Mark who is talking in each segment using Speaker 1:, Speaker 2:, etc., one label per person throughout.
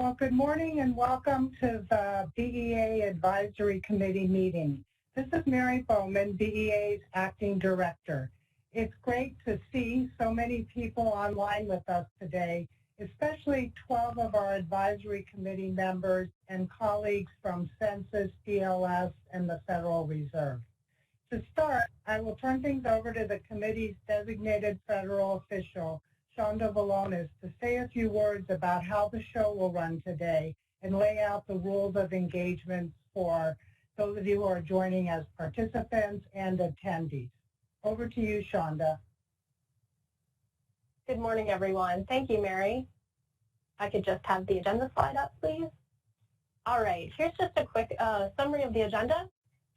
Speaker 1: Well, good morning and welcome to the BEA Advisory Committee meeting. This is Mary Bowman, BEA's Acting Director. It's great to see so many people online with us today, especially 12 of our Advisory Committee members and colleagues from Census, DLS, and the Federal Reserve. To start, I will turn things over to the committee's designated federal official, Shonda Valonis, to say a few words about how the show will run today and lay out the rules of engagement for those of you who are joining as participants and attendees. Over to you, Shonda.
Speaker 2: Good morning, everyone. Thank you, Mary. I could just have the agenda slide up, please. All right, here's just a quick summary of the agenda.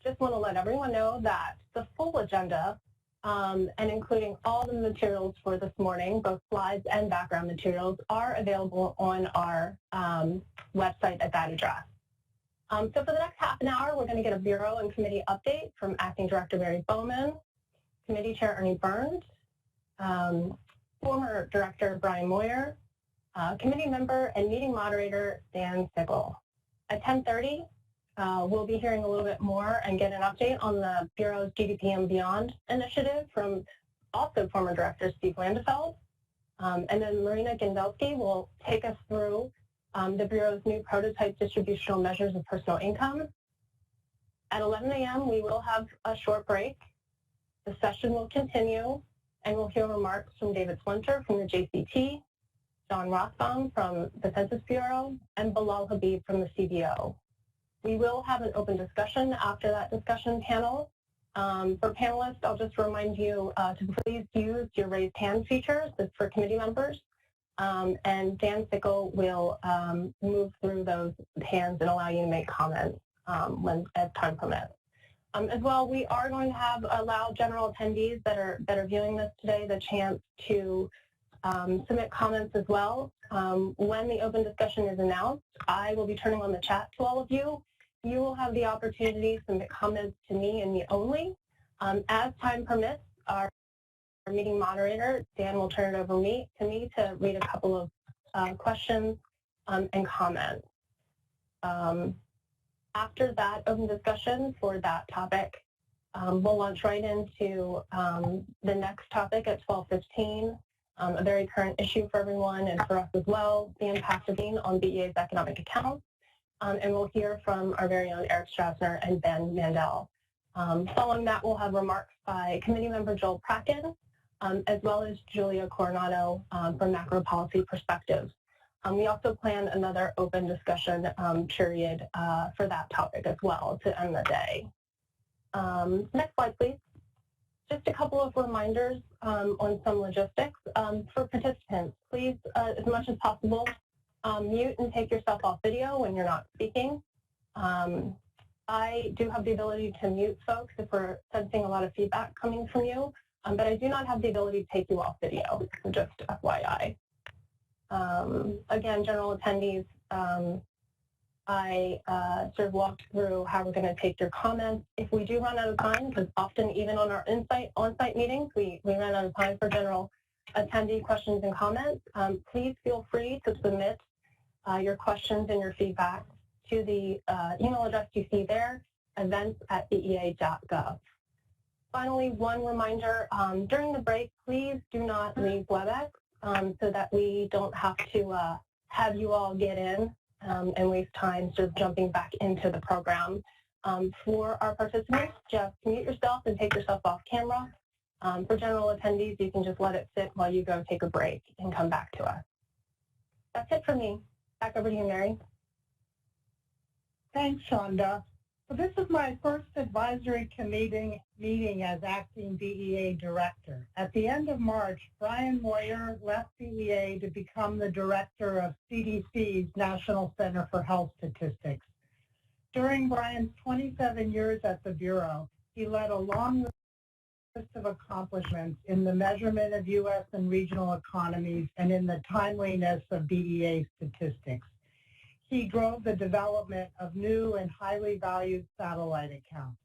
Speaker 2: Just want to let everyone know that the full agenda and including all the materials for this morning, both slides and background materials, are available on our website at that address. So for the next half an hour, we're going to get a Bureau and Committee update from Acting Director Mary Bowman, Committee Chair Ernie Burns, former Director Brian Moyer, Committee Member and Meeting Moderator Dan Sickle. At 10:30, we'll be hearing a little bit more and get an update on the Bureau's GDP and Beyond initiative from also former Director Steve Landefeld. And then Marina Gendelski will take us through the Bureau's new prototype distributional measures of personal income. At 11 a.m., we will have a short break. The session will continue, and we'll hear remarks from David Splinter from the JCT, John Rothbaum from the Census Bureau, and Bilal Habib from the CBO. We will have an open discussion after that discussion panel. For panelists, I'll just remind you to please use your raised hand feature. That's for committee members. And Dan Sickle will move through those hands and allow you to make comments as time permits. As well, we are going to allow general attendees that are viewing this today the chance to submit comments as well. When the open discussion is announced, I will be turning on the chat to all of you. You will have the opportunity to submit comments to me and me only. As time permits, our meeting moderator, Dan, will turn it over to me to read a couple of questions and comments. After that open discussion for that topic, we'll launch right into the next topic at 12:15, a very current issue for everyone and for us as well, the impact of being on BEA's economic accounts. And we'll hear from our very own Eric Strassner and Ben Mandel. Following that, we'll have remarks by Committee Member Joel Pracken, as well as Julia Coronado from Macro Policy Perspective. We also plan another open discussion period for that topic as well to end the day. Next slide, please. Just a couple of reminders on some logistics. For participants, please, as much as possible, mute and take yourself off video when you're not speaking. I do have the ability to mute folks if we're sensing a lot of feedback coming from you, but I do not have the ability to take you off video, just FYI. Again, general attendees, I sort of walked through how we're going to take your comments. If we do run out of time, because often even on our on-site meetings, we run out of time for general attendee questions and comments, please feel free to submit your questions and your feedback to the email address you see there, events@bea.gov. Finally, one reminder, during the break, please do not leave WebEx so that we don't have to have you all get in and waste time sort of jumping back into the program. For our participants, just mute yourself and take yourself off camera. For general attendees, you can just let it sit while you go take a break and come back to us. That's it for me. Back over to you, Mary.
Speaker 1: Thanks, Shonda. So this is my first advisory committee meeting as acting BEA director. At the end of March, Brian Moyer left BEA to become the director of CDC's National Center for Health Statistics. During Brian's 27 years at the Bureau, he led a long list of accomplishments in the measurement of U.S. and regional economies and in the timeliness of BEA statistics. He drove the development of new and highly valued satellite accounts.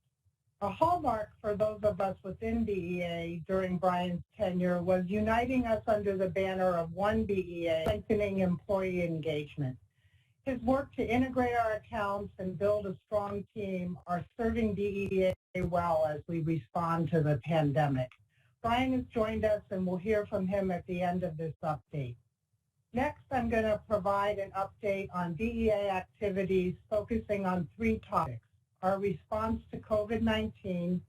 Speaker 1: A hallmark for those of us within BEA during Brian's tenure was uniting us under the banner of One BEA, strengthening employee engagement. His work to integrate our accounts and build a strong team are serving DEA well as we respond to the pandemic. Brian has joined us, and we'll hear from him at the end of this update. Next, I'm going to provide an update on DEA activities focusing on 3 topics: our response to COVID-19,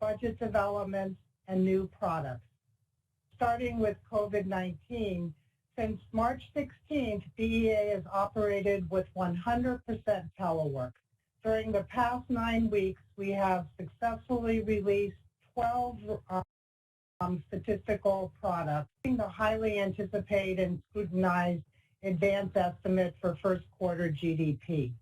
Speaker 1: budget developments, and new products. Starting with COVID-19, since March 16th, DEA has operated with 100% telework. During the past 9 weeks, we have successfully released 12 statistical products, the highly anticipated and scrutinized advanced estimate for first quarter GDP.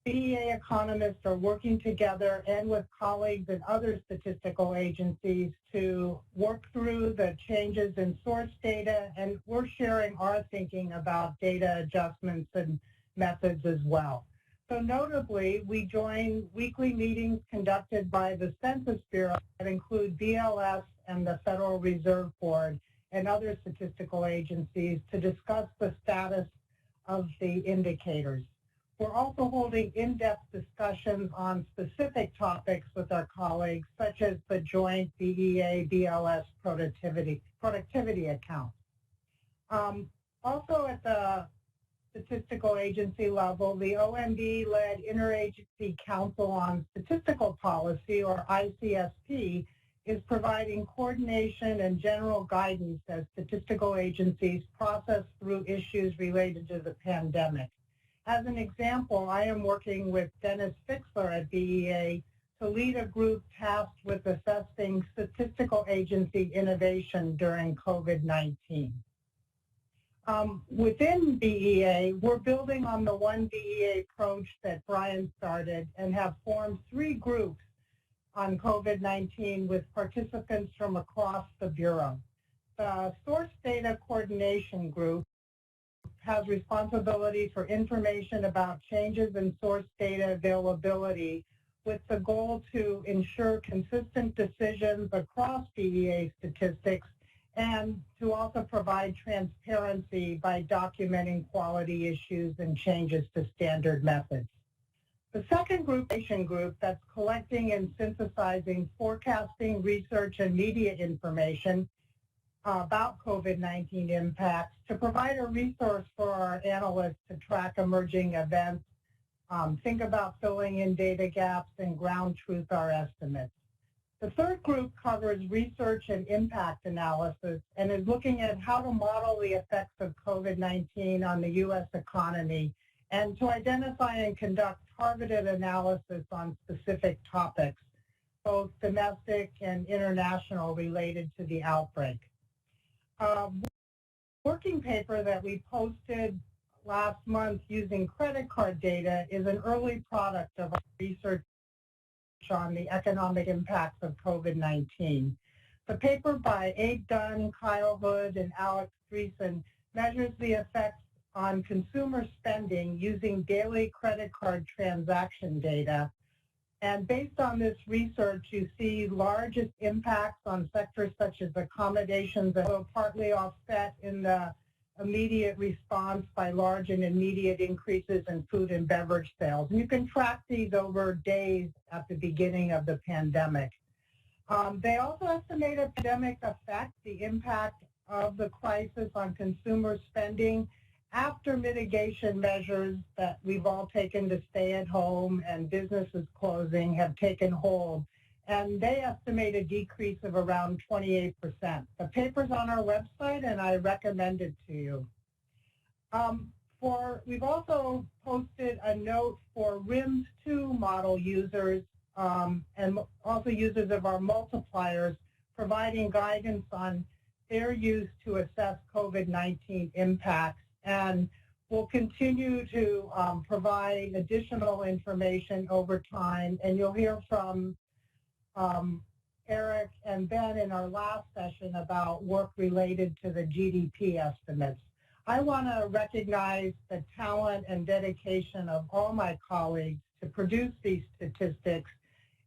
Speaker 1: DEA economists are working together and with colleagues in other statistical agencies to work through the changes in source data, and we're sharing our thinking about data adjustments and methods as well. So notably, we join weekly meetings conducted by the Census Bureau that include BLS and the Federal Reserve Board and other statistical agencies to discuss the status of the indicators. We're also holding in-depth discussions on specific topics with our colleagues, such as the joint DEA-BLS productivity account. Also at the statistical agency level, the OMB-led Interagency Council on Statistical Policy, or ICSP, is providing coordination and general guidance as statistical agencies process through issues related to the pandemic. As an example, I am working with Dennis Fixler at DEA to lead a group tasked with assessing statistical agency innovation during COVID-19. Within DEA, we're building on the One DEA approach that Brian started and have formed 3 groups on COVID-19 with participants from across the Bureau. The Source Data Coordination Group has responsibility for information about changes in source data availability with the goal to ensure consistent decisions across DEA statistics and to also provide transparency by documenting quality issues and changes to standard methods. The second group that's collecting and synthesizing forecasting, research, and media information about COVID-19 impacts to provide a resource for our analysts to track emerging events, think about filling in data gaps, and ground truth our estimates. The third group covers research and impact analysis and is looking at how to model the effects of COVID-19 on the U.S. economy and to identify and conduct targeted analysis on specific topics, both domestic and international related to the outbreak. Working paper that we posted last month using credit card data is an early product of our research on the economic impacts of COVID-19. The paper by Abe Dunn, Kyle Hood, and Alex Threesen measures the effects on consumer spending using daily credit card transaction data. And based on this research, you see largest impacts on sectors such as accommodations that will partly offset in the immediate response by large and immediate increases in food and beverage sales. And you can track these over days at the beginning of the pandemic. They also estimate a pandemic effect, the impact of the crisis on consumer spending after mitigation measures that we've all taken to stay at home and businesses closing have taken hold. And they estimate a decrease of around 28%. The paper's on our website, and I recommend it to you. We've also posted a note for RIMS-2 model users and also users of our multipliers, providing guidance on their use to assess COVID-19 impacts. And we'll continue to provide additional information over time, and you'll hear from Eric and Ben in our last session about work related to the GDP estimates. I want to recognize the talent and dedication of all my colleagues to produce these statistics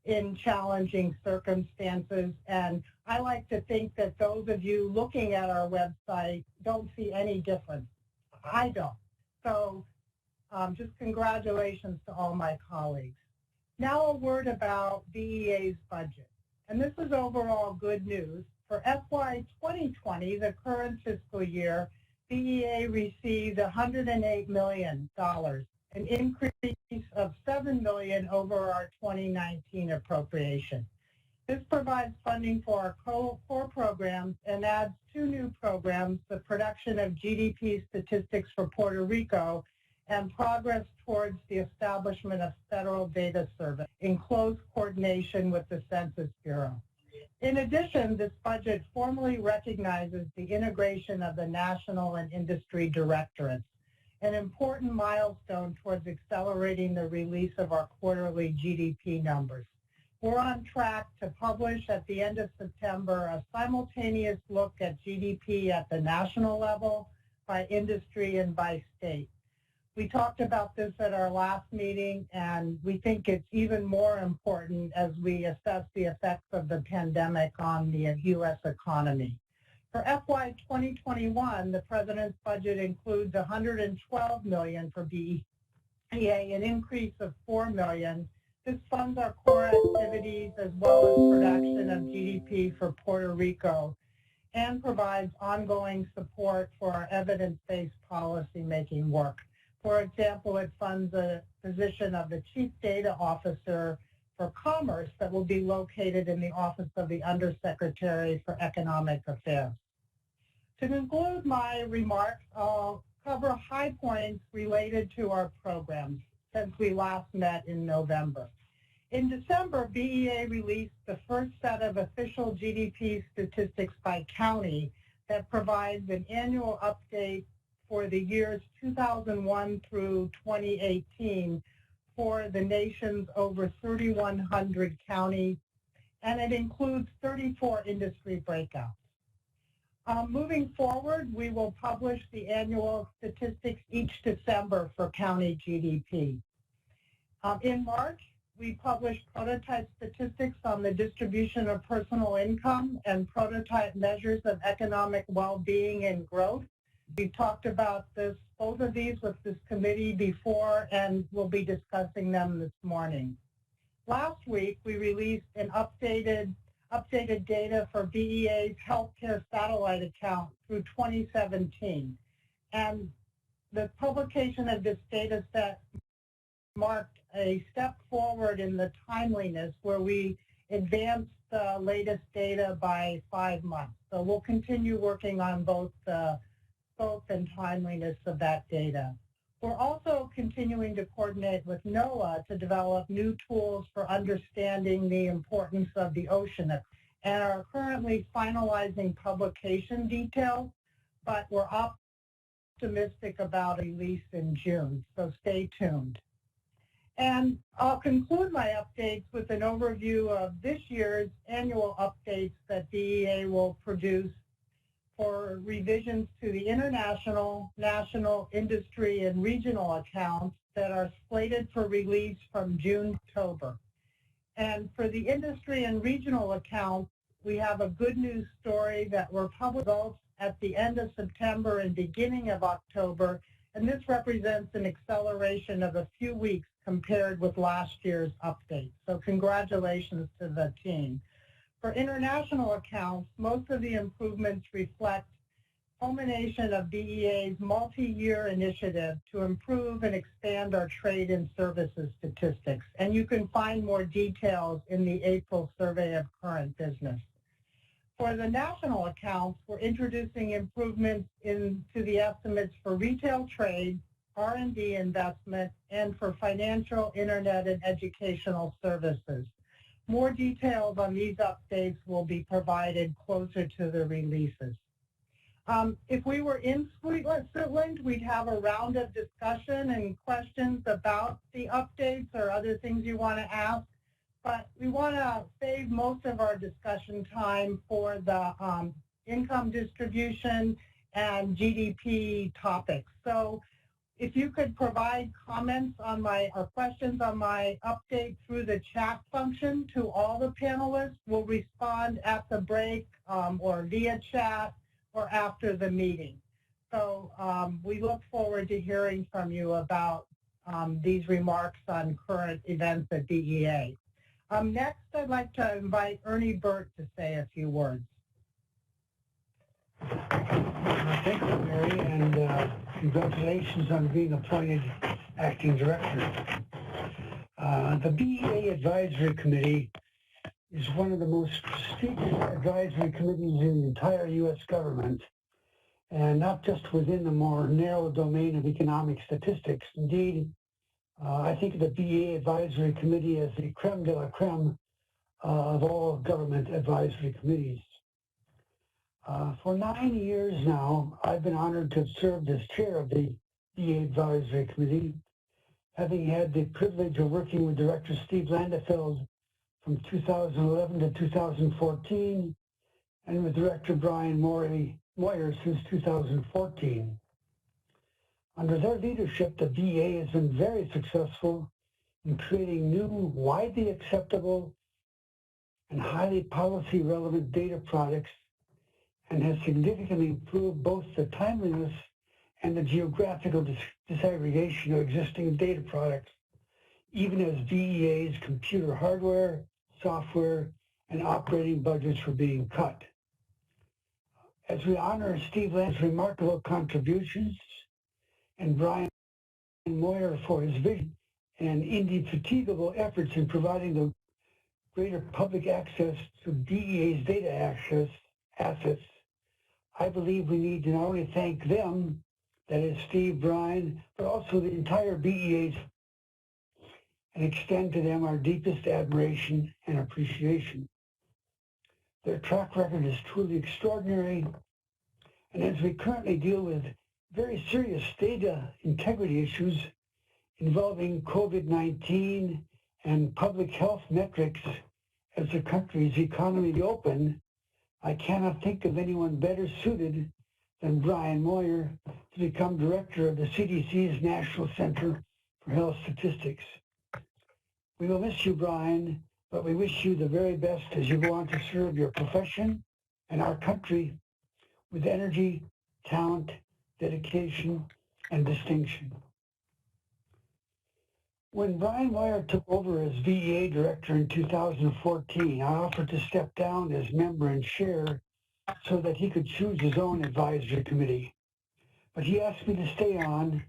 Speaker 1: in challenging circumstances, and I like to think that those of you looking at our website don't see any difference. I don't. So Just congratulations to all my colleagues. Now a word about BEA's budget. And this is overall good news. For FY 2020, the current fiscal year, BEA received $108 million, an increase of $7 million over our 2019 appropriation. This provides funding for our core programs and adds 2 new programs, the production of GDP statistics for Puerto Rico and progress towards the establishment of Federal Data Service in close coordination with the Census Bureau. In addition, this budget formally recognizes the integration of the national and industry directorates, an important milestone towards accelerating the release of our quarterly GDP numbers. We're on track to publish at the end of September a simultaneous look at GDP at the national level, by industry, and by state. We talked about this at our last meeting, and we think it's even more important as we assess the effects of the pandemic on the U.S. economy. For FY 2021, the President's budget includes $112 million for BEA, an increase of $4 million. This funds our core activities as well as production of GDP for Puerto Rico and provides ongoing support for our evidence-based policy-making work. For example, it funds a position of the Chief Data Officer for Commerce that will be located in the Office of the Undersecretary for Economic Affairs. To conclude my remarks, I'll cover high points related to our programs since we last met in November. In December, BEA released the first set of official GDP statistics by county that provides an annual update for the years 2001 through 2018 for the nation's over 3,100 counties, and it includes 34 industry breakouts. Moving forward, we will publish the annual statistics each December for county GDP. In March, we published prototype statistics on the distribution of personal income and prototype measures of economic well-being and growth. We've talked about both of these with this committee before, and we'll be discussing them this morning. Last week, we released an updated data for BEA's healthcare satellite account through 2017. And the publication of this data set marked a step forward in the timeliness where we advanced the latest data by 5 months. So we'll continue working on both the scope and timeliness of that data. We're also continuing to coordinate with NOAA to develop new tools for understanding the importance of the ocean and are currently finalizing publication details, but we're optimistic about a release in June, so stay tuned. And I'll conclude my updates with an overview of this year's annual updates that BEA will produce for revisions to the international, national, industry, and regional accounts that are slated for release from June to October. And for the industry and regional accounts, we have a good news story that were published results at the end of September and beginning of October, and this represents an acceleration of a few weeks compared with last year's update. So congratulations to the team. For international accounts, most of the improvements reflect culmination of BEA's multi-year initiative to improve and expand our trade and services statistics. And you can find more details in the April survey of current business. For the national accounts, we're introducing improvements into the estimates for retail trade, R&D investment, and for financial, internet, and educational services. More details on these updates will be provided closer to the releases. If we were in Switzerland, we'd have a round of discussion and questions about the updates or other things you want to ask, but we want to save most of our discussion time for the income distribution and GDP topics. So if you could provide comments on or questions on my update through the chat function to all the panelists, we'll respond at the break or via chat or after the meeting. So we look forward to hearing from you about these remarks on current events at DEA. Next, I'd like to invite Ernie Burt to say a few words.
Speaker 3: Thank you, Mary, and congratulations on being appointed acting director. The DEA Advisory Committee is one of the most prestigious advisory committees in the entire U.S. government, and not just within the more narrow domain of economic statistics. Indeed, I think of the DEA Advisory Committee as the creme de la creme of all government advisory committees. For 9 years now, I've been honored to have served as chair of the DEA Advisory Committee, having had the privilege of working with Director Steve Landefeld from 2011 to 2014, and with Director Brian Moyer since 2014. Under their leadership, the DEA has been very successful in creating new, widely acceptable, and highly policy-relevant data products, and has significantly improved both the timeliness and the geographical disaggregation of existing data products, even as DEA's computer hardware, software, and operating budgets were being cut. As we honor Steve Land's remarkable contributions and Brian Moyer for his vision and indefatigable efforts in providing the greater public access to DEA's data assets, I believe we need to not only thank them, that is Steve, Brian, but also the entire DEA's, and extend to them our deepest admiration and appreciation. Their track record is truly extraordinary, and as we currently deal with very serious data integrity issues involving COVID-19 and public health metrics as the country's economy open, I cannot think of anyone better suited than Brian Moyer to become director of the CDC's National Center for Health Statistics. We will miss you, Brian, but we wish you the very best as you go on to serve your profession and our country with energy, talent, dedication, and distinction. When Brian Moyer took over as DEA director in 2014, I offered to step down as member and chair so that he could choose his own advisory committee. But he asked me to stay on,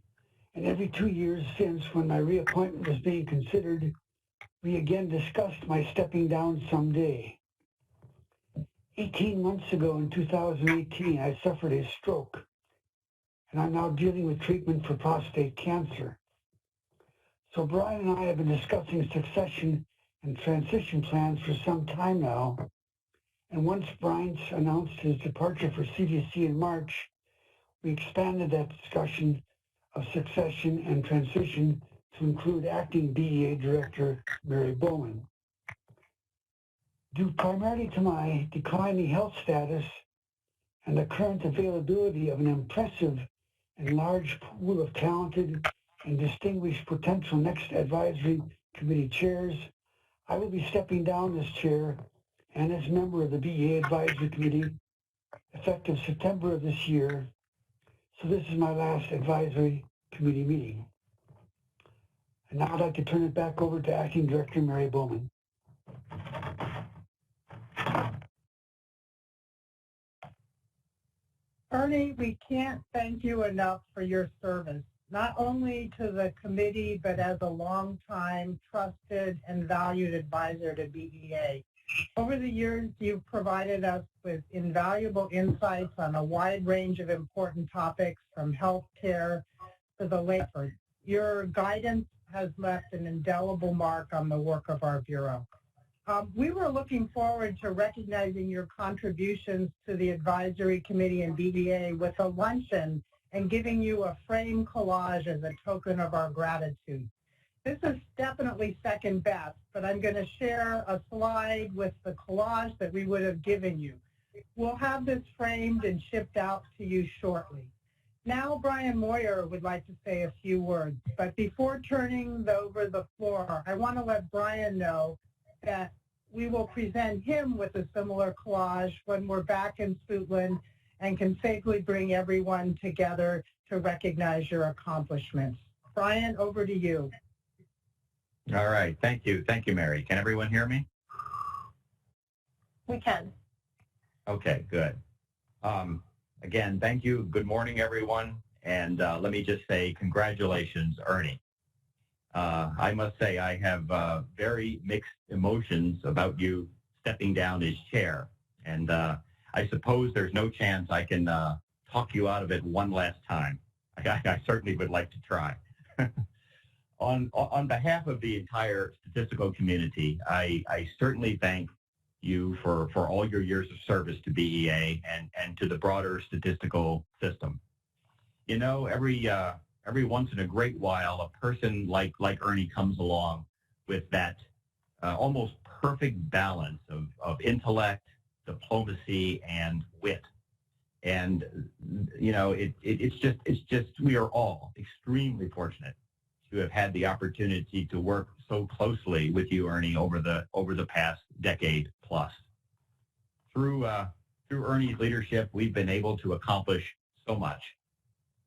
Speaker 3: and every 2 years since, when my reappointment was being considered, we again discussed my stepping down someday. 18 months ago in 2018, I suffered a stroke, and I'm now dealing with treatment for prostate cancer. So Brian and I have been discussing succession and transition plans for some time now, and once Brian announced his departure for CDC in March, we expanded that discussion of succession and transition to include acting DEA Director Mary Bowman. Due primarily to my declining health status and the current availability of an impressive and large pool of talented and distinguished potential next advisory committee chairs, I will be stepping down as chair and as member of the DEA Advisory Committee effective September of this year. So this is my last advisory committee meeting. And now I'd like to turn it back over to Acting Director Mary Bowman.
Speaker 1: Ernie, we can't thank you enough for your service, not only to the committee, but as a longtime trusted and valued advisor to DEA. Over the years, you've provided us with invaluable insights on a wide range of important topics, from healthcare to the labor. Your guidance has left an indelible mark on the work of our Bureau. We were looking forward to recognizing your contributions to the Advisory Committee and DEA with a luncheon and giving you a frame collage as a token of our gratitude. This is definitely second best, but I'm going to share a slide with the collage that we would have given you. We'll have this framed and shipped out to you shortly. Now, Brian Moyer would like to say a few words, but before turning over the floor, I want to let Brian know that we will present him with a similar collage when we're back in Suitland and can safely bring everyone together to recognize your accomplishments. Brian, over to you.
Speaker 4: All right. Thank you. Thank you, Mary. Can everyone hear me?
Speaker 2: We can.
Speaker 4: Okay, good. Again, thank you. Good morning, everyone. And let me just say congratulations, Ernie. I must say I have very mixed emotions about you stepping down as chair. And I suppose there's no chance I can talk you out of it one last time. I certainly would like to try. On behalf of the entire statistical community, I certainly thank you for all your years of service to BEA and to the broader statistical system. You know, every once in a great while, a person like Ernie comes along with that almost perfect balance of intellect, diplomacy, and wit. And you know, it's just we are all extremely fortunate to have had the opportunity to work so closely with you, Ernie, over the past decade plus. Through Ernie's leadership, we've been able to accomplish so much.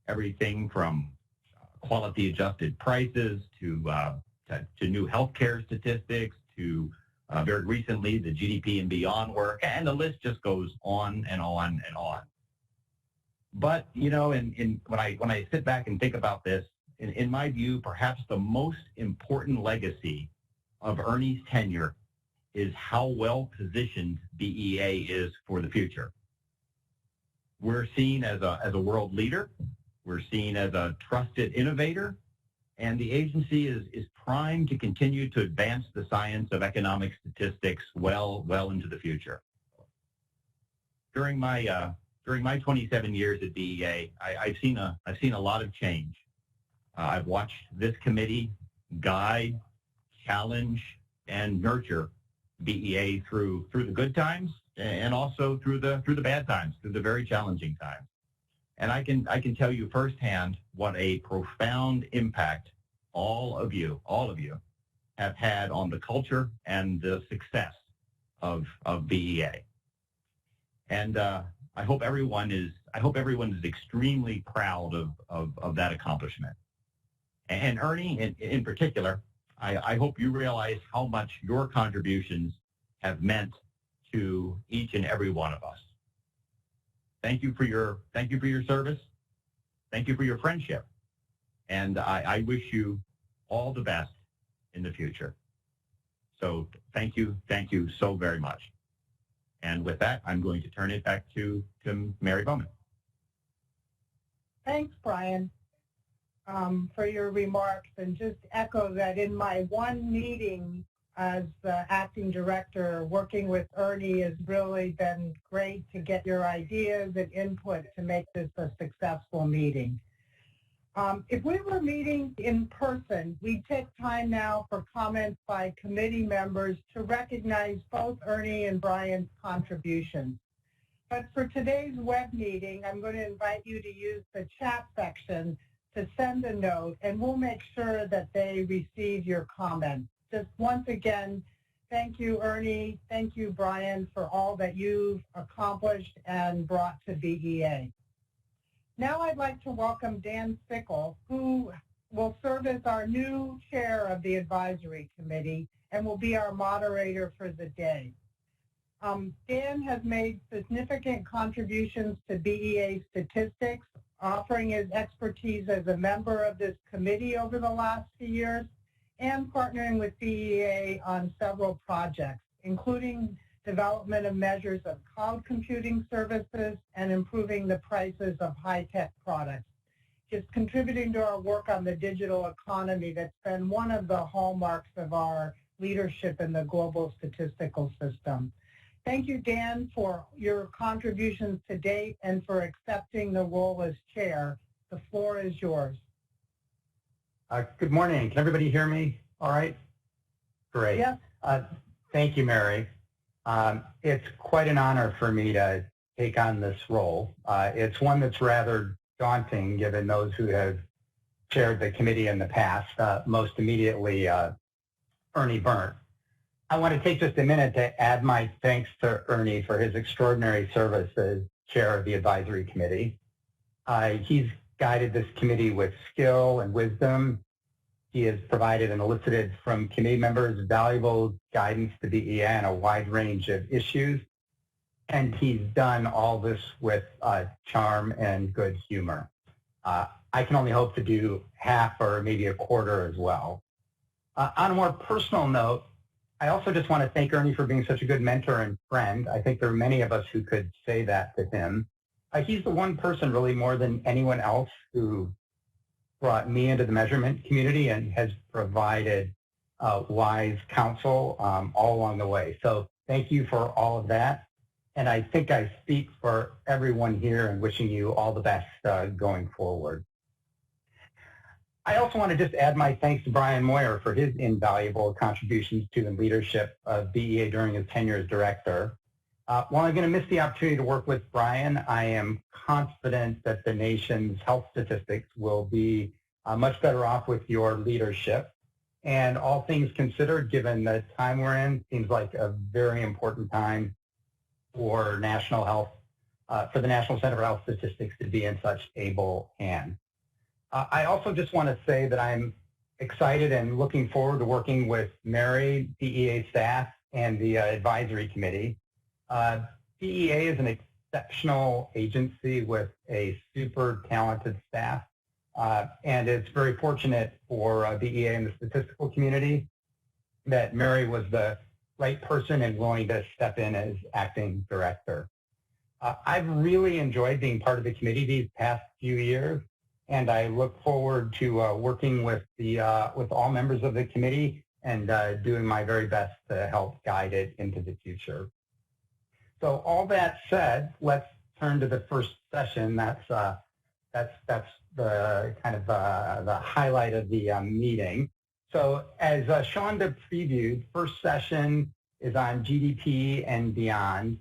Speaker 4: Everything from quality adjusted prices to new healthcare statistics to very recently the GDP and beyond work, and the list just goes on and on and on. But you know, when I sit back and think about this, in my view, perhaps the most important legacy of Ernie's tenure is how well positioned BEA is for the future. We're seen as a world leader. We're seen as a trusted innovator, and the agency is primed to continue to advance the science of economic statistics well into the future. During my 27 years at BEA, I've seen a lot of change. I've watched this committee guide, challenge, and nurture BEA through the good times and also through the bad times, through the very challenging times. And I can tell you firsthand what a profound impact all of you have had on the culture and the success of BEA. And I hope everyone is extremely proud of that accomplishment. And Ernie, in particular, I hope you realize how much your contributions have meant to each and every one of us. Thank you for your service. Thank you for your friendship. And I wish you all the best in the future. So thank you so very much. And with that, I'm going to turn it back to Mary Bowman.
Speaker 1: Thanks, Brian, for your remarks, and just echo that in my one meeting as the acting director, working with Ernie has really been great to get your ideas and input to make this a successful meeting. If we were meeting in person, we take time now for comments by committee members to recognize both Ernie and Brian's contributions. But for today's web meeting, I'm going to invite you to use the chat section to send a note, and we'll make sure that they receive your comments. Just once again, thank you, Ernie. Thank you, Brian, for all that you've accomplished and brought to BEA. Now I'd like to welcome Dan Sickle, who will serve as our new chair of the advisory committee and will be our moderator for the day. Dan has made significant contributions to BEA statistics, offering his expertise as a member of this committee over the last few years and partnering with BEA on several projects, including development of measures of cloud computing services and improving the prices of high-tech products. Just contributing to our work on the digital economy that's been one of the hallmarks of our leadership in the global statistical system. Thank you, Dan, for your contributions to date and for accepting the role as chair. The floor is yours.
Speaker 5: Good morning. Can everybody hear me all right? Great.
Speaker 1: Yes.
Speaker 5: Thank you, Mary. It's quite an honor for me to take on this role. It's one that's rather daunting given those who have chaired the committee in the past, most immediately Ernie Byrne. I want to take just a minute to add my thanks to Ernie for his extraordinary service as chair of the advisory committee. He's guided this committee with skill and wisdom. He has provided and elicited from committee members valuable guidance to DEA on a wide range of issues. And he's done all this with charm and good humor. I can only hope to do half or maybe a quarter as well. On a more personal note, I also just want to thank Ernie for being such a good mentor and friend. I think there are many of us who could say that to him. He's the one person really more than anyone else who brought me into the measurement community and has provided wise counsel all along the way. So thank you for all of that. And I think I speak for everyone here in wishing you all the best going forward. I also want to just add my thanks to Brian Moyer for his invaluable contributions to the leadership of BEA during his tenure as director. While I'm going to miss the opportunity to work with Brian, I am confident that the nation's health statistics will be much better off with your leadership. And all things considered, given the time we're in, seems like a very important time for national health, for the National Center for Health Statistics to be in such able hands. I also just want to say that I'm excited and looking forward to working with Mary, DEA staff, and the advisory committee. DEA is an exceptional agency with a super talented staff, and it's very fortunate for DEA and the statistical community that Mary was the right person and willing to step in as acting director. I've really enjoyed being part of the committee these past few years, and I look forward to working with all members of the committee and doing my very best to help guide it into the future. So all that said, let's turn to the first session. That's the kind of the highlight of the meeting. So as Shonda previewed, first session is on GDP and beyond.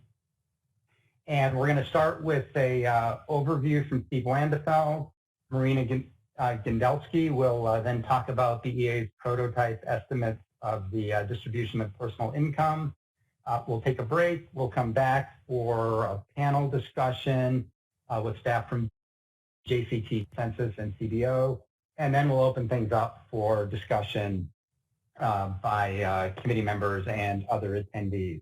Speaker 5: And we're going to start with a overview from Steve Landefeld. Marina Gendelsky will then talk about BEA's prototype estimates of the distribution of personal income. We'll take a break. We'll come back for a panel discussion with staff from JCT Census and CBO. And then we'll open things up for discussion by committee members and other attendees.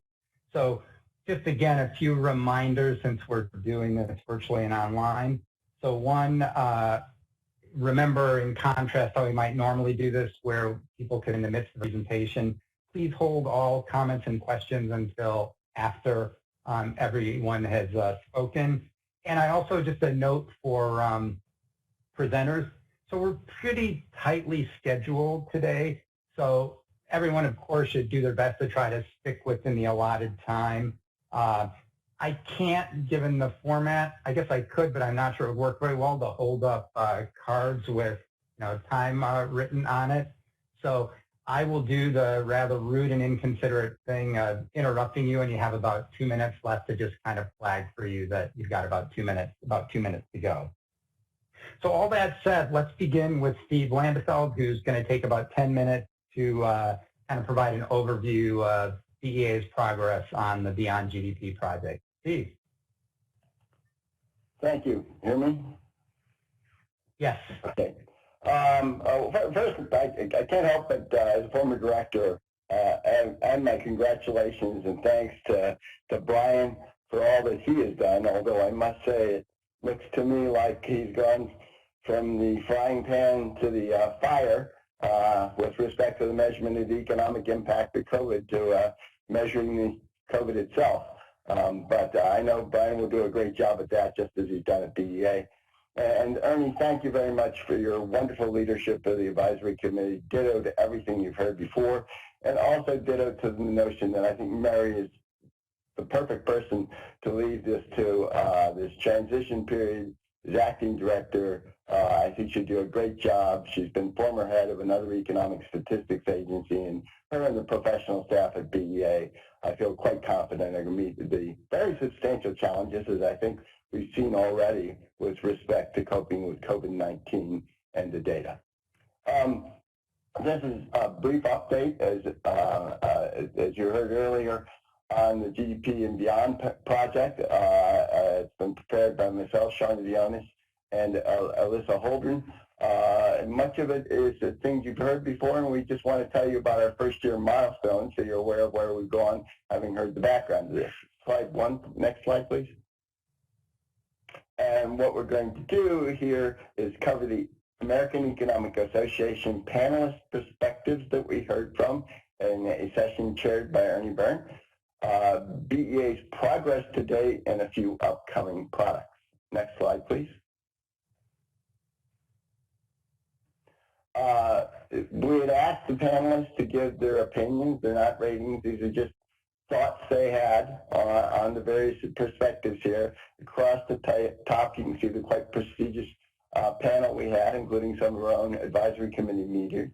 Speaker 5: So just again, a few reminders since we're doing this virtually and online. So one, remember in contrast how we might normally do this where people can in the midst of the presentation, please hold all comments and questions until after everyone has spoken. And I also just a note for presenters. So we're pretty tightly scheduled today. So everyone, of course, should do their best to try to stick within the allotted time. I can't, given the format, I guess I could, but I'm not sure it would work very well to hold up cards with time written on it. So I will do the rather rude and inconsiderate thing of interrupting you, and you have about 2 minutes left to just kind of flag for you that you've got about 2 minutes to go. So all that said, let's begin with Steve Landefeld, who's going to take about 10 minutes to kind of provide an overview of DEA's progress on the Beyond GDP project. Steve.
Speaker 6: Thank you. Hear me?
Speaker 5: Yes.
Speaker 6: Okay. First, I can't help but, as a former director, add my congratulations and thanks to Brian for all that he has done, although I must say it looks to me like he's gone from the frying pan to the fire with respect to the measurement of the economic impact of COVID to measuring the COVID itself. But I know Brian will do a great job at that, just as he's done at DEA. And Ernie, thank you very much for your wonderful leadership of the advisory committee. Ditto to everything you've heard before, and also ditto to the notion that I think Mary is the perfect person to lead this to this transition period as acting director. I think she'll do a great job. She's been former head of another economic statistics agency, and her and the professional staff at BEA, I feel quite confident are going to meet the very substantial challenges, as I think we've seen already with respect to coping with COVID-19 and the data. This is a brief update, as you heard earlier, on the GDP and Beyond project. It's been prepared by myself, Shonda Dionis, and Alyssa Holden. Much of it is the things you've heard before, and we just want to tell you about our first year milestone so you're aware of where we've gone, having heard the background of this. Slide one, next slide, please. And what we're going to do here is cover the American Economic Association panelist perspectives that we heard from in a session chaired by Ernie Byrne, BEA's progress to date, and a few upcoming products. Next slide, please. We had asked the panelists to give their opinions. They're not ratings. These are just thoughts they had on the various perspectives here. Across the top, you can see the quite prestigious panel we had, including some of our own advisory committee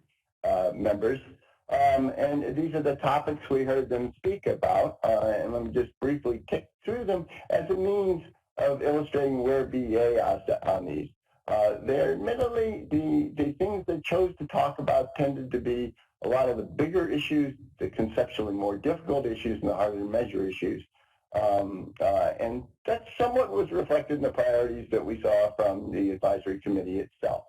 Speaker 6: members. And these are the topics we heard them speak about. And let me just briefly tick through them as a means of illustrating where BEA is on these. They're admittedly, the things they chose to talk about tended to be a lot of the bigger issues, the conceptually more difficult issues, and the harder to measure issues. And that somewhat was reflected in the priorities that we saw from the advisory committee itself.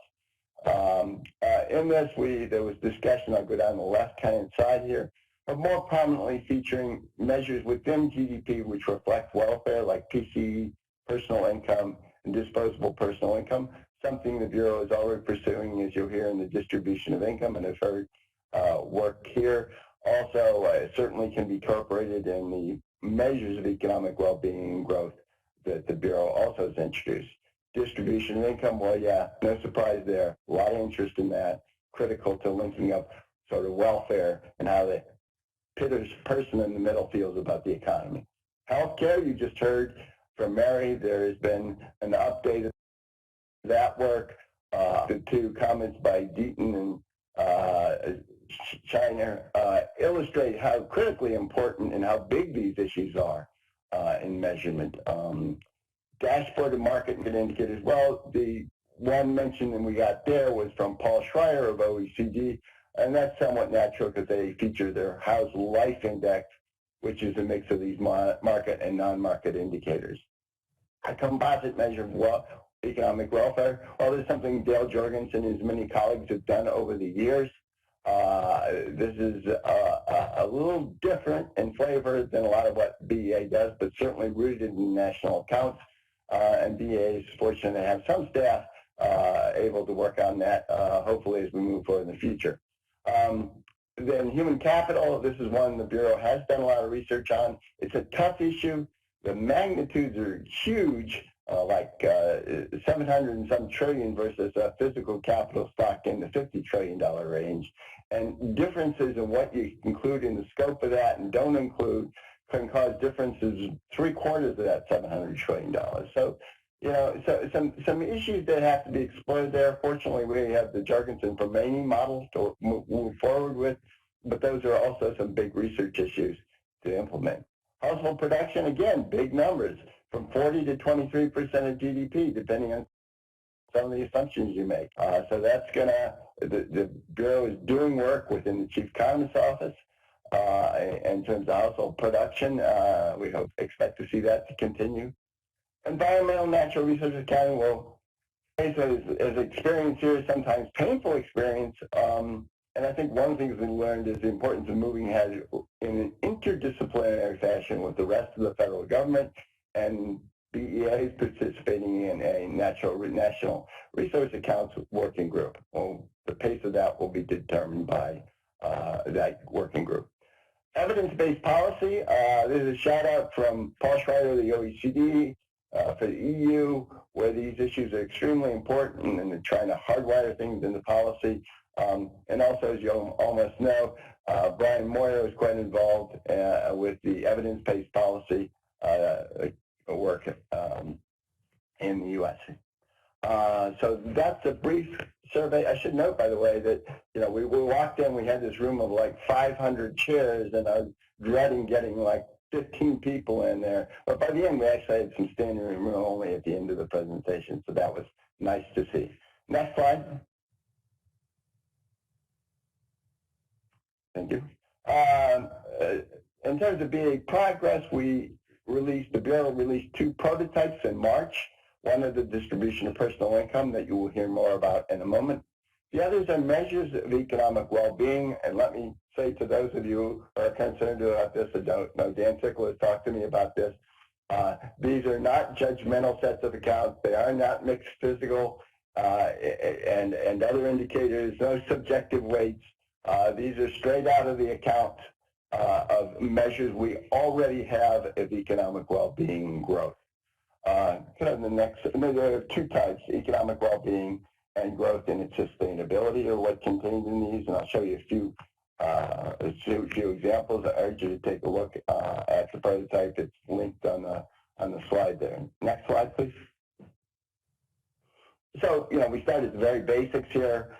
Speaker 6: In this, there was discussion, I'll go down the left-hand side here, of more prominently featuring measures within GDP which reflect welfare, like PCE, personal income, and disposable personal income, something the Bureau is already pursuing, as you'll hear, in the distribution of income, and have heard work here. Also, it certainly can be incorporated in the measures of economic well-being and growth that the Bureau also has introduced. Distribution of income, well, yeah, no surprise there. A lot of interest in that, critical to linking up sort of welfare and how the person in the middle feels about the economy. Healthcare, you just heard from Mary. There has been an update of that work. The two comments by Deaton and Shiner illustrate how critically important and how big these issues are in measurement. Dashboard of market indicators. Well, the one mentioned and we got there was from Paul Schreier of OECD, and that's somewhat natural because they feature their House Life Index, which is a mix of these market and non-market indicators. A composite measure of economic welfare. Well, this is something Dale Jorgensen and his many colleagues have done over the years. This is a little different in flavor than a lot of what BEA does, but certainly rooted in national accounts. And BEA is fortunate to have some staff able to work on that, hopefully, as we move forward in the future. Then human capital, this is one the Bureau has done a lot of research on. It's a tough issue. The magnitudes are huge, like 700 and some trillion versus physical capital stock in the $50 trillion range. And differences in what you include in the scope of that and don't include can cause differences 3/4 of that $700 trillion. So, you know, some issues that have to be explored there. Fortunately, we have the Jorgensen Permane models to move forward with, but those are also some big research issues to implement. Household production, again, big numbers, from 40 to 23% of GDP, depending on some of the assumptions you make. So that's going to, the Bureau is doing work within the Chief Economist's office in terms of household production. We expect to see that to continue. Environmental natural resources accounting, well, as experience here, sometimes painful experience, and I think one of the things we learned is the importance of moving ahead in an interdisciplinary fashion with the rest of the federal government, and BEA is participating in a national resource accounts working group. Well, the pace of that will be determined by that working group. Evidence-based policy, there's a shout out from Paul Schreier of the OECD, for the EU, where these issues are extremely important and they're trying to hardwire things into policy. And also, as you almost know, Brian Moyer is quite involved with the evidence-based policy work in the U.S. So that's a brief survey. I should note, by the way, that we walked in, we had this room of like 500 chairs, and I was dreading getting like 15 people in there. But by the end, we actually had some standing room only at the end of the presentation, so that was nice to see. Next slide. Thank you. In terms of BA progress, the Bureau released 2 prototypes in March. One is the distribution of personal income that you will hear more about in a moment. The others are measures of economic well-being, and let me say to those of you who are concerned about this, I don't know, Dan Tickle has talked to me about this. These are not judgmental sets of accounts. They are not mixed physical and other indicators, no subjective weights. These are straight out of the account of measures we already have of economic well-being and growth. There are two types, economic well-being and growth and its sustainability are what contained in these, and I'll show you a few examples. I urge you to take a look at the prototype. It's linked on the slide there. Next slide, please. So, we start at the very basics here.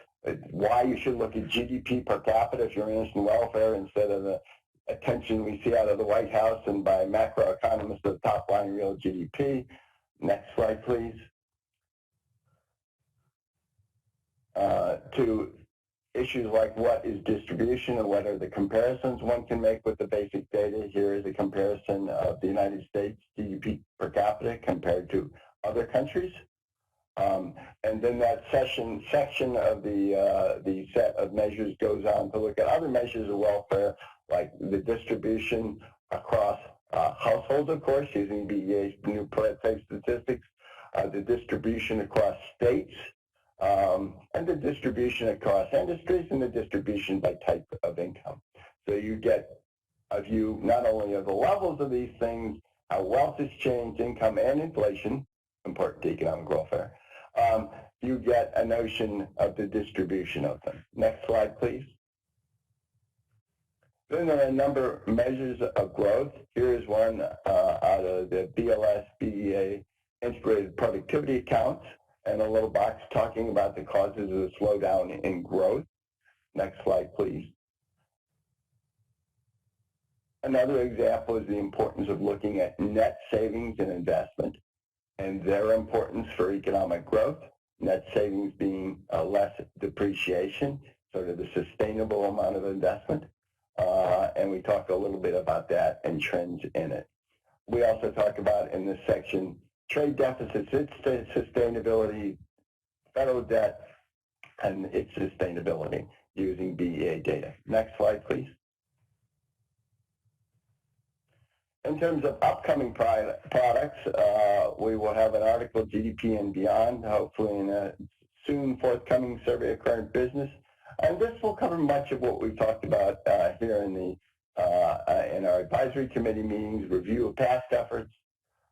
Speaker 6: Why you should look at GDP per capita if you're interested in welfare instead of the attention we see out of the White House and by macroeconomists of the top line real GDP. Next slide, please. To issues like what is distribution and what are the comparisons one can make with the basic data. Here is a comparison of the United States GDP per capita compared to other countries. And then that section of the set of measures goes on to look at other measures of welfare, like the distribution across households, of course, using BEA's new prototype statistics, the distribution across states, and the distribution across industries, and the distribution by type of income. So you get a view not only of the levels of these things, how wealth has changed, income and inflation, important to economic welfare, you get a notion of the distribution of them. Next slide, please. Then there are a number of measures of growth. Here is one out of the BLS BEA integrated productivity accounts, and a little box talking about the causes of the slowdown in growth. Next slide, please. Another example is the importance of looking at net savings and investment and their importance for economic growth. Net savings being less depreciation, sort of the sustainable amount of investment. And we talk a little bit about that and trends in it. We also talk about in this section trade deficits, its sustainability, federal debt, and its sustainability using BEA data. Next slide, please. In terms of upcoming products, we will have an article, GDP and Beyond, hopefully in a soon forthcoming survey of current business. And this will cover much of what we've talked about here in our advisory committee meetings, review of past efforts,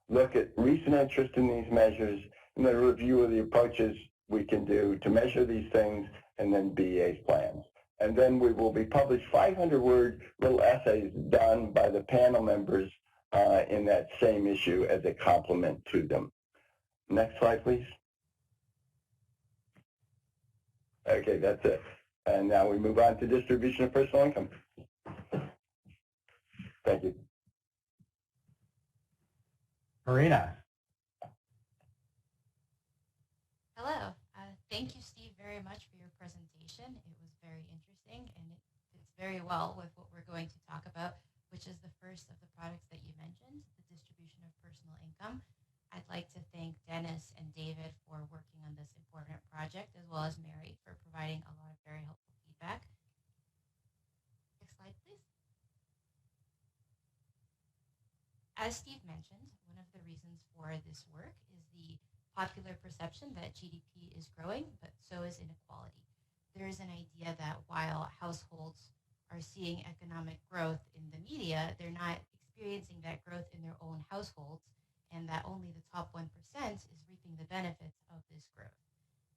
Speaker 6: look at recent interest in these measures, and then a review of the approaches we can do to measure these things, and then BEA's plans. And then we will be published 500-word little essays done by the panel members in that same issue as a complement to them. Next slide, please. Okay, that's it. And now we move on to distribution of personal income. Thank you.
Speaker 5: Marina.
Speaker 7: Hello. Thank you, Steve, very much for your presentation. It was very interesting, and it fits very well with what we're going to talk about, which is the first of the products that you mentioned, the distribution of personal income. I'd like to thank Dennis and David for working on this important project, as well as Mary for providing a lot of very helpful feedback. Next slide, please. As Steve mentioned, one of the reasons for this work is the popular perception that GDP is growing, but so is inequality. There is an idea that while households are seeing economic growth in the media, they're not experiencing that growth in their own households, and that only the top 1% is reaping the benefits of this growth.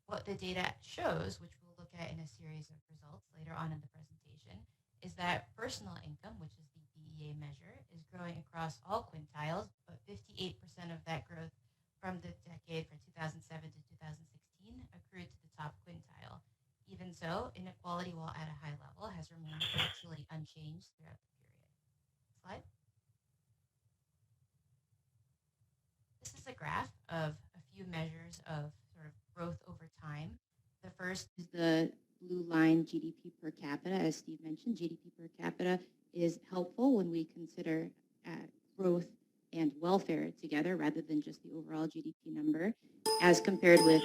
Speaker 7: What the data shows, which we'll look at in a series of results later on in the presentation, is that personal income, which is the BEA measure, is growing across all quintiles, but 58% of that growth from the decade from 2007 to 2016 accrued to the top quintile. Even so, inequality, while at a high level, has remained virtually unchanged throughout the period. Slide. This is a graph of a few measures of sort of growth over time. The first is the blue line, GDP per capita. As Steve mentioned, GDP per capita is helpful when we consider growth
Speaker 8: and welfare together rather than just the overall GDP number, as compared with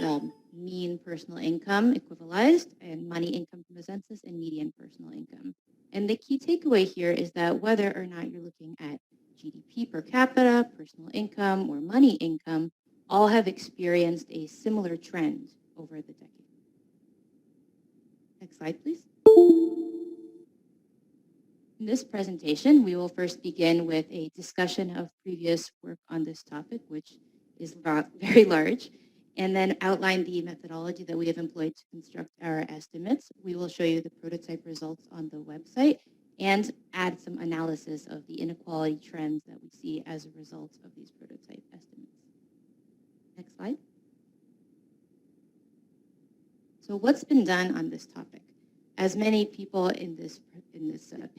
Speaker 8: mean personal income equivalized and money income from the census and median personal income. And the key takeaway here is that whether or not you're looking at GDP per capita, personal income, or money income, all have experienced a similar trend over the decade. Next slide, please. In this presentation, we will first begin with a discussion of previous work on this topic, which is very large, and then outline the methodology that we have employed to construct our estimates. We will show you the prototype results on the website and add some analysis of the inequality trends that we see as a result of these prototype estimates. Next slide. So what's been done on this topic? As many people in this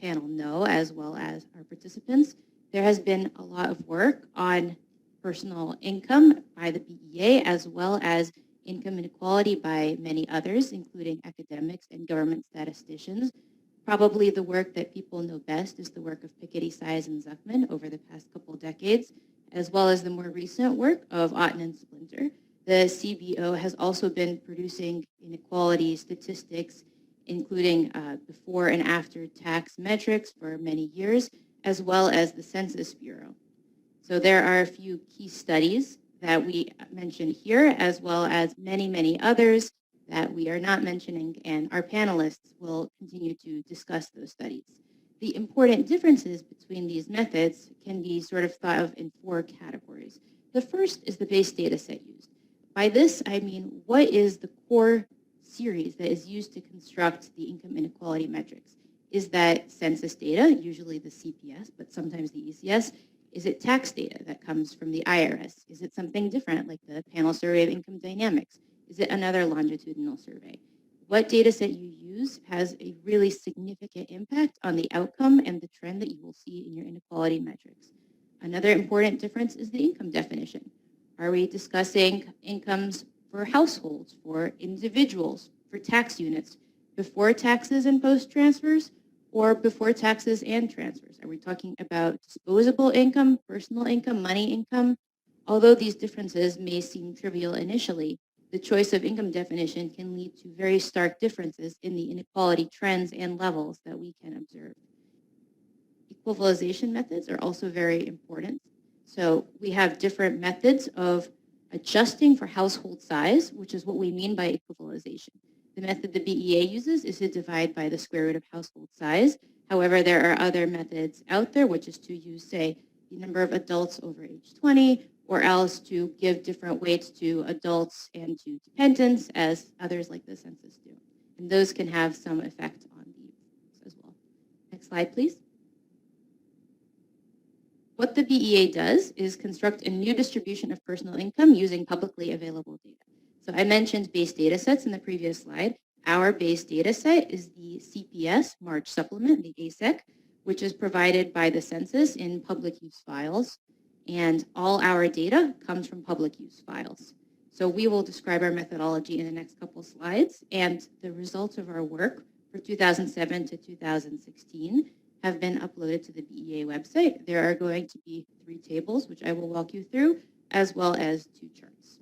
Speaker 8: panel know, as well as our participants, there has been a lot of work on personal income by the BEA, as well as income inequality by many others, including academics and government statisticians. Probably the work that people know best is the work of Piketty, Size, and Zuckman over the past couple decades, as well as the more recent work of Otten and Splinter. The CBO has also been producing inequality statistics, including before and after tax metrics for many years, as well as the Census Bureau. So there are a few key studies that we mention here, as well as many, many others that we are not mentioning, and our panelists will continue to discuss those studies. The important differences between these methods can be sort of thought of in 4 categories. The first is the base data set used. By this, I mean, what is the core series that is used to construct the income inequality metrics? Is that census data, usually the CPS, but sometimes the ECS? Is it tax data that comes from the IRS? Is it something different, like the panel survey of income dynamics? Is it another longitudinal survey? What data set you use has a really significant impact on the outcome and the trend that you will see in your inequality metrics. Another important difference is the income definition. Are we discussing incomes for households, for individuals, for tax units, before taxes and post transfers, or before taxes and transfers? Are we talking about disposable income, personal income, money income? Although these differences may seem trivial initially, the choice of income definition can lead to very stark differences in the inequality trends and levels that we can observe. Equivalization methods are also very important. So we have different methods of adjusting for household size, which is what we mean by equivalization. The method the BEA uses is to divide by the square root of household size. However, there are other methods out there, which is to use, say, the number of adults over age 20, or else to give different weights to adults and to dependents, as others like the census do. And those can have some effect on these as well. Next slide, please. What the BEA does is construct a new distribution of personal income using publicly available data. So I mentioned base data sets in the previous slide. Our base data set is the CPS March supplement, the ASEC, which is provided by the census in public use files. And all our data comes from public use files. So we will describe our methodology in the next couple slides, and the results of our work for 2007 to 2016 have been uploaded to the BEA website. There are going to be 3 tables, which I will walk you through, as well as 2 charts.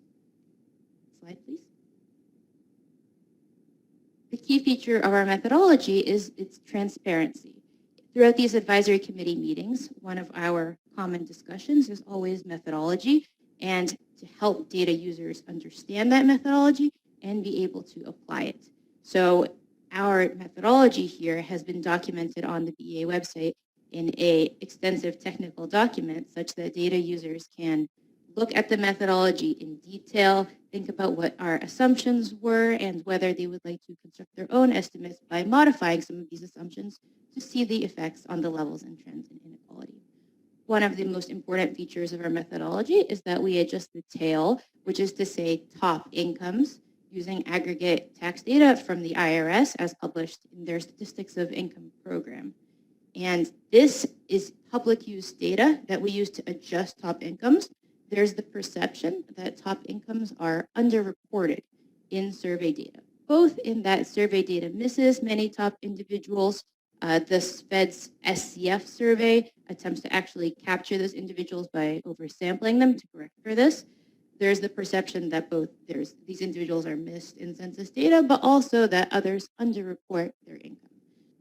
Speaker 8: Slide, please. The key feature of our methodology is its transparency. Throughout these advisory committee meetings, one of our common discussions is always methodology, and to help data users understand that methodology and be able to apply it. So our methodology here has been documented on the BEA website in an extensive technical document such that data users can look at the methodology in detail, think about what our assumptions were, and whether they would like to construct their own estimates by modifying some of these assumptions to see the effects on the levels and trends in inequality. One of the most important features of our methodology is that we adjust the tail, which is to say top incomes, using aggregate tax data from the IRS as published in their Statistics of Income program. And this is public use data that we use to adjust top incomes. There's the perception that top incomes are underreported in survey data, both in that survey data misses many top individuals, This Fed's SCF survey attempts to actually capture those individuals by oversampling them to correct for this. There's the perception that both these individuals are missed in census data, but also that others underreport their income.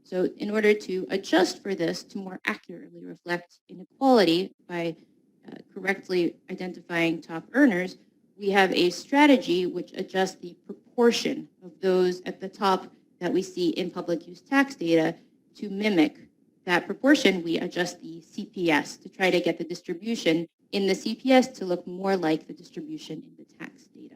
Speaker 8: So in order to adjust for this to more accurately reflect inequality by correctly identifying top earners, we have a strategy which adjusts the proportion of those at the top that we see in public use tax data. To mimic that proportion, we adjust the CPS to try to get the distribution in the CPS to look more like the distribution in the tax data.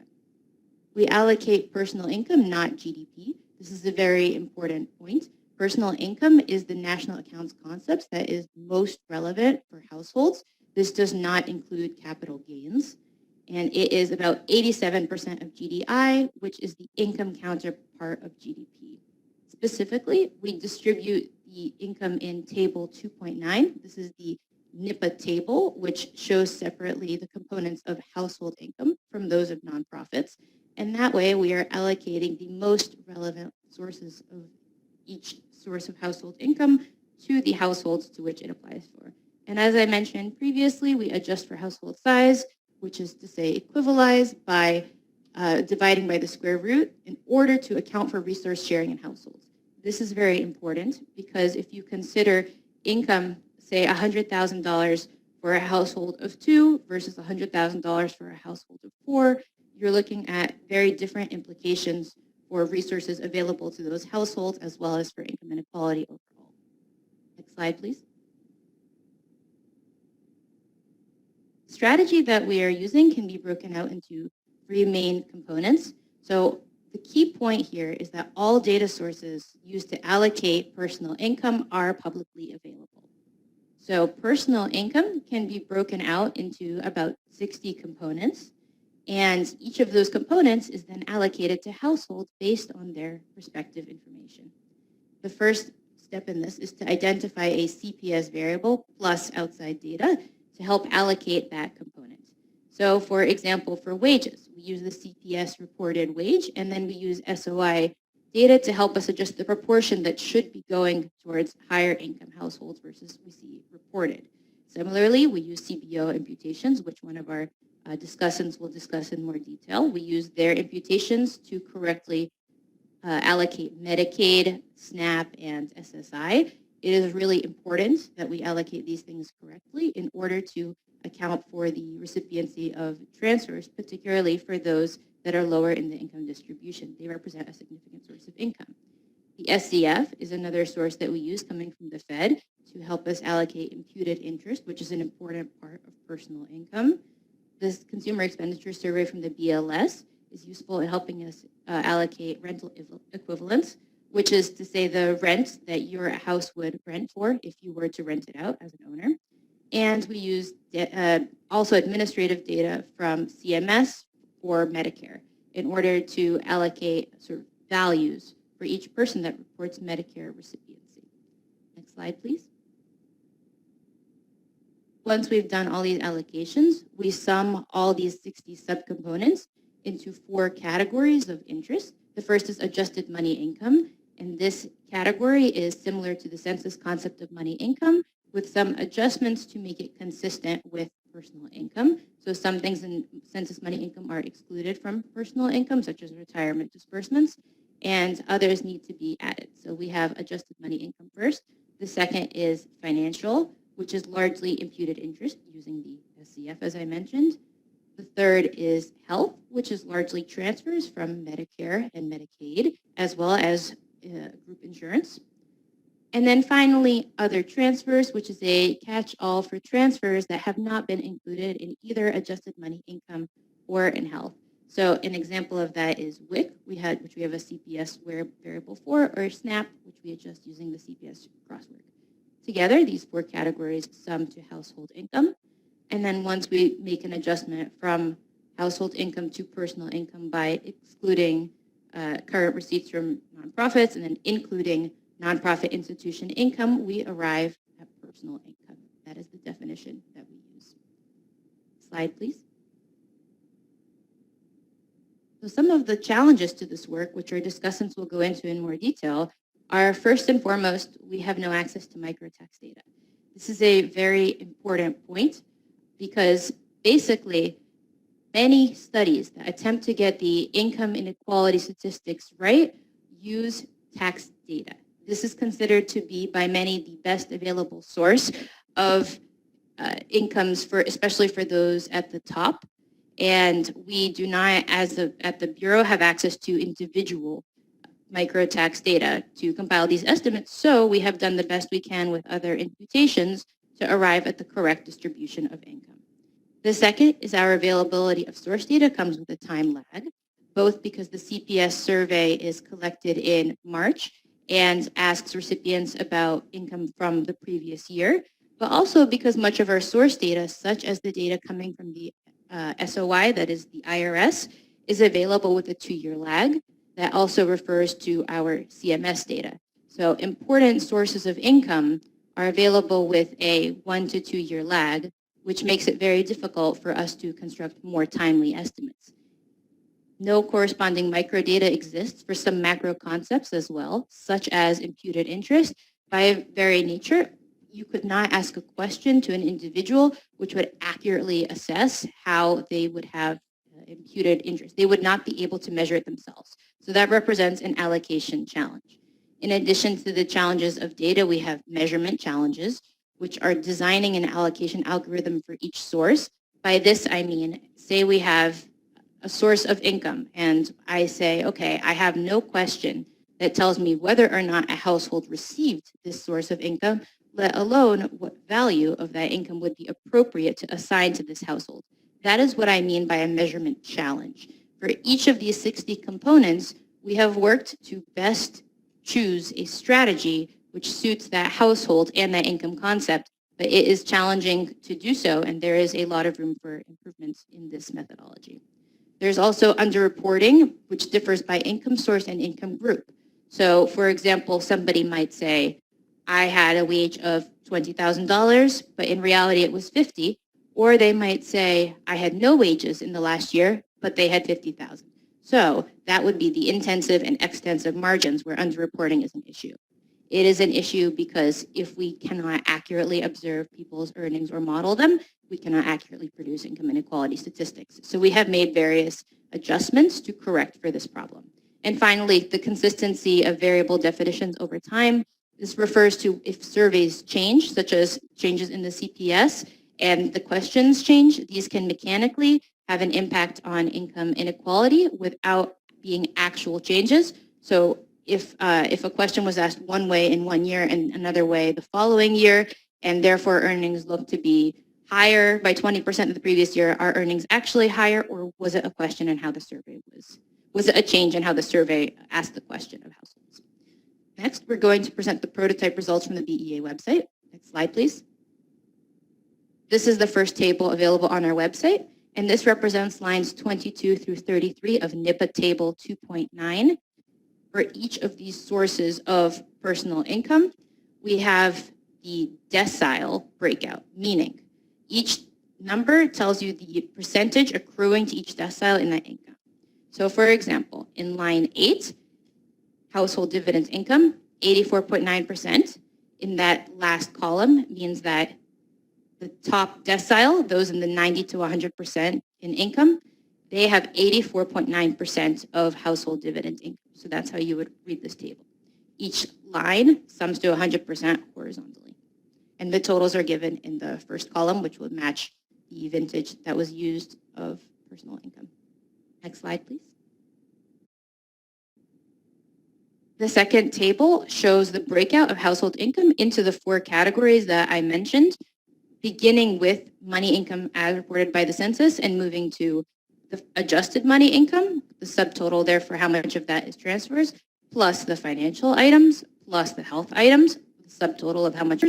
Speaker 8: We allocate personal income, not GDP. This is a very important point. Personal income is the national accounts concept that is most relevant for households. This does not include capital gains. And it is about 87% of GDI, which is the income counterpart of GDP. Specifically, we distribute the income in table 2.9. This is the NIPA table, which shows separately the components of household income from those of nonprofits. And that way we are allocating the most relevant sources of each source of household income to the households to which it applies for. And as I mentioned previously, we adjust for household size, which is to say equivalize by dividing by the square root in order to account for resource sharing in households. This is very important because if you consider income, say $100,000 for a household of 2 versus $100,000 for a household of 4, you're looking at very different implications for resources available to those households as well as for income inequality overall. Next slide, please. The strategy that we are using can be broken out into 3 main components. So the key point here is that all data sources used to allocate personal income are publicly available. So personal income can be broken out into about 60 components, and each of those components is then allocated to households based on their respective information. The first step in this is to identify a CPS variable plus outside data to help allocate that component. So for example, for wages, we use the CPS reported wage, and then we use SOI data to help us adjust the proportion that should be going towards higher income households versus we see reported. Similarly, we use CBO imputations, which one of our discussants will discuss in more detail. We use their imputations to correctly allocate Medicaid, SNAP, and SSI. It is really important that we allocate these things correctly in order to account for the recipiency of transfers, particularly for those that are lower in the income distribution. They represent a significant source of income. The SCF is another source that we use coming from the Fed to help us allocate imputed interest, which is an important part of personal income. This consumer expenditure survey from the BLS is useful in helping us allocate rental equivalence, which is to say the rent that your house would rent for if you were to rent it out as an owner. And we use also administrative data from CMS for Medicare in order to allocate sort of values for each person that reports Medicare recipiency. Next slide, please. Once we've done all these allocations, we sum all these 60 subcomponents into 4 categories of interest. The first is adjusted money income, and this category is similar to the census concept of money income, with some adjustments to make it consistent with personal income. So some things in census money income are excluded from personal income, such as retirement disbursements, and others need to be added. So we have adjusted money income first. The second is financial, which is largely imputed interest using the SCF, as I mentioned. The third is health, which is largely transfers from Medicare and Medicaid, as well as group insurance. And then finally, other transfers, which is a catch-all for transfers that have not been included in either adjusted money income or in health. So an example of that is WIC, which we have a CPS variable for, or SNAP, which we adjust using the CPS crosswork. Together, these 4 categories sum to household income. And then once we make an adjustment from household income to personal income by excluding current receipts from nonprofits and then including nonprofit institution income, we arrive at personal income. That is the definition that we use. Slide, please. So some of the challenges to this work, which our discussants will go into in more detail, are first and foremost, we have no access to microtax data. This is a very important point because basically many studies that attempt to get the income inequality statistics right use tax data. This is considered to be by many the best available source of incomes for, especially for those at the top. And we do not, at the Bureau, have access to individual microtax data to compile these estimates. So we have done the best we can with other imputations to arrive at the correct distribution of income. The second is our availability of source data comes with a time lag, both because the CPS survey is collected in March and asks recipients about income from the previous year, but also because much of our source data, such as the data coming from the SOI, that is the IRS, is available with a 2-year lag. That also refers to our CMS data. So important sources of income are available with a 1 to 2 year lag, which makes it very difficult for us to construct more timely estimates. No corresponding microdata exists for some macro concepts as well, such as imputed interest. By very nature, you could not ask a question to an individual which would accurately assess how they would have imputed interest. They would not be able to measure it themselves. So that represents an allocation challenge. In addition to the challenges of data, we have measurement challenges, which are designing an allocation algorithm for each source. By this, I mean, say we have a source of income, and I say, okay, I have no question that tells me whether or not a household received this source of income, let alone what value of that income would be appropriate to assign to this household. That is what I mean by a measurement challenge. For each of these 60 components, we have worked to best choose a strategy which suits that household and that income concept, but it is challenging to do so, and there is a lot of room for improvements in this methodology. There's also underreporting, which differs by income source and income group. So, for example, somebody might say, I had a wage of $20,000, but in reality it was 50. Or they might say, I had no wages in the last year, but they had 50,000. So that would be the intensive and extensive margins where underreporting is an issue. It is an issue because if we cannot accurately observe people's earnings or model them, we cannot accurately produce income inequality statistics. So we have made various adjustments to correct for this problem. And finally, the consistency of variable definitions over time. This refers to if surveys change, such as changes in the CPS, and the questions change, these can mechanically have an impact on income inequality without being actual changes. So if a question was asked one way in one year and another way the following year, and therefore earnings look to be higher by 20% of the previous year, are earnings actually higher, or was it a question in how the survey was? Was it a change in how the survey asked the question of households? Next, we're going to present the prototype results from the BEA website. Next slide, please. This is the first table available on our website, and this represents lines 22 through 33 of NIPA table 2.9. For each of these sources of personal income, we have the decile breakout, meaning each number tells you the percentage accruing to each decile in that income. So for example, in line 8, household dividend income, 84.9%. In that last column means that the top decile, those in the 90 to 100% in income, they have 84.9% of household dividend income. So that's how you would read this table. Each line sums to 100% horizontally. And the totals are given in the first column, which would match the vintage that was used of personal income. Next slide, please. The second table shows the breakout of household income into the 4 categories that I mentioned, beginning with money income as reported by the census and moving to the adjusted money income, the subtotal there for how much of that is transfers, plus the financial items, plus the health items, the subtotal of how much,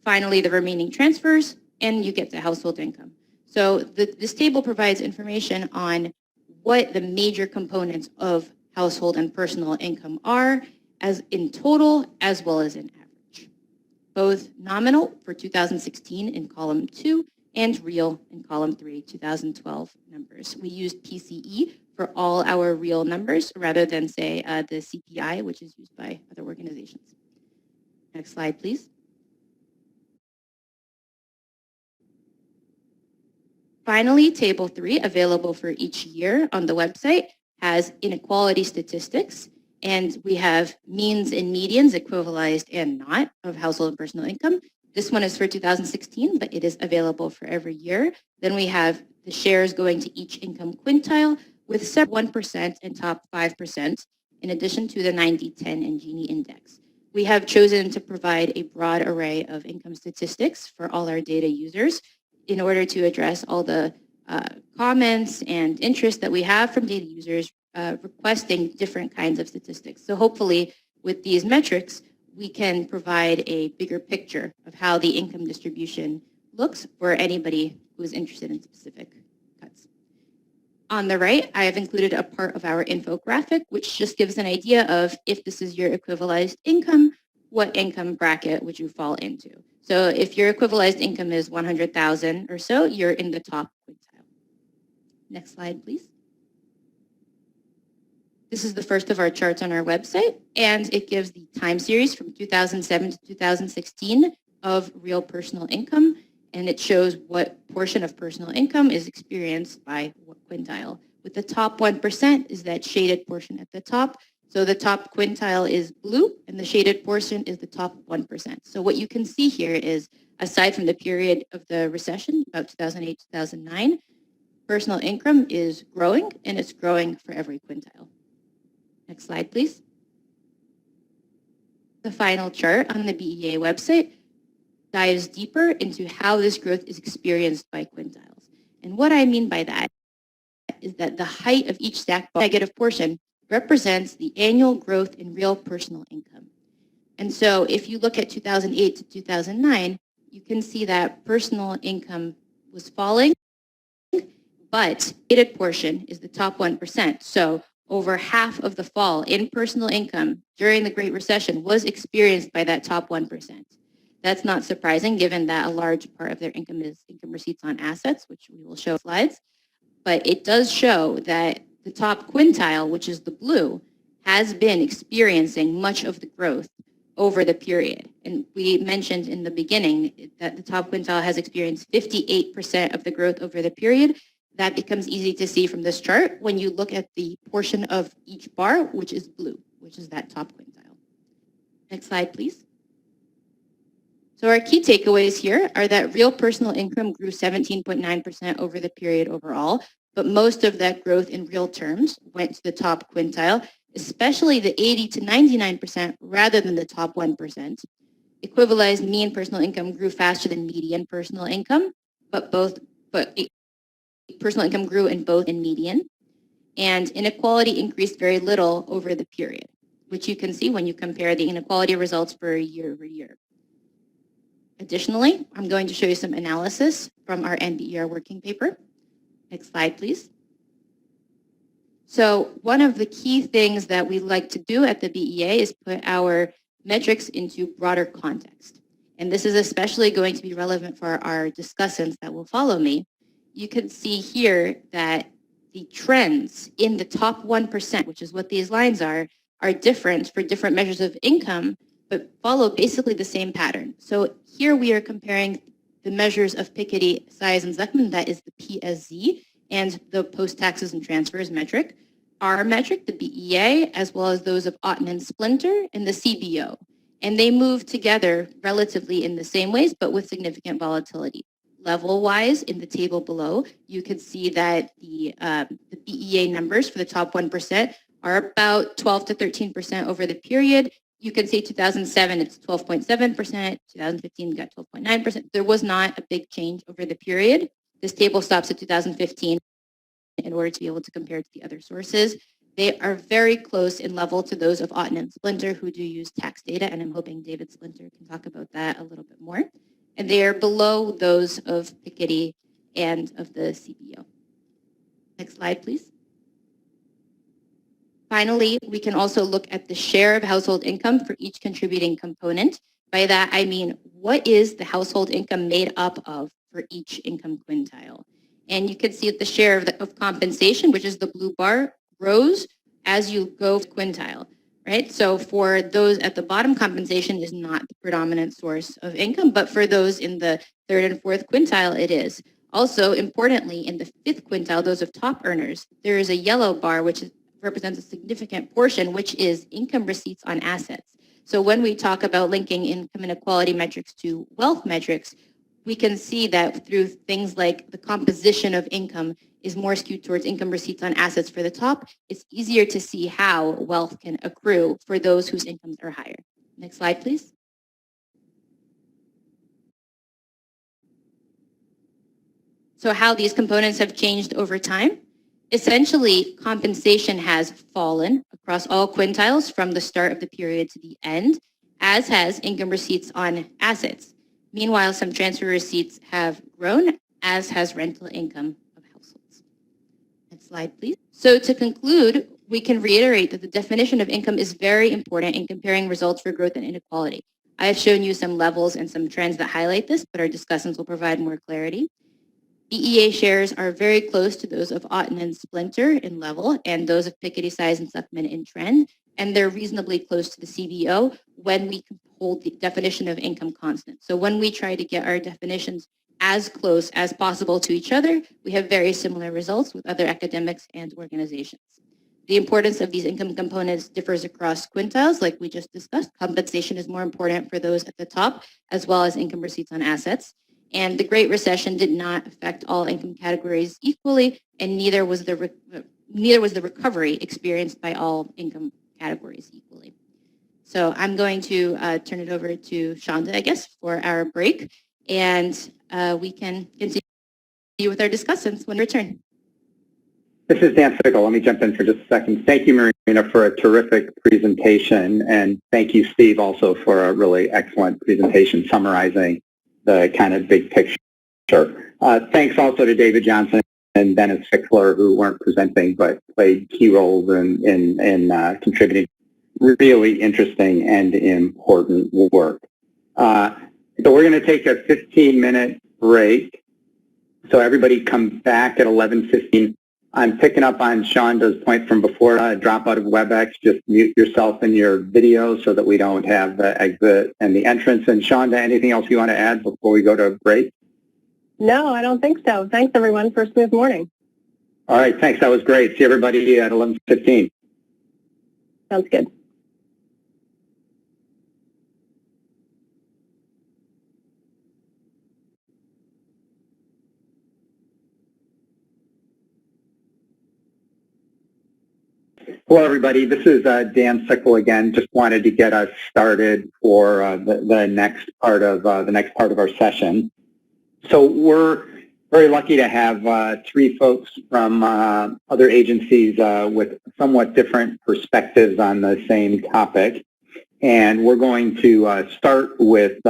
Speaker 8: finally the remaining transfers, and you get to household income. So this table provides information on what the major components of household and personal income are as in total as well as in average. Both nominal for 2016 in column 2 and real in column 3, 2012 numbers. We used PCE for all our real numbers rather than, say, the CPI, which is used by other organizations. Next slide, please. Finally, Table 3, available for each year on the website, has inequality statistics, and we have means and medians, equivalized and not, of household and personal income. This one is for 2016, but it is available for every year. Then we have the shares going to each income quintile with 1% and top 5%, in addition to the 90-10 and Gini index. We have chosen to provide a broad array of income statistics for all our data users in order to address all the comments and interest that we have from data users requesting different kinds of statistics. So hopefully with these metrics, we can provide a bigger picture of how the income distribution looks for anybody who is interested in specific cuts. On the right, I have included a part of our infographic, which just gives an idea of if this is your equivalized income, what income bracket would you fall into? So if your equivalized income is 100,000 or so, you're in the top quintile. Next slide, please. This is the first of our charts on our website, and it gives the time series from 2007 to 2016 of real personal income, and it shows what portion of personal income is experienced by what quintile. With the top 1% is that shaded portion at the top. So the top quintile is blue, and the shaded portion is the top 1%. So what you can see here is, aside from the period of the recession, about 2008, 2009, personal income is growing, and it's growing for every quintile. Next slide, please. The final chart on the BEA website dives deeper into how this growth is experienced by quintiles. And what I mean by that is that the height of each stacked negative portion represents the annual growth in real personal income. And so if you look at 2008 to 2009, you can see that personal income was falling, but shaded portion is the top 1%. So over half of the fall in personal income during the Great Recession was experienced by that top 1%. That's not surprising given that a large part of their income is income receipts on assets, which we will show slides. But it does show that the top quintile, which is the blue, has been experiencing much of the growth over the period. And we mentioned in the beginning that the top quintile has experienced 58% of the growth over the period. That becomes easy to see from this chart when you look at the portion of each bar, which is blue, which is that top quintile. Next slide, please. So our key takeaways here are that real personal income grew 17.9% over the period overall, but most of that growth in real terms went to the top quintile, especially the 80 to 99% rather than the top 1%. Equivalized mean personal income grew faster than median personal income, but personal income grew in both and median, and inequality increased very little over the period, which you can see when you compare the inequality results for year over year. Additionally, I'm going to show you some analysis from our NBER working paper. Next slide, please. So one of the key things that we like to do at the BEA is put our metrics into broader context. And this is especially going to be relevant for our discussants that will follow me. You can see here that the trends in the top 1%, which is what these lines are different for different measures of income, but follow basically the same pattern. So here we are comparing the measures of Piketty, Size, and Zuckman, that is the PSZ, and the post-taxes and transfers metric. Our metric, the BEA, as well as those of Otten and Splinter, and the CBO. And they move together relatively in the same ways, but with significant volatility. Level-wise, in the table below, you can see that the BEA numbers for the top 1% are about 12 to 13% over the period. You can see 2007, it's 12.7%, 2015 got 12.9%. There was not a big change over the period. This table stops at 2015 in order to be able to compare to the other sources. They are very close in level to those of Otten and Splinter, who do use tax data, and I'm hoping David Splinter can talk about that a little bit more. And they are below those of Piketty and of the CBO. Next slide, please. Finally, we can also look at the share of household income for each contributing component. By that, I mean, what is the household income made up of for each income quintile? And you can see that the share of compensation, which is the blue bar, grows as you go quintile, right? So for those at the bottom, compensation is not the predominant source of income, but for those in the third and fourth quintile, it is. Also, importantly, in the fifth quintile, those of top earners, there is a yellow bar, which represents a significant portion, which is income receipts on assets. So when we talk about linking income inequality metrics to wealth metrics, we can see that through things like the composition of income is more skewed towards income receipts on assets for the top, it's easier to see how wealth can accrue for those whose incomes are higher. Next slide, please. So how these components have changed over time. Essentially, compensation has fallen across all quintiles from the start of the period to the end, as has income receipts on assets. Meanwhile, some transfer receipts have grown, as has rental income of households. Next slide, please. So to conclude, we can reiterate that the definition of income is very important in comparing results for growth and inequality. I have shown you some levels and some trends that highlight this, but our discussants will provide more clarity. BEA shares are very close to those of Otten and Splinter in level and those of Piketty, Size, and Suckman in trend, and they're reasonably close to the CBO when we hold the definition of income constant. So when we try to get our definitions as close as possible to each other, we have very similar results with other academics and organizations. The importance of these income components differs across quintiles, like we just discussed. Compensation is more important for those at the top, as well as income receipts on assets. And the Great Recession did not affect all income categories equally, and neither was the recovery experienced by all income categories equally. So I'm going to turn it over to Shonda, I guess, for our break, and we can continue with our discussants when we return.
Speaker 5: This is Dan Fickle. Let me jump in for just a second. Thank you, Marina, for a terrific presentation, and thank you, Steve, also for a really excellent presentation summarizing the kind of big picture. Thanks also to David Johnson and Dennis Fickler, who weren't presenting but played key roles in contributing really interesting and important work. So we're going to take a 15-minute break. So everybody come back at 11:15. I'm picking up on Shonda's point from before. Drop out of WebEx. Just mute yourself in your video so that we don't have the exit and the entrance. And Shonda, anything else you want to add before we go to break?
Speaker 2: No, I don't think so. Thanks, everyone, for a smooth morning.
Speaker 5: All right, thanks. That was great. See everybody at 11:15.
Speaker 2: Sounds good.
Speaker 5: Hello, everybody. This is Dan Sickle again. Just wanted to get us started for the next part of our session. So we're very lucky to have three folks from other agencies with somewhat different perspectives on the same topic, and we're going to start with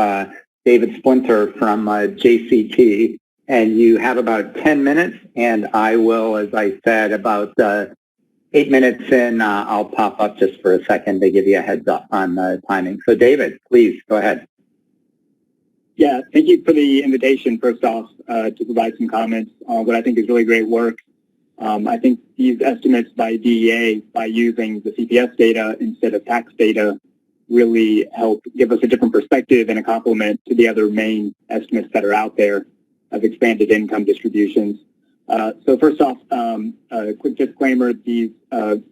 Speaker 5: David Splinter from JCT. And you have about 10 minutes, and I will, as I said, about 8 minutes in, I'll pop up just for a second to give you a heads up on the timing. So David, please go ahead.
Speaker 9: Yeah, thank you for the invitation, first off, to provide some comments on what I think is really great work. I think these estimates by DEA, by using the CPS data instead of tax data, really help give us a different perspective and a complement to the other main estimates that are out there of expanded income distributions. So first off, a quick disclaimer, these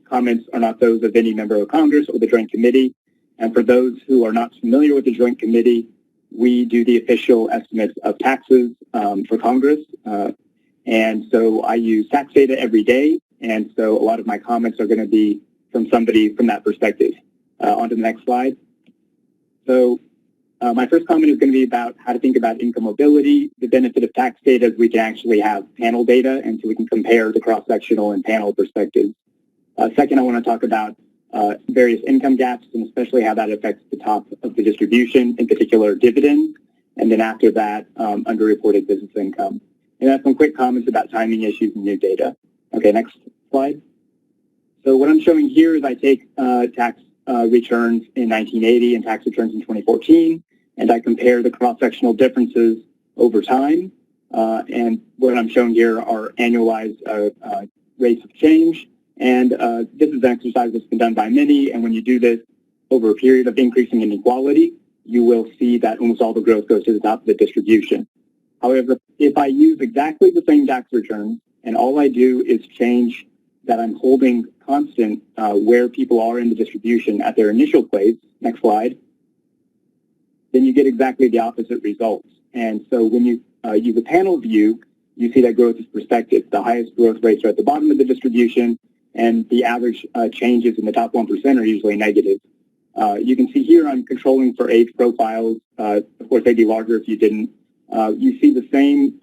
Speaker 9: comments are not those of any member of Congress or the Joint Committee. And for those who are not familiar with the Joint Committee, we do the official estimates of taxes for Congress. And so I use tax data every day. And so a lot of my comments are going to be from somebody from that perspective. On to the next slide. So my first comment is going to be about how to think about income mobility. The benefit of tax data is we can actually have panel data, and so we can compare the cross-sectional and panel perspectives. Second, I want to talk about various income gaps, and especially how that affects the top of the distribution, in particular dividends, and then after that, underreported business income. And then some quick comments about timing issues and new data. Okay, next slide. So what I'm showing here is I take tax returns in 1980 and tax returns in 2014, and I compare the cross-sectional differences over time. And what I'm showing here are annualized rates of change. And this is an exercise that's been done by many. And when you do this over a period of increasing inequality, you will see that almost all the growth goes to the top of the distribution. However, if I use exactly the same tax returns and all I do is change that I'm holding constant where people are in the distribution at their initial place, next slide, then you get exactly the opposite results. And so when you use a panel view, you see that growth is perspective. The highest growth rates are at the bottom of the distribution, and the average changes in the top 1% are usually negative. You can see here I'm controlling for age profiles. Of course, they'd be larger if you didn't. You see the same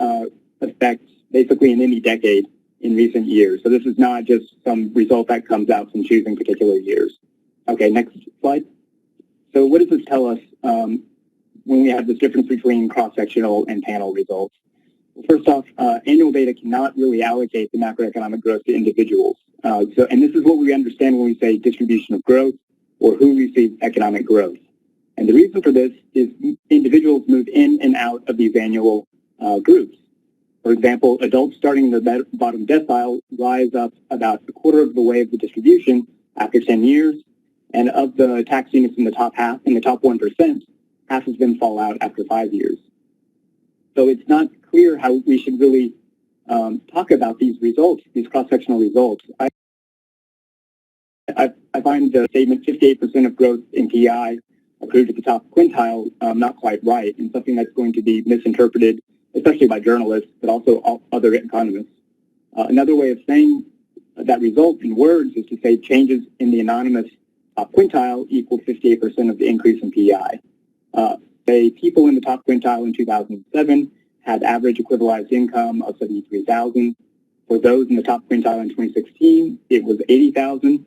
Speaker 9: effects basically in any decade in recent years. So this is not just some result that comes out from choosing particular years. Okay, next slide. So what does this tell us when we have this difference between cross-sectional and panel results? Well, first off, annual data cannot really allocate the macroeconomic growth to individuals. And this is what we understand when we say distribution of growth or who receives economic growth. And the reason for this is individuals move in and out of these annual groups. For example, adults starting in the bottom decile rise up about a quarter of the way of the distribution after 10 years, and of the tax units in the top half, in the top 1%, half of them fall out after 5 years. So it's not clear how we should really talk about these results, these cross-sectional results. I find the statement 58% of growth in PI accrued at the top quintile not quite right, and something that's going to be misinterpreted, especially by journalists, but also other economists. Another way of saying that result in words is to say changes in the anonymous top quintile equal 58% of the increase in PI. Say people in the top quintile in 2007 had average equivalized income of $73,000. For those in the top quintile in 2016, it was $80,000.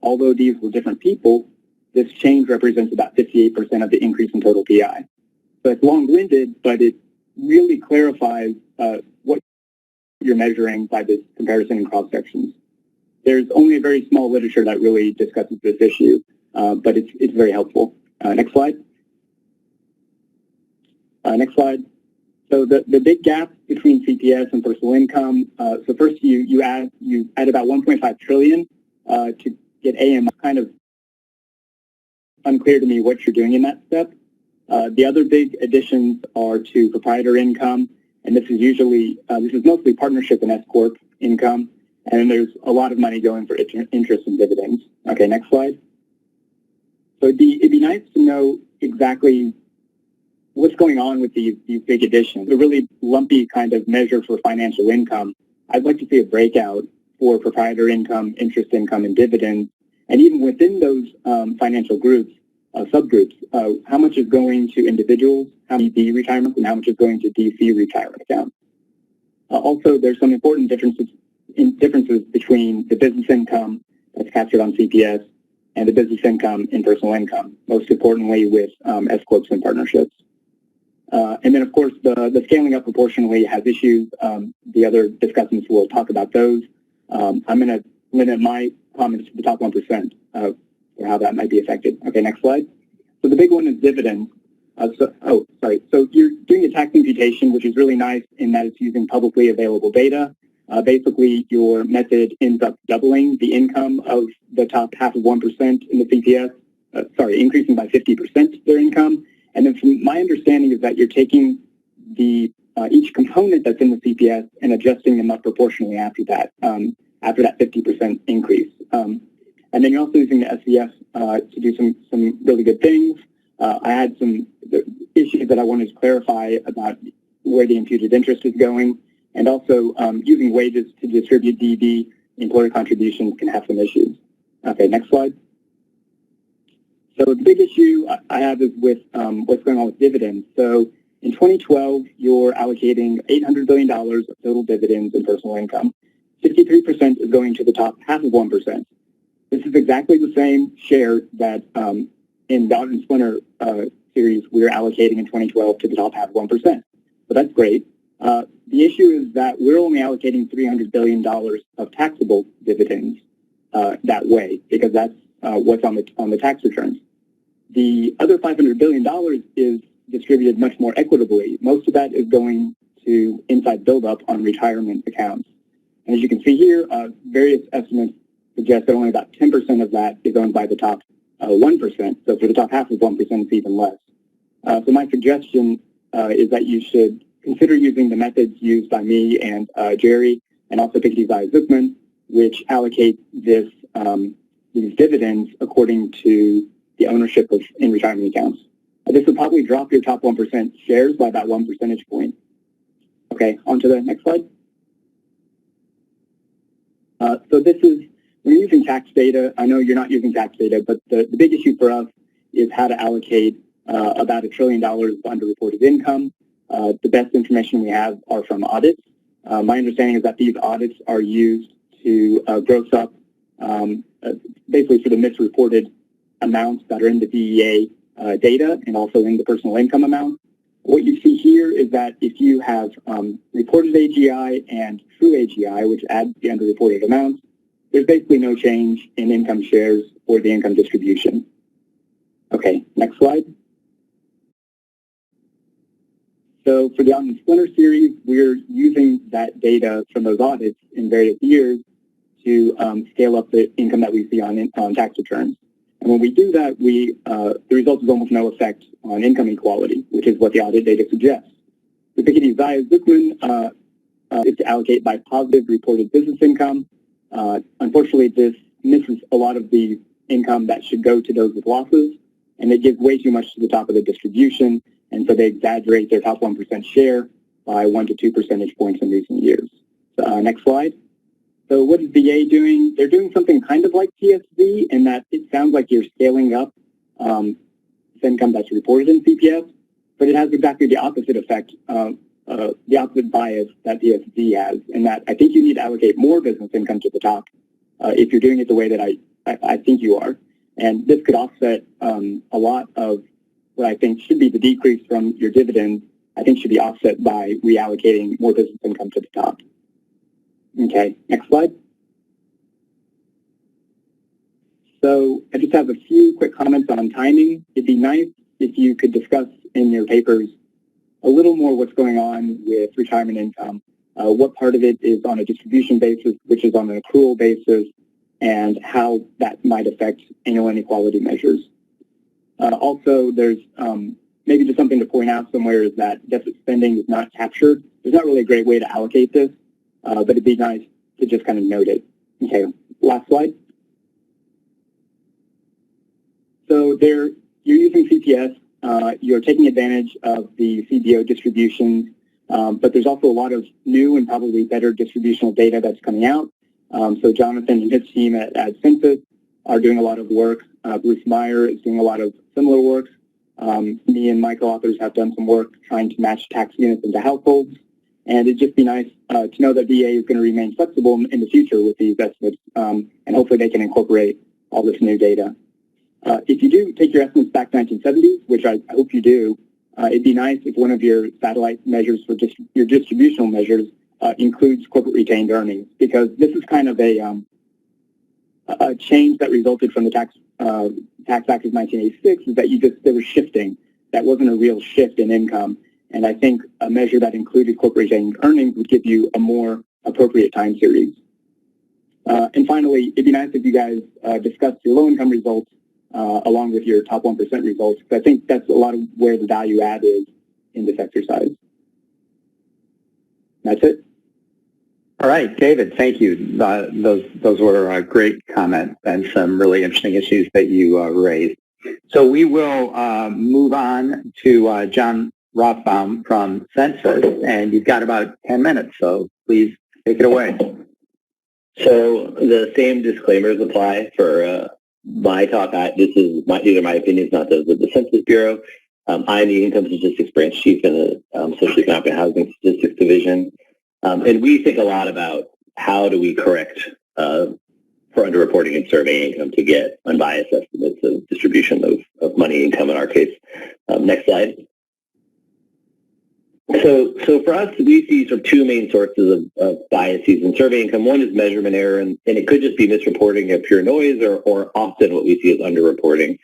Speaker 9: Although these were different people, this change represents about 58% of the increase in total PI. So it's long-winded, but it really clarifies what you're measuring by this comparison in cross-sections. There's only a very small literature that really discusses this issue, but it's very helpful. Next slide. Next slide. So the big gap between CPS and personal income. So first you add about 1.5 trillion to get AM. Kind of unclear to me what you're doing in that step. The other big additions are to proprietor income, and this is mostly partnership and S Corp income, and there's a lot of money going for interest and dividends. Okay, next slide. So it'd be nice to know exactly what's going on with these big additions. A really lumpy kind of measure for financial income. I'd like to see a breakout for proprietor income, interest income, and dividends, and even within those financial groups, subgroups, how much is going to individuals, how many D retirements, and how much is going to DC retirement accounts. Also, there's some important differences between the business income that's captured on CPS and the business income in personal income, most importantly with S Corps and partnerships. And then, of course, the scaling up proportionally has issues. The other discussants will talk about those. I'm going to limit my comments to the top 1% for how that might be affected. Okay, next slide. So the big one is dividends. So you're doing a tax imputation, which is really nice in that it's using publicly available data. Basically, your method ends up doubling the income of the top half of 1% in the CPS, increasing by 50% their income. And then from my understanding is that you're taking each component that's in the CPS and adjusting them up proportionally after that 50% increase. And then you're also using the SCF to do some really good things. I had some issues that I wanted to clarify about where the imputed interest is going, and also using wages to distribute DB employer contributions can have some issues. Okay, next slide. So the big issue I have is with what's going on with dividends. So in 2012, you're allocating $800 billion of total dividends in personal income. 53% is going to the top half of 1%. This is exactly the same share that in Dowd and Splinter series we are allocating in 2012 to the top half of 1%. So that's great. The issue is that we're only allocating $300 billion of taxable dividends that way, because that's what's on the tax returns. The other $500 billion is distributed much more equitably. Most of that is going to inside buildup on retirement accounts. And as you can see here, various estimates suggest that only about 10% of that is owned by the top 1%. So for the top half of 1%, it's even less. So my suggestion is that you should consider using the methods used by me and Jerry, and also Piketty Zucman, which allocate these dividends according to the ownership of in retirement accounts. This would probably drop your top 1% shares by about 1 percentage point. Okay, on to the next slide. So this is, we're using tax data. I know you're not using tax data, but the big issue for us is how to allocate about $1 trillion of underreported income. The best information we have are from audits. My understanding is that these audits are used to gross up basically for the misreported amounts that are in the DEA data and also in the personal income amount. What you see here is that if you have reported AGI and true AGI, which adds the underreported amounts, there's basically no change in income shares or the income distribution. Okay, next slide. So for the Audit and Splinter series, we're using that data from those audits in various years to scale up the income that we see on tax returns. And when we do that, the result is almost no effect on income equality, which is what the audit data suggests. The Piketty Zucman is to allocate by positive reported business income. Unfortunately, this misses a lot of the income that should go to those with losses, and it gives way too much to the top of the distribution, and so they exaggerate their top 1% share by 1 to 2 percentage points in recent years. So, next slide. So what is VA doing? They're doing something kind of like TSV in that it sounds like you're scaling up the income that's reported in CPS, but it has exactly the opposite effect, the opposite bias that TSV has, in that I think you need to allocate more business income to the top if you're doing it the way that I think you are. And this could offset a lot of what I think should be the decrease from your dividends, I think should be offset by reallocating more business income to the top. Okay, next slide. So I just have a few quick comments on timing. It'd be nice if you could discuss in your papers a little more what's going on with retirement income, what part of it is on a distribution basis, which is on an accrual basis, and how that might affect annual inequality measures. Also, there's maybe just something to point out somewhere is that deficit spending is not captured. There's not really a great way to allocate this, but it'd be nice to just kind of note it. Okay, last slide. So you're using CPS. You're taking advantage of the CBO distributions, but there's also a lot of new and probably better distributional data that's coming out. So Jonathan and his team at Census are doing a lot of work. Bruce Meyer is doing a lot of similar work. Me and my co-authors have done some work trying to match tax units into households. And it'd just be nice to know that VA is going to remain flexible in the future with these estimates, and hopefully they can incorporate all this new data. If you do take your estimates back to 1970s, which I hope you do, it'd be nice if one of your satellite measures for your distributional measures includes corporate retained earnings, because this is kind of a change that resulted from the Tax Act of 1986, is that there was shifting. That wasn't a real shift in income. And I think a measure that included corporate retained earnings would give you a more appropriate time series. And finally, it'd be nice if you guys discussed your low-income results along with your top 1% results, because I think that's a lot of where the value add is in this exercise. That's it.
Speaker 5: All right, David, thank you. Those were great comments and some really interesting issues that you raised. So we will move on to John Rothbaum from Census, and you've got about 10 minutes, so please take it away.
Speaker 10: So the same disclaimers apply for my talk. These are my opinions, not those of the Census Bureau. I'm the Income Statistics Branch Chief in the Social Economic and Housing Statistics Division. And we think a lot about how do we correct for underreporting and survey income to get unbiased estimates of distribution of money income in our case. Next slide. So for us, we see sort of two main sources of biases in survey income. One is measurement error, and it could just be misreporting of pure noise, or often what we see is underreporting.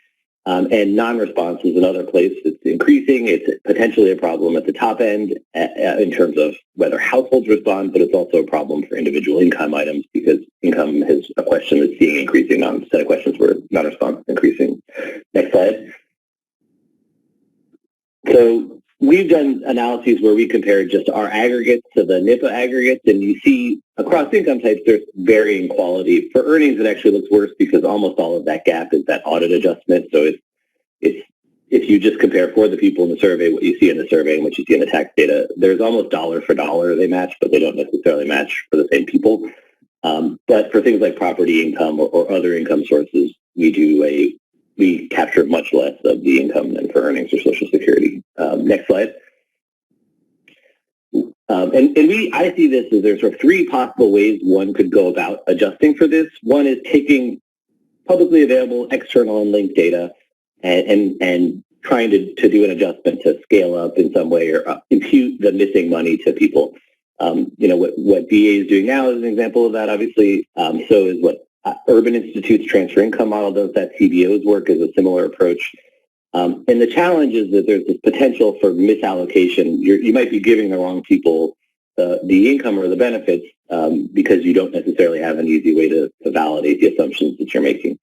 Speaker 10: And non-response is another place that's increasing. It's potentially a problem at the top end in terms of whether households respond, but it's also a problem for individual income items because income is a question that's seeing increasing set of questions where non-response is increasing. Next slide. So we've done analyses where we compared just our aggregates to the NIPA aggregates, and you see across income types there's varying quality. For earnings, it actually looks worse because almost all of that gap is that audit adjustment. So it's if you just compare for the people in the survey what you see in the survey and what you see in the tax data, there's almost dollar for dollar they match, but they don't necessarily match for the same people. But for things like property income or other income sources, we capture much less of the income than for earnings or Social Security. Next slide. I see this as there's sort of three possible ways one could go about adjusting for this. One is taking publicly available external and linked data and trying to do an adjustment to scale up in some way or impute the missing money to people. What BA is doing now is an example of that, obviously. So is what Urban Institute's transfer income model does. That CBO's work is a similar approach. And the challenge is that there's this potential for misallocation. You might be giving the wrong people the income or the benefits because you don't necessarily have an easy way to validate the assumptions that you're making.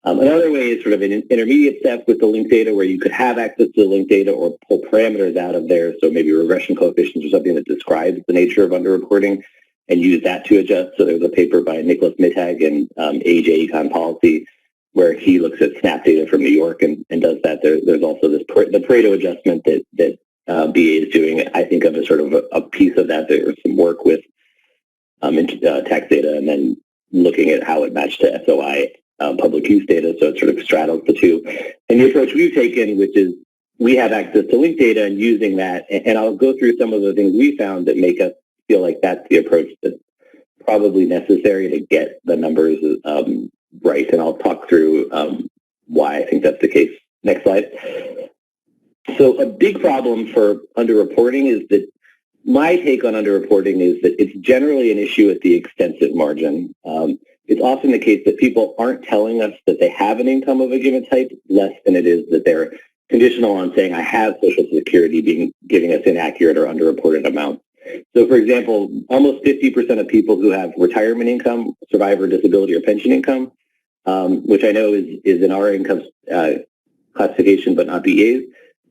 Speaker 10: Another way is sort of an intermediate step with the linked data where you could have access to the linked data or pull parameters out of there, so maybe regression coefficients or something that describes the nature of underreporting and use that to adjust. So there's a paper by Nicholas Mittag and AJ Econ Policy where he looks at SNAP data from New York and does that. There's also the Pareto adjustment that BA is doing. I think of as sort of a piece of that. There's some work with tax data and then looking at how it matched to SOI public use data, so it sort of straddles the two. And the approach we've taken, which is we have access to linked data and using that, and I'll go through some of the things we found that make us feel like that's the approach that's probably necessary to get the numbers right, and I'll talk through why I think that's the case. Next slide. So a big problem for underreporting is that my take on underreporting is that it's generally an issue at the extensive margin. It's often the case that people aren't telling us that they have an income of a given type, less than it is that they're conditional on saying, I have Social Security giving us inaccurate or underreported amounts. So, for example, almost 50% of people who have retirement income, survivor disability or pension income, which I know is in our income classification but not BA's,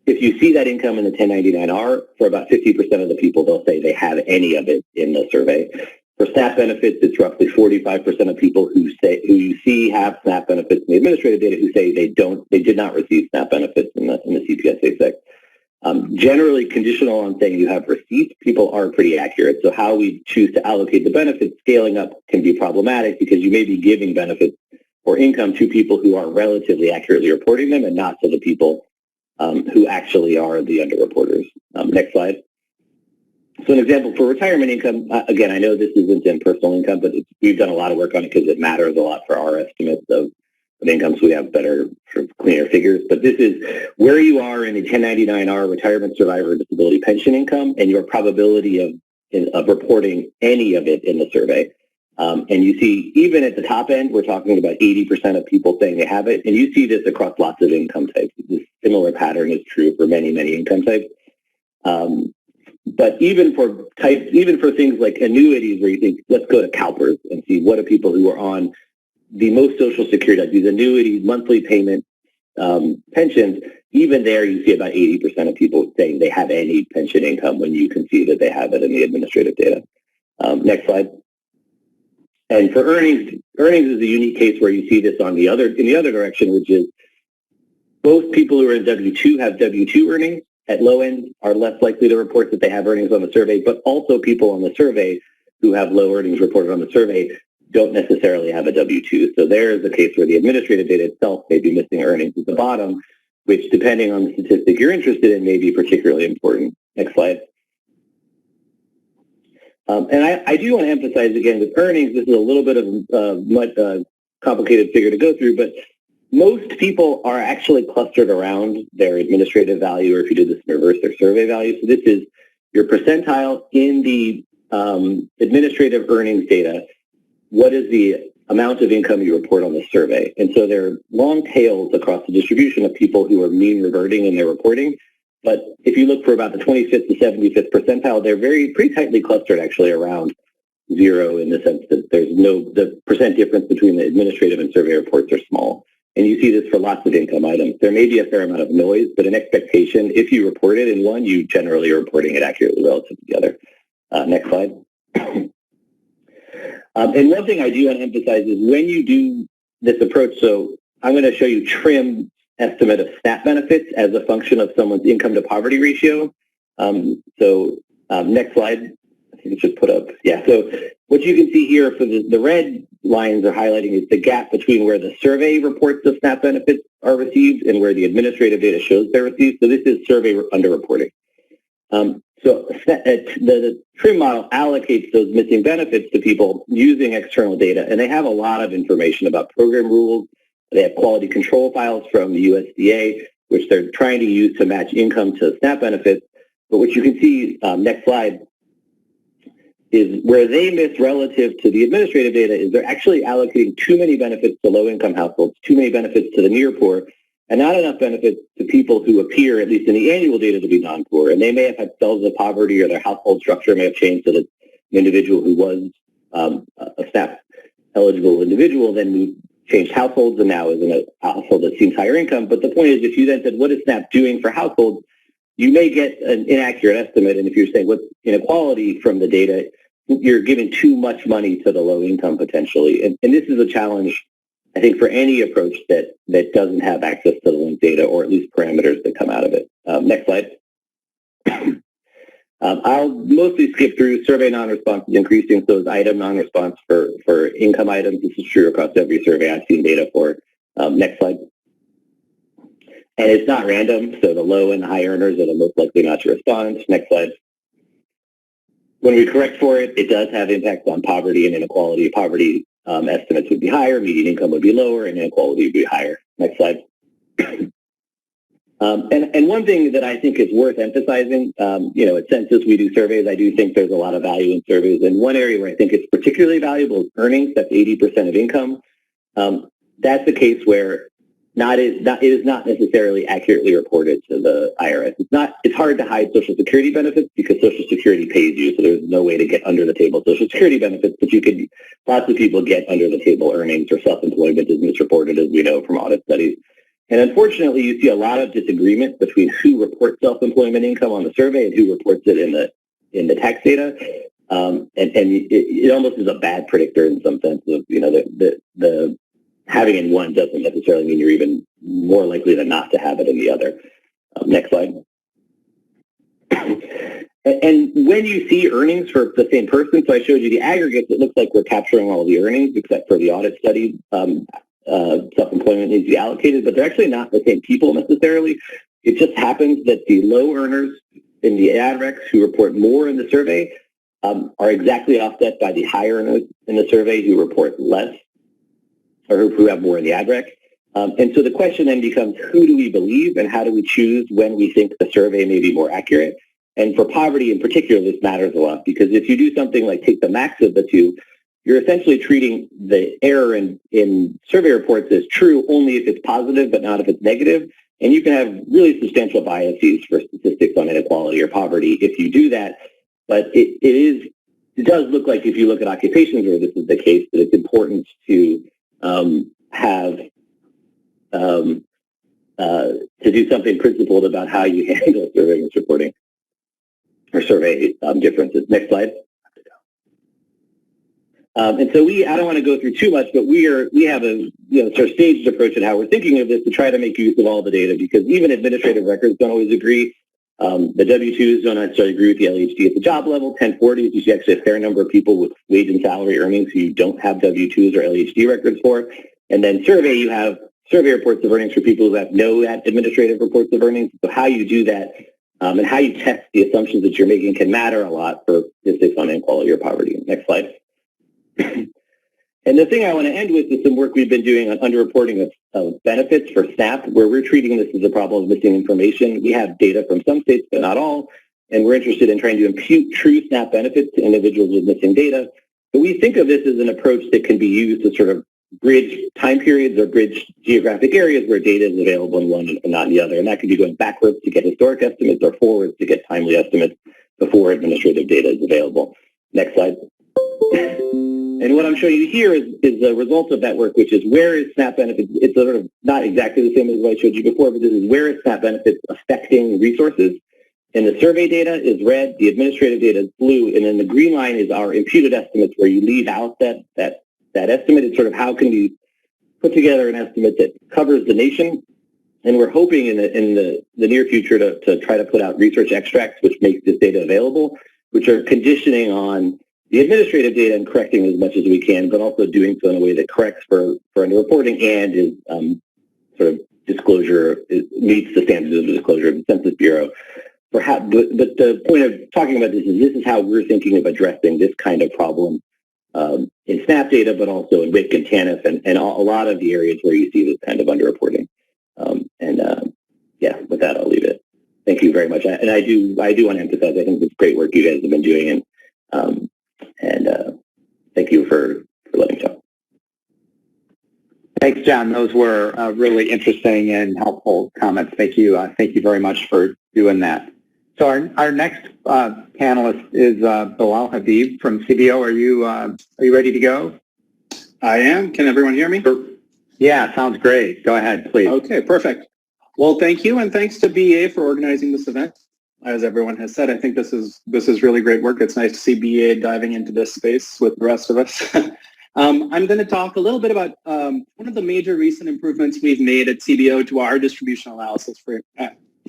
Speaker 10: if you see that income in the 1099-R, for about 50% of the people, they'll say they have any of it in the survey. For SNAP benefits, it's roughly 45% of people who you see have SNAP benefits in the administrative data who say they did not receive SNAP benefits in the CPS ASIC. Generally conditional on saying you have receipts, people are pretty accurate. So how we choose to allocate the benefits, scaling up can be problematic because you may be giving benefits or income to people who are relatively accurately reporting them and not to the people who actually are the underreporters. Next slide. So an example for retirement income, again, I know this isn't in personal income, but we've done a lot of work on it because it matters a lot for our estimates of income, so we have better, sort of cleaner figures. But this is where you are in the 1099-R retirement survivor disability pension income and your probability of reporting any of it in the survey. And you see, even at the top end, we're talking about 80% of people saying they have it, and you see this across lots of income types. This similar pattern is true for many, many income types. But even for things like annuities, where you think, let's go to CalPERS and see what are people who are on the most Social Security, like these annuities, monthly payment pensions, even there you see about 80% of people saying they have any pension income when you can see that they have it in the administrative data. Next slide. And for earnings is a unique case where you see this in the other direction, which is both people who are in W-2 have W-2 earnings. At low end are less likely to report that they have earnings on the survey, but also people on the survey who have low earnings reported on the survey don't necessarily have a W-2. So there is a case where the administrative data itself may be missing earnings at the bottom, which depending on the statistic you're interested in may be particularly important. Next slide. And I do want to emphasize again with earnings, this is a little bit of a complicated figure to go through, but most people are actually clustered around their administrative value, or if you did this in reverse, their survey value. So this is your percentile in the administrative earnings data. What is the amount of income you report on the survey. And so there are long tails across the distribution of people who are mean reverting in their reporting. But if you look for about the 25th to 75th percentile, they're pretty tightly clustered actually around zero, in the sense that the percent difference between the administrative and survey reports are small. And you see this for lots of income items. There may be a fair amount of noise, but an expectation, if you report it in one, you generally are reporting it accurately relative to the other. Next slide. And one thing I do want to emphasize is when you do this approach, so I'm going to show you TRIM estimate of SNAP benefits as a function of someone's income to poverty ratio. Next slide. I think it should put up. Yeah, so what you can see here for the red lines are highlighting is the gap between where the survey reports of SNAP benefits are received and where the administrative data shows they're received. So this is survey underreporting. So the TRIM model allocates those missing benefits to people using external data, and they have a lot of information about program rules. They have quality control files from the USDA, which they're trying to use to match income to SNAP benefits. But what you can see, next slide, is where they miss relative to the administrative data is they're actually allocating too many benefits to low-income households, too many benefits to the near poor, and not enough benefits to people who appear, at least in the annual data, to be non-poor. And they may have had spells of poverty, or their household structure may have changed so that the individual who was a SNAP-eligible individual then changed households and now is in a household that seems higher income. But the point is, if you then said, what is SNAP doing for households, you may get an inaccurate estimate. And if you're saying what's inequality from the data, you're giving too much money to the low income potentially. And this is a challenge, I think, for any approach that doesn't have access to the linked data, or at least parameters that come out of it. Next slide. I'll mostly skip through survey non-response is increasing, so is item non-response for income items. This is true across every survey I've seen data for. Next slide. And it's not random, so the low and high earners are the most likely not to respond. Next slide. When we correct for it, it does have impacts on poverty and inequality. Poverty estimates would be higher, median income would be lower, and inequality would be higher. Next slide. And one thing that I think is worth emphasizing, at Census we do surveys. I do think there's a lot of value in surveys. And one area where I think it's particularly valuable is earnings. That's 80% of income. That's the case where it is not necessarily accurately reported to the IRS. It's hard to hide Social Security benefits because Social Security pays you, so there's no way to get under the table Social Security benefits, but lots of people get under the table earnings, or self-employment is misreported, as we know from audit studies. And unfortunately, you see a lot of disagreement between who reports self-employment income on the survey and who reports it in the tax data. And it almost is a bad predictor in some sense of, the having in one doesn't necessarily mean you're even more likely than not to have it in the other. Next slide. And when you see earnings for the same person, so I showed you the aggregates, it looks like we're capturing all the earnings except for the audit study. Self-employment needs to be allocated, but they're actually not the same people necessarily. It just happens that the low earners in the ADRECs who report more in the survey are exactly offset by the high earners in the survey who report less, or who have more in the ADREC. And so the question then becomes, who do we believe and how do we choose when we think the survey may be more accurate? And for poverty in particular, this matters a lot, because if you do something like take the max of the two, you're essentially treating the error in survey reports as true only if it's positive, but not if it's negative. And you can have really substantial biases for statistics on inequality or poverty if you do that. But it does look like, if you look at occupations where this is the case, that it's important to do something principled about how you handle survey misreporting or survey differences. Next slide. And so I don't want to go through too much, but we have a sort of staged approach in how we're thinking of this to try to make use of all the data, because even administrative records don't always agree. The W-2s don't necessarily agree with the LHD at the job level. 1040s, you see actually a fair number of people with wage and salary earnings who you don't have W-2s or LHD records for. And then survey, you have survey reports of earnings for people who have no administrative reports of earnings. So how you do that and how you test the assumptions that you're making can matter a lot for statistics on inequality or poverty. Next slide. And the thing I want to end with is some work we've been doing on underreporting of benefits for SNAP, where we're treating this as a problem of missing information. We have data from some states, but not all, and we're interested in trying to impute true SNAP benefits to individuals with missing data. But we think of this as an approach that can be used to sort of bridge time periods or bridge geographic areas where data is available in one and not in the other. And that could be going backwards to get historic estimates or forwards to get timely estimates before administrative data is available. Next slide. And what I'm showing you here is the result of that work, which is where is SNAP benefits. It's sort of not exactly the same as what I showed you before, but this is where is SNAP benefits affecting resources. And the survey data is red, the administrative data is blue, and then the green line is our imputed estimates where you leave out that estimate. It's sort of how can we put together an estimate that covers the nation. And we're hoping in the near future to try to put out research extracts which make this data available, which are conditioning on the administrative data and correcting as much as we can, but also doing so in a way that corrects for underreporting and is sort of disclosure, meets the standards of the disclosure of the Census Bureau. But the point of talking about this is how we're thinking of addressing this kind of problem in SNAP data, but also in WIC and TANF and a lot of the areas where you see this kind of underreporting. Yeah, with that, I'll leave it. Thank you very much. And I do want to emphasize, I think it's great work you guys have been doing, and thank you for letting me talk.
Speaker 5: Thanks, John. Those were really interesting and helpful comments. Thank you. Thank you very much for doing that. So our next panelist is Bilal Habib from CBO. Are you ready to go?
Speaker 11: I am. Can everyone hear me?
Speaker 5: Yeah, sounds great. Go ahead, please.
Speaker 11: Okay, perfect. Well, thank you, and thanks to BEA for organizing this event. As everyone has said, I think this is really great work. It's nice to see BEA diving into this space with the rest of us. I'm going to talk a little bit about one of the major recent improvements we've made at CBO to our distributional analysis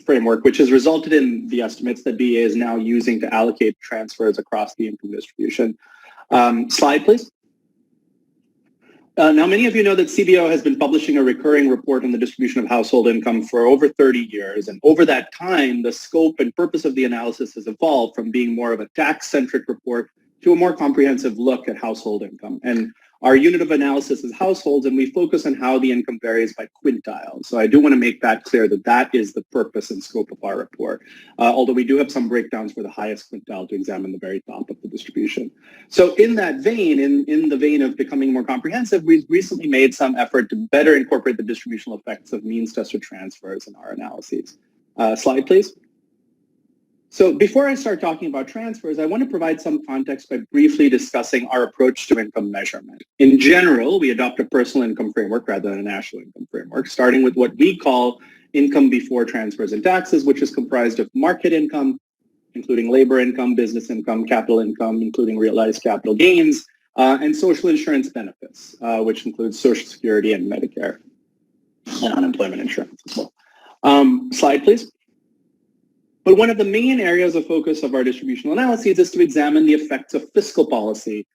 Speaker 11: framework, which has resulted in the estimates that BEA is now using to allocate transfers across the income distribution. Slide, please. Now, many of you know that CBO has been publishing a recurring report on the distribution of household income for over 30 years. And over that time, the scope and purpose of the analysis has evolved from being more of a tax-centric report to a more comprehensive look at household income. And our unit of analysis is households, and we focus on how the income varies by quintile. So I do want to make that clear that that is the purpose and scope of our report, although we do have some breakdowns for the highest quintile to examine the very top of the distribution. So in that vein, in the vein of becoming more comprehensive, we've recently made some effort to better incorporate the distributional effects of means tested transfers in our analyses. Slide, please. So before I start talking about transfers, I want to provide some context by briefly discussing our approach to income measurement. In general, we adopt a personal income framework rather than a national income framework, starting with what we call income before transfers and taxes, which is comprised of market income, including labor income, business income, capital income, including realized capital gains, and social insurance benefits, which includes Social Security and Medicare, and unemployment insurance as well. Slide, please. But one of the main areas of focus of our distributional analyses is to examine the effects of fiscal policy,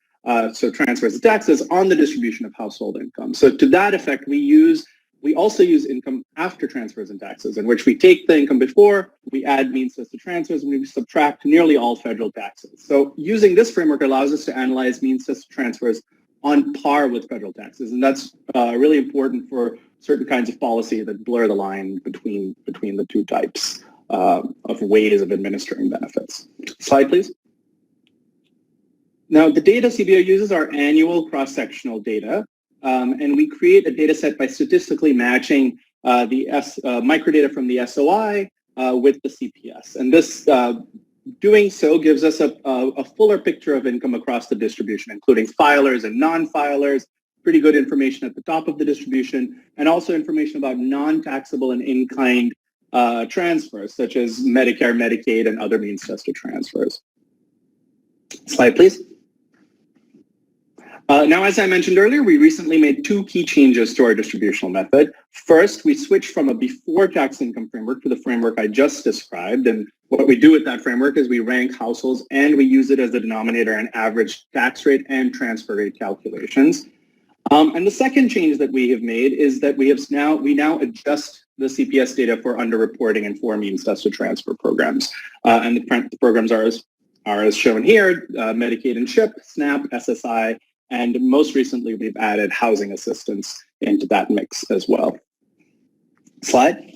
Speaker 11: so transfers and taxes, on the distribution of household income. So to that effect, we also use income after transfers and taxes, in which we take the income before, we add means tested transfers, and we subtract nearly all federal taxes. So using this framework allows us to analyze means tested transfers on par with federal taxes, and that's really important for certain kinds of policy that blur the line between the two types of ways of administering benefits. Slide, please. Now, the data CBO uses are annual cross-sectional data, and we create a data set by statistically matching the microdata from the SOI with the CPS. And this doing so gives us a fuller picture of income across the distribution, including filers and non-filers, pretty good information at the top of the distribution, and also information about non-taxable and in-kind transfers, such as Medicare, Medicaid, and other means tested transfers. Slide, please. Now, as I mentioned earlier, we recently made two key changes to our distributional method. First, we switched from a before tax income framework to the framework I just described. And what we do with that framework is we rank households, and we use it as a denominator in average tax rate and transfer rate calculations. And the second change that we have made is that we now adjust the CPS data for underreporting and for means tested transfer programs. And the programs are as shown here: Medicaid and CHIP, SNAP, SSI, and most recently we've added housing assistance into that mix as well. Slide.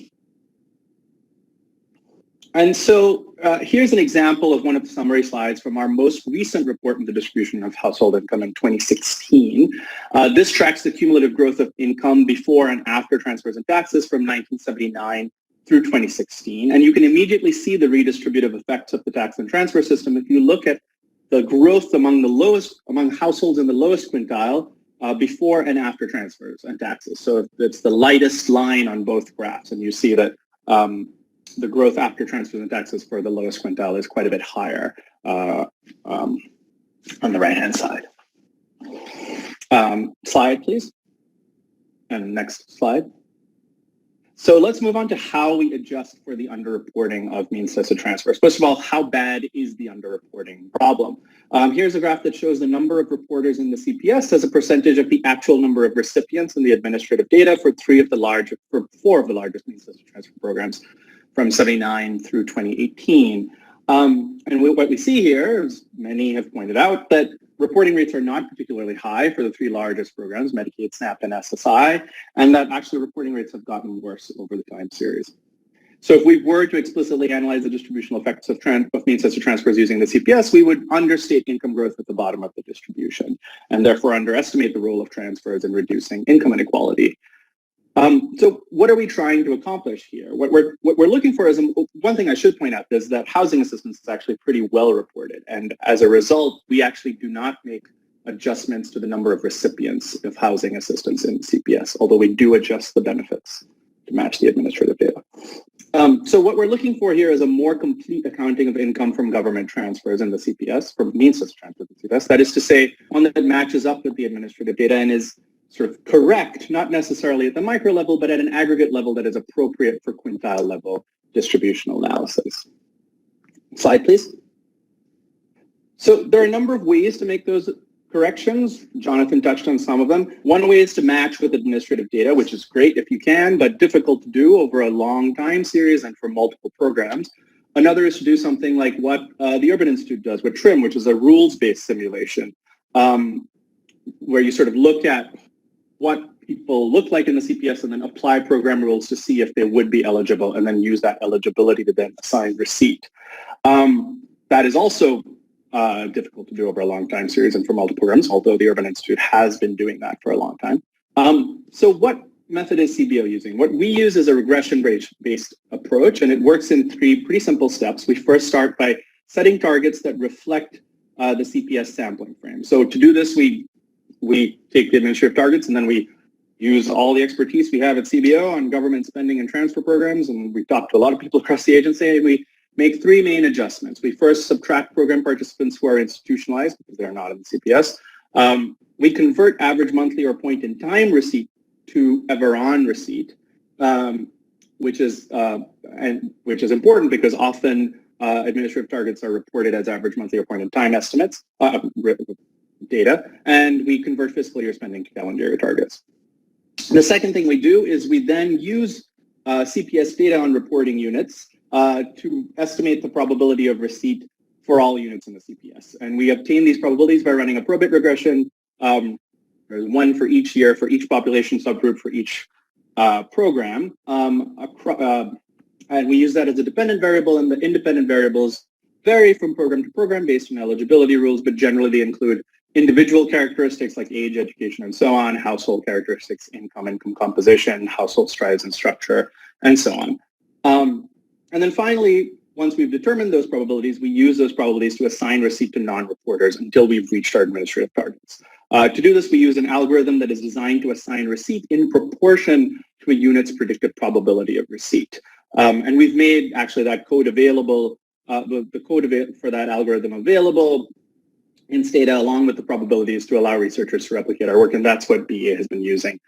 Speaker 11: And so here's an example of one of the summary slides from our most recent report on the distribution of household income in 2016. This tracks the cumulative growth of income before and after transfers and taxes from 1979 through 2016. And you can immediately see the redistributive effects of the tax and transfer system if you look at the growth among households in the lowest quintile before and after transfers and taxes. So it's the lightest line on both graphs, and you see that the growth after transfers and taxes for the lowest quintile is quite a bit higher on the right-hand side. Slide, please. And next slide. So let's move on to how we adjust for the underreporting of means-tested transfers. First of all, how bad is the underreporting problem? Here's a graph that shows the number of reporters in the CPS as a percentage of the actual number of recipients in the administrative data for four of the largest means-tested transfer programs from 79 through 2018. And what we see here, as many have pointed out, that reporting rates are not particularly high for the three largest programs, Medicaid, SNAP, and SSI, and that actually reporting rates have gotten worse over the time series. So if we were to explicitly analyze the distributional effects of means-tested transfers using the CPS, we would understate income growth at the bottom of the distribution, and therefore underestimate the role of transfers in reducing income inequality. So what are we trying to accomplish here? What we're looking for is, one thing I should point out is that housing assistance is actually pretty well reported. And as a result, we actually do not make adjustments to the number of recipients of housing assistance in CPS, although we do adjust the benefits to match the administrative data. So what we're looking for here is a more complete accounting of income from government transfers in the CPS, from means-tested transfers in the CPS. That is to say, one that matches up with the administrative data and is sort of correct, not necessarily at the micro level, but at an aggregate level that is appropriate for quintile level distributional analysis. Slide, please. So there are a number of ways to make those corrections. Jonathan touched on some of them. One way is to match with administrative data, which is great if you can, but difficult to do over a long time series and for multiple programs. Another is to do something like what the Urban Institute does with TRIM, which is a rules-based simulation, where you sort of look at what people look like in the CPS and then apply program rules to see if they would be eligible and then use that eligibility to then assign receipt. That is also difficult to do over a long time series and for multiple programs, although the Urban Institute has been doing that for a long time. So what method is CBO using? What we use is a regression-based approach, and it works in three pretty simple steps. We first start by setting targets that reflect the CPS sampling frame. So to do this, we take the administrative targets and then we use all the expertise we have at CBO on government spending and transfer programs, and we talk to a lot of people across the agency, and we make three main adjustments. We first subtract program participants who are institutionalized because they're not in the CPS. We convert average monthly or point-in-time receipt to ever-on receipt, which is important because often administrative targets are reported as average monthly or point-in-time estimates, data, and we convert fiscal year spending to calendar year targets. The second thing we do is we then use CPS data on reporting units to estimate the probability of receipt for all units in the CPS. And we obtain these probabilities by running a probit regression, one for each year, for each population subgroup, for each program. And we use that as a dependent variable, and the independent variables vary from program to program based on eligibility rules, but generally they include individual characteristics like age, education, and so on, household characteristics, income composition, household size and structure, and so on. And then finally, once we've determined those probabilities, we use those probabilities to assign receipt to non-reporters until we've reached our administrative targets. To do this, we use an algorithm that is designed to assign receipt in proportion to a unit's predicted probability of receipt. And we've made actually that code available, the code for that algorithm available in Stata along with the probabilities to allow researchers to replicate our work, and that's what BEA has been using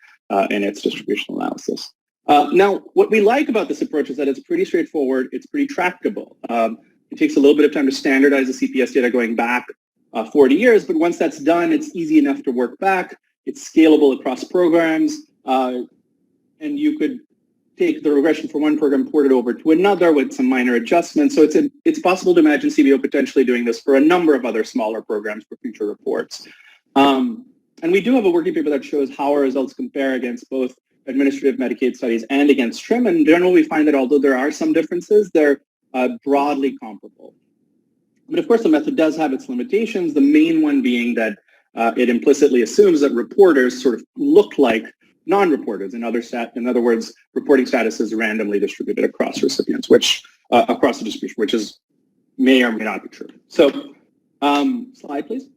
Speaker 11: in its distributional analysis. Now, what we like about this approach is that it's pretty straightforward, it's pretty tractable. It takes a little bit of time to standardize the CPS data going back 40 years, but once that's done, it's easy enough to work back, it's scalable across programs, and you could take the regression for one program, port it over to another with some minor adjustments. So it's possible to imagine CBO potentially doing this for a number of other smaller programs for future reports. And we do have a working paper that shows how our results compare against both administrative Medicaid studies and against TRIM. And in general, we find that although there are some differences, they're broadly comparable. But of course, the method does have its limitations, the main one being that it implicitly assumes that reporters sort of look like non-reporters. In other words, reporting status is randomly distributed across recipients, which across the distribution, which is may or may not be true. So, slide please.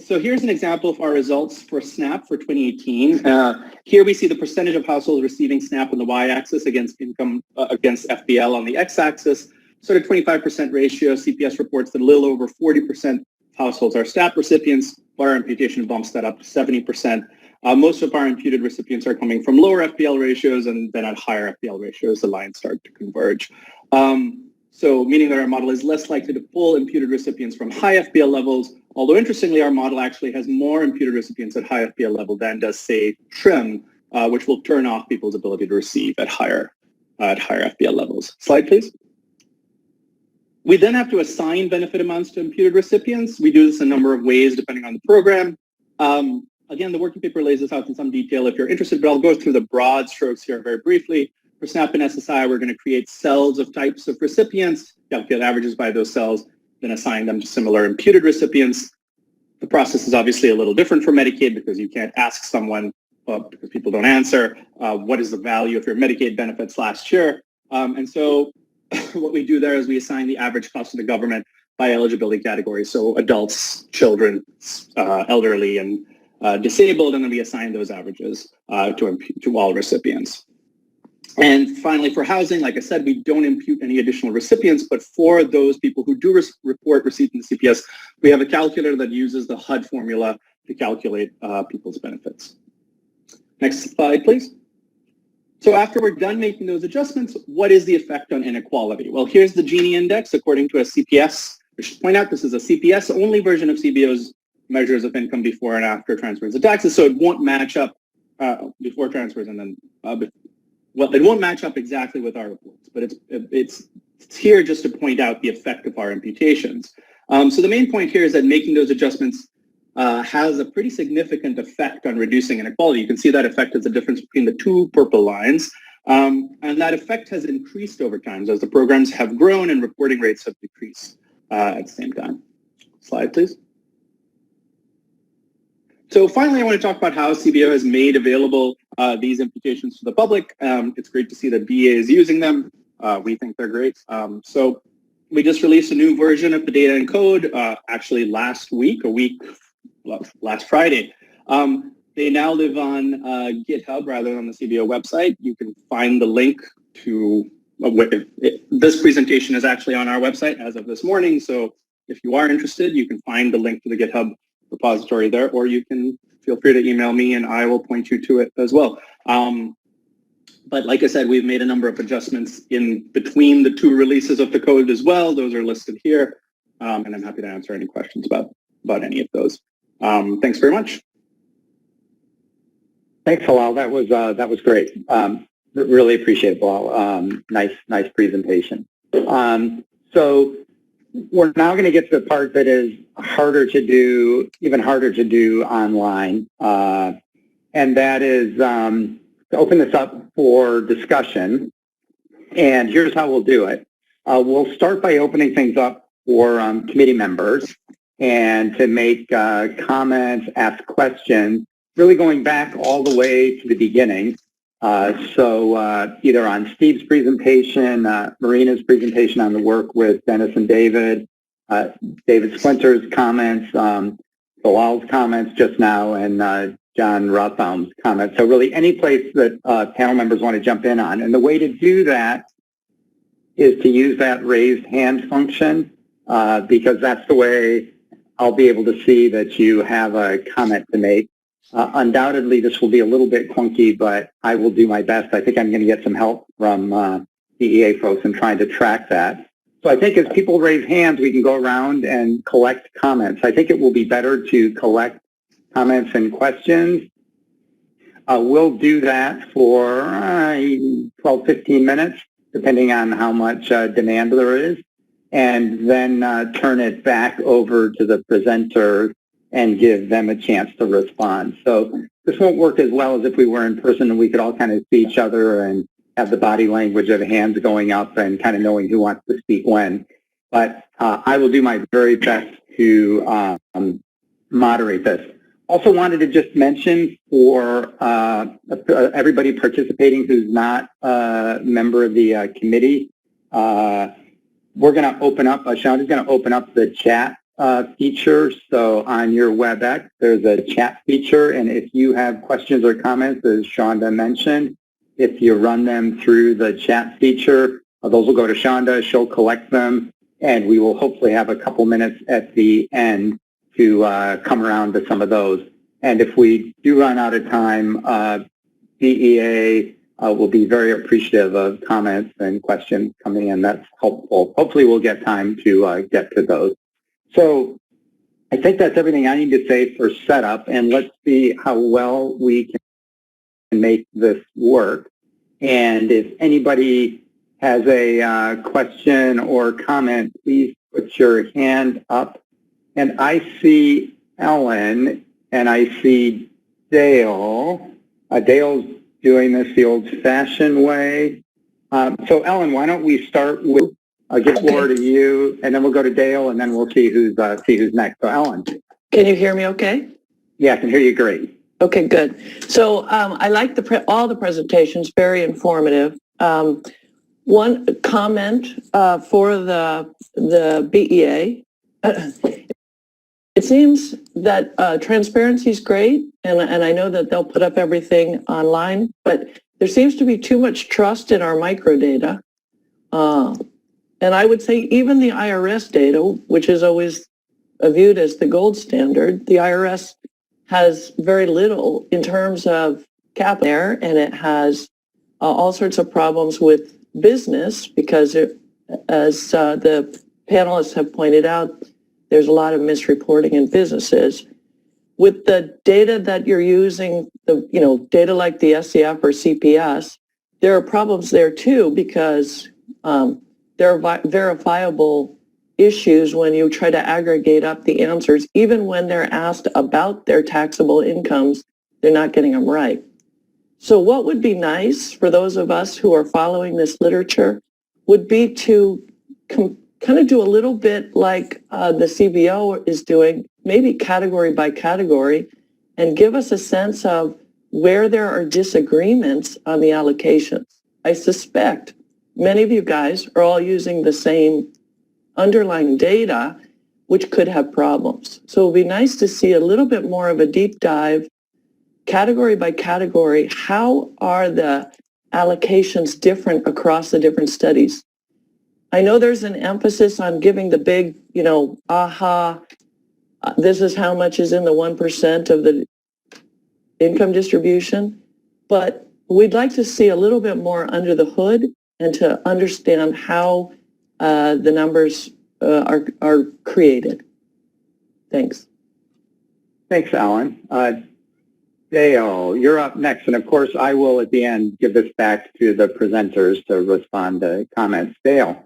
Speaker 11: So here's an example of our results for SNAP for 2018. Here we see the percentage of households receiving SNAP on the y-axis against income against FPL on the x-axis. Sort of 25% ratio. CPS reports that a little over 40% households are SNAP recipients. Our imputation bumps that up to 70%. Most of our imputed recipients are coming from lower FPL ratios, and then at higher FPL ratios, the lines start to converge. So meaning that our model is less likely to pull imputed recipients from high FPL levels, although interestingly, our model actually has more imputed recipients at high FPL level than does, say, TRIM, which will turn off people's ability to receive at higher FPL levels. Slide, please. We then have to assign benefit amounts to imputed recipients. We do this a number of ways depending on the program. Again, the working paper lays this out in some detail if you're interested, but I'll go through the broad strokes here very briefly. For SNAP and SSI, we're going to create cells of types of recipients, calculate averages by those cells, then assign them to similar imputed recipients. The process is obviously a little different for Medicaid because you can't ask someone, because people don't answer, what is the value of your Medicaid benefits last year? And so what we do there is we assign the average cost to the government by eligibility categories, so adults, children, elderly, and disabled, and then we assign those averages to all recipients. And finally, for housing, like I said, we don't impute any additional recipients, but for those people who do report receipt in the CPS, we have a calculator that uses the HUD formula to calculate people's benefits. Next slide, please. So after we're done making those adjustments, what is the effect on inequality? Well, here's the Gini index according to a CPS. I should point out this is a CPS-only version of CBO's measures of income before and after transfers and taxes, so it won't match up before transfers and then well, it won't match up exactly with our reports, but it's here just to point out the effect of our imputations. So the main point here is that making those adjustments has a pretty significant effect on reducing inequality. You can see that effect is the difference between the two purple lines, and that effect has increased over time as the programs have grown and reporting rates have decreased at the same time. Slide, please. So finally, I want to talk about how CBO has made available these imputations to the public. It's great to see that BA is using them. We think they're great. So we just released a new version of the data and code actually last Friday. They now live on GitHub rather than the CBO website. You can find the link to this presentation is actually on our website as of this morning. So if you are interested, you can find the link to the GitHub repository there, or you can feel free to email me and I will point you to it as well. But like I said, we've made a number of adjustments in between the two releases of the code as well. Those are listed here, and I'm happy to answer any questions about any of those. Thanks very much.
Speaker 9: Thanks, Bilal. That was great. Really appreciate it, Bilal. Nice presentation. So we're now going to get to the part that is even harder to do online, and that is to open this up for discussion. And here's how we'll do it. We'll start by opening things up for committee members and to make comments, ask questions, really going back all the way to the beginning. So either on Steve's presentation, Marina's presentation on the work with Dennis and David, David Splinter's comments, Bilal's comments just now, and John Rothbaum's comments. So really any place that panel members want to jump in on. And the way to do that is to use that raised hand function because that's the way I'll be able to see that you have a comment to make. Undoubtedly, this will be a little bit clunky, but I will do my best. I think I'm going to get some help from DEA folks in trying to track that. So I think as people raise hands, we can go around and collect comments. I think it will be better to collect comments and questions. We'll do that for 12, 15 minutes, depending on how much demand there is, and then turn it back over to the presenter and give them a chance to respond. So this won't work as well as if we were in person and we could all kind of see each other and
Speaker 5: have the body language of the hands going up and kind of knowing who wants to speak when. But I will do my very best to moderate this. Also wanted to just mention for everybody participating who's not a member of the committee, we're going to open up, Shonda's going to open up the chat feature. So on your WebEx, there's a chat feature. And if you have questions or comments, as Shonda mentioned, if you run them through the chat feature, those will go to Shonda. She'll collect them. And we will hopefully have a couple minutes at the end to come around to some of those. And if we do run out of time, DEA will be very appreciative of comments and questions coming in. That's helpful. Hopefully we'll get time to get to those. So I think that's everything I need to say for setup, and let's see how well we can make this work. And if anybody has a question or comment, please put your hand up. And I see Ellen and I see Dale. Dale's doing this the old-fashioned way. So Ellen, why don't we start with, I'll give the floor to you, and then we'll go to Dale, and then we'll see who's next. So Ellen.
Speaker 12: Can you hear me okay?
Speaker 5: Yeah, I can hear you great.
Speaker 12: Okay, good. So I like all the presentations, very informative. One comment for the BEA. It seems that transparency is great, and I know that they'll put up everything online, but there seems to be too much trust in our microdata. And I would say even the IRS data, which is always viewed as the gold standard, the IRS has very little in terms of capital there, and it has all sorts of problems with business because, as the panelists have pointed out, there's a lot of misreporting in businesses. With the data that you're using, data like the SCF or CPS, there are problems there too because there are verifiable issues when you try to aggregate up the answers. Even when they're asked about their taxable incomes, they're not getting them right. So what would be nice for those of us who are following this literature would be to kind of do a little bit like the CBO is doing, maybe category by category, and give us a sense of where there are disagreements on the allocations. I suspect many of you guys are all using the same underlying data, which could have problems. So it would be nice to see a little bit more of a deep dive, category by category. How are the allocations different across the different studies? I know there's an emphasis on giving the big, this is how much is in the 1% of the income distribution, but we'd like to see a little bit more under the hood and to understand how the numbers are created. Thanks.
Speaker 5: Thanks, Alan. Dale, you're up next. And of course, I will at the end give this back to the presenters to respond to comments. Dale.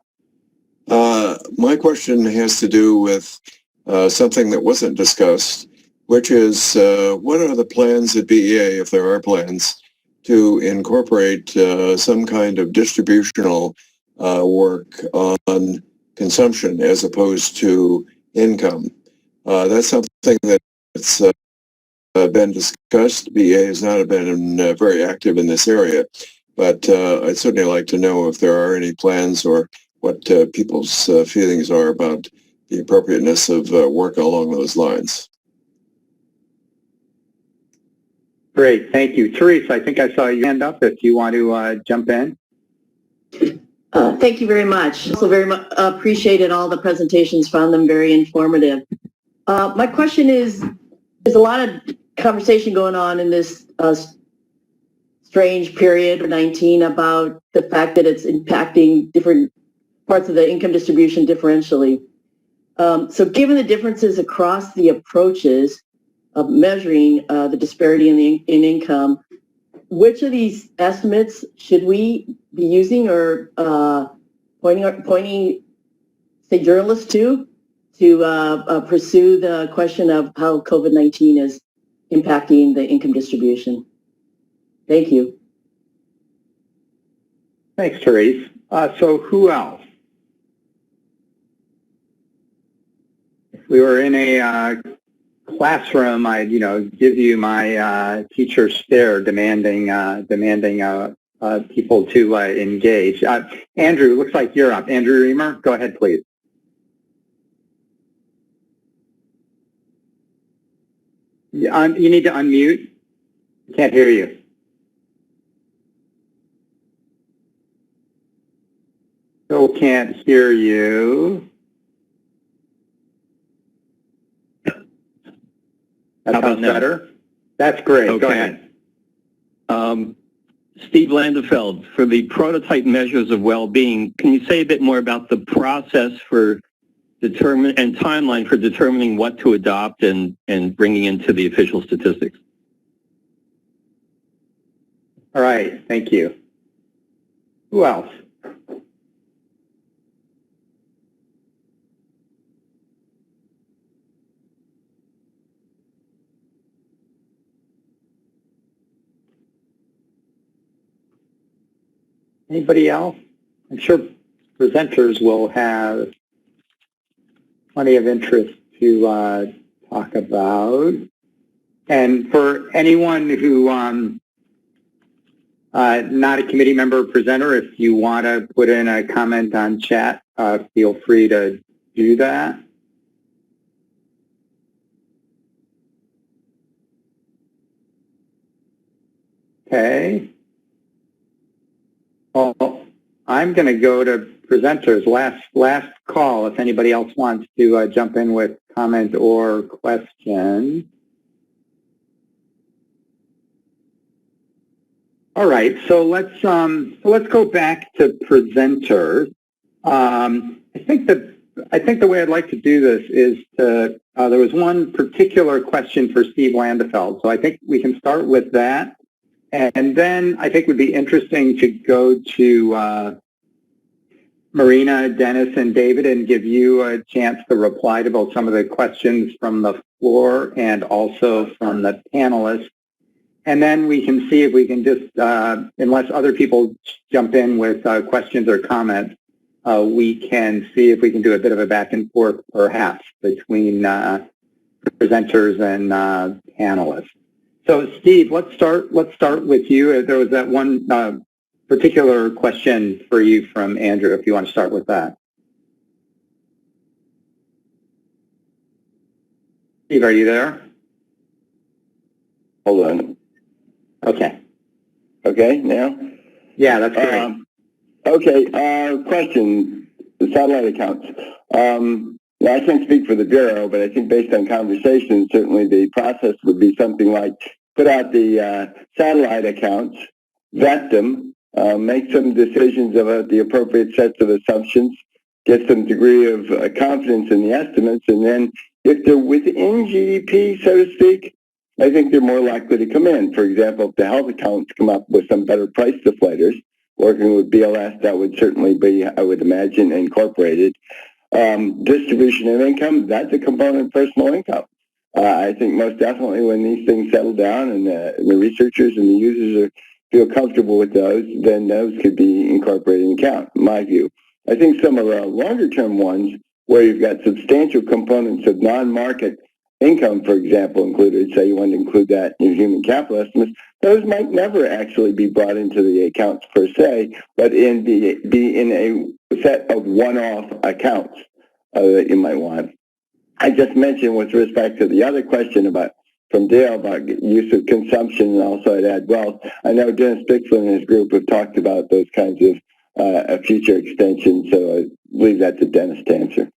Speaker 13: My question has to do with something that wasn't discussed, which is what are the plans at BEA, if there are plans, to incorporate some kind of distributional work on consumption as opposed to income? That's something that's been discussed. BEA has not been very active in this area, but I'd certainly like to know if there are any plans or what people's feelings are about the appropriateness of work along those lines.
Speaker 5: Great, thank you. Teresa, I think I saw your hand up if you want to jump in.
Speaker 14: Thank you very much. Also very much appreciated all the presentations, found them very informative. My question is, there's a lot of conversation going on in this strange period, 19, about the fact that it's impacting different parts of the income distribution differentially. So given the differences across the approaches of measuring the disparity in income, which of these estimates should we be using or pointing say journalists to pursue the question of how COVID-19 is impacting the income distribution? Thank you.
Speaker 5: Thanks, Therese. So who else? If we were in a classroom, I'd give you my teacher stare, demanding people to engage. Andrew, looks like you're up. Andrew Reamer, go ahead, please. You need to unmute. Can't hear you. Still can't hear you. That sounds better. That's great. Okay. Go ahead.
Speaker 15: Steve Landefeld, for the prototype measures of well-being, can you say a bit more about the process for and timeline for determining what to adopt and bringing into the official statistics?
Speaker 5: All right. Thank you. Who else? Anybody else? I'm sure presenters will have plenty of interest to talk about. And for anyone who not a committee member or presenter, if you want to put in a comment on chat, feel free to do that. Okay. Well, I'm going to go to presenters. Last call, if anybody else wants to jump in with comment or question. All right, so let's go back to presenters. I think the way I'd like to do this is to there was one particular question for Steve Landefeld, so I think we can start with that. And then I think it would be interesting to go to Marina, Dennis, and David and give you a chance to reply to both some of the questions from the floor and also from the panelists. And then we can see if we can just, unless other people jump in with questions or comments, we can see if we can do a bit of a back and forth perhaps between presenters and panelists. So, Steve, let's start with you. There was that one particular question for you from Andrew, if you want to start with that. Steve, are you there?
Speaker 6: Hold on.
Speaker 5: Okay.
Speaker 6: Okay, now?
Speaker 5: Yeah, that's great.
Speaker 6: Okay, question, the satellite accounts. Now, I can't speak for the Bureau, but I think based on conversations, certainly the process would be something like put out the satellite accounts, vet them, make some decisions about the appropriate sets of assumptions, get some degree of confidence in the estimates, and then if they're within GDP, so to speak, I think they're more likely to come in. For example, if the health accounts come up with some better price deflators, working with BLS, that would certainly be, I would imagine, incorporated. Distribution of income, that's a component of personal income. I think most definitely when these things settle down and the researchers and the users feel comfortable with those, then those could be incorporated in account, in my view. I think some of the longer term ones where you've got substantial components of non-market income, for example, included, say you want to include that in your human capital estimates, those might never actually be brought into the accounts per se, but be in a set of one-off accounts that you might want. I just mentioned with respect to the other question from Dale about use of consumption, and also I'd add wealth. I know Dennis Bixler and his group have talked about those kinds of future extensions, so I leave that to Dennis to answer.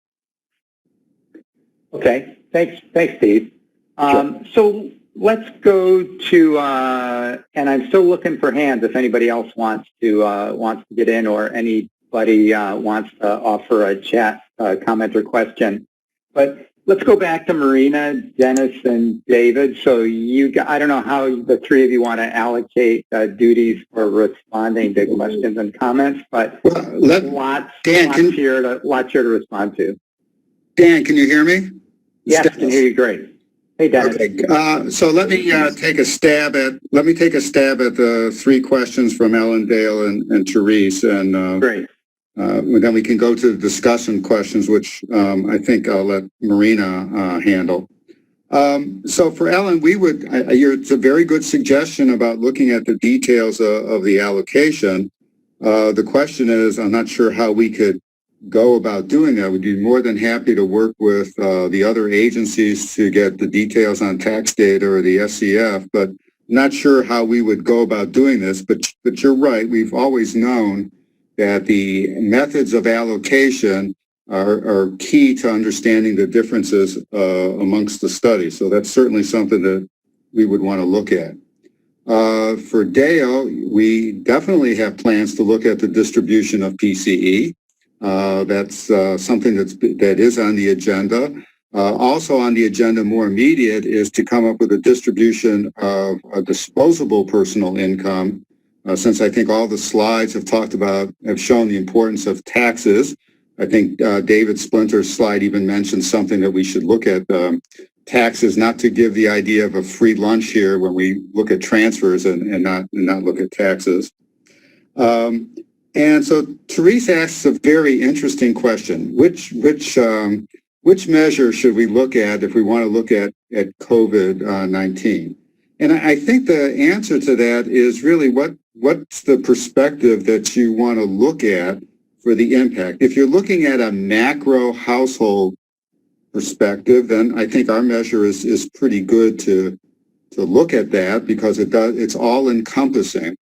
Speaker 5: Okay, thanks, Steve.
Speaker 6: Sure.
Speaker 5: So let's go to, and I'm still looking for hands if anybody else wants to get in, or anybody wants to offer a chat comment or question. But let's go back to Marina, Dennis, and David. So I don't know how the three of you want to allocate duties for responding to questions and comments, but lots here to respond to.
Speaker 16: Dan, can you hear me?
Speaker 5: Yes, I can hear you great. Hey, Dennis.
Speaker 16: Okay, so let me take a stab at the three questions from Ellen, Dale, and Therese, and
Speaker 5: Great.
Speaker 16: Then we can go to the discussion questions, which I think I'll let Marina handle. So for Ellen, it's a very good suggestion about looking at the details of the allocation. The question is, I'm not sure how we could go about doing that. We'd be more than happy to work with the other agencies to get the details on tax data or the SCF, but not sure how we would go about doing this. But you're right. We've always known that the methods of allocation are key to understanding the differences amongst the studies. So that's certainly something that we would want to look at. For Dale, we definitely have plans to look at the distribution of PCE. That's something that is on the agenda. Also on the agenda, more immediate, is to come up with a distribution of a disposable personal income. Since I think all the slides have shown the importance of taxes. I think David Splinter's slide even mentioned something that we should look at. Taxes, not to give the idea of a free lunch here when we look at transfers and not look at taxes. And so Therese asks a very interesting question. Which measure should we look at if we want to look at COVID-19? And I think the answer to that is really what's the perspective that you want to look at for the impact. If you're looking at a macro household perspective, then I think our measure is pretty good to look at that because it's all encompassing.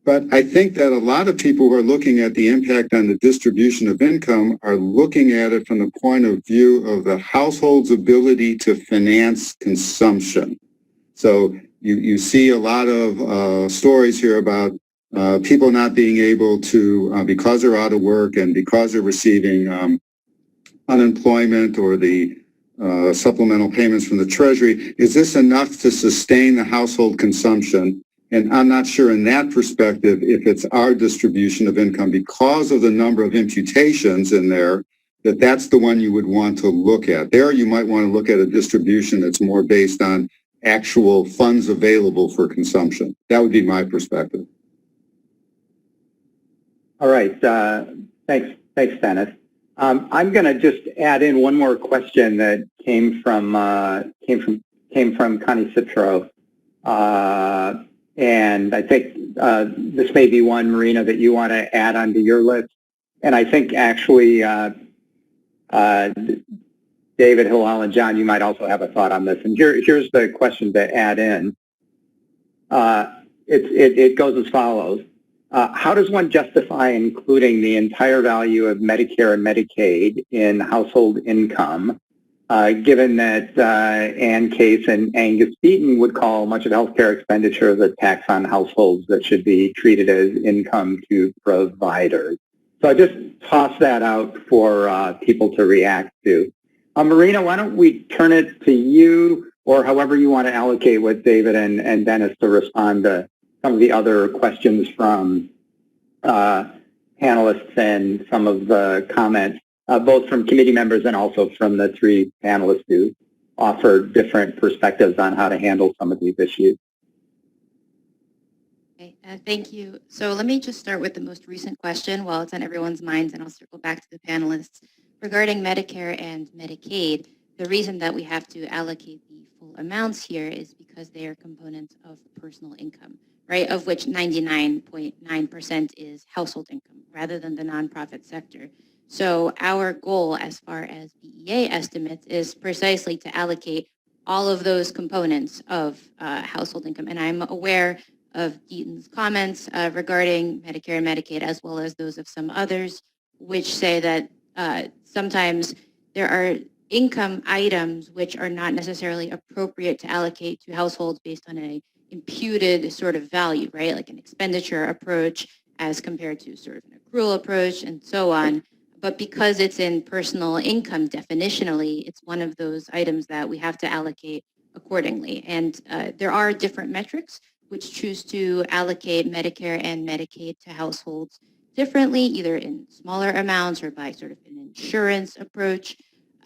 Speaker 16: But I think that a lot of people who are looking at the impact on the distribution of income are looking at it from the point of view of the household's ability to finance consumption. So you see a lot of stories here about people not being able to, because they're out of work and because they're receiving unemployment or the supplemental payments from the Treasury, is this enough to sustain the household consumption? And I'm not sure in that perspective if it's our distribution of income because of the number of imputations in there, that's the one you would want to look at. There you might want to look at a distribution that's more based on actual funds available for consumption. That would be my perspective.
Speaker 5: All right. Thanks, Dennis. I'm going to just add in one more question that came from Connie Citro. And I think this may be one, Marina, that you want to add onto your list. And I think actually, David, Hillel, and John, you might also have a thought on this. And here's the question to add in. It goes as follows. How does one justify including the entire value of Medicare and Medicaid in household income, given that Ann Case and Angus Beaton would call much of healthcare expenditures a tax on households that should be treated as income to providers? So I just toss that out for people to react to. Marina, why don't we turn it to you, or however you want to allocate with David and Dennis to respond to some of the other questions from panelists and some of the comments, both from committee members and also from the three panelists who offered different perspectives on how to handle some of these issues.
Speaker 8: Okay, thank you. So let me just start with the most recent question while it's on everyone's minds, and I'll circle back to the panelists. Regarding Medicare and Medicaid, the reason that we have to allocate the full amounts here is because they are components of personal income, right, of which 99.9% is household income rather than the nonprofit sector. So our goal as far as BEA estimates is precisely to allocate all of those components of household income. And I'm aware of Deaton's comments regarding Medicare and Medicaid, as well as those of some others, which say that sometimes there are income items which are not necessarily appropriate to allocate to households based on an imputed sort of value, right? Like an expenditure approach as compared to sort of an accrual approach and so on. But because it's in personal income definitionally, it's one of those items that we have to allocate accordingly. And there are different metrics which choose to allocate Medicare and Medicaid to households differently, either in smaller amounts or by sort of an insurance approach.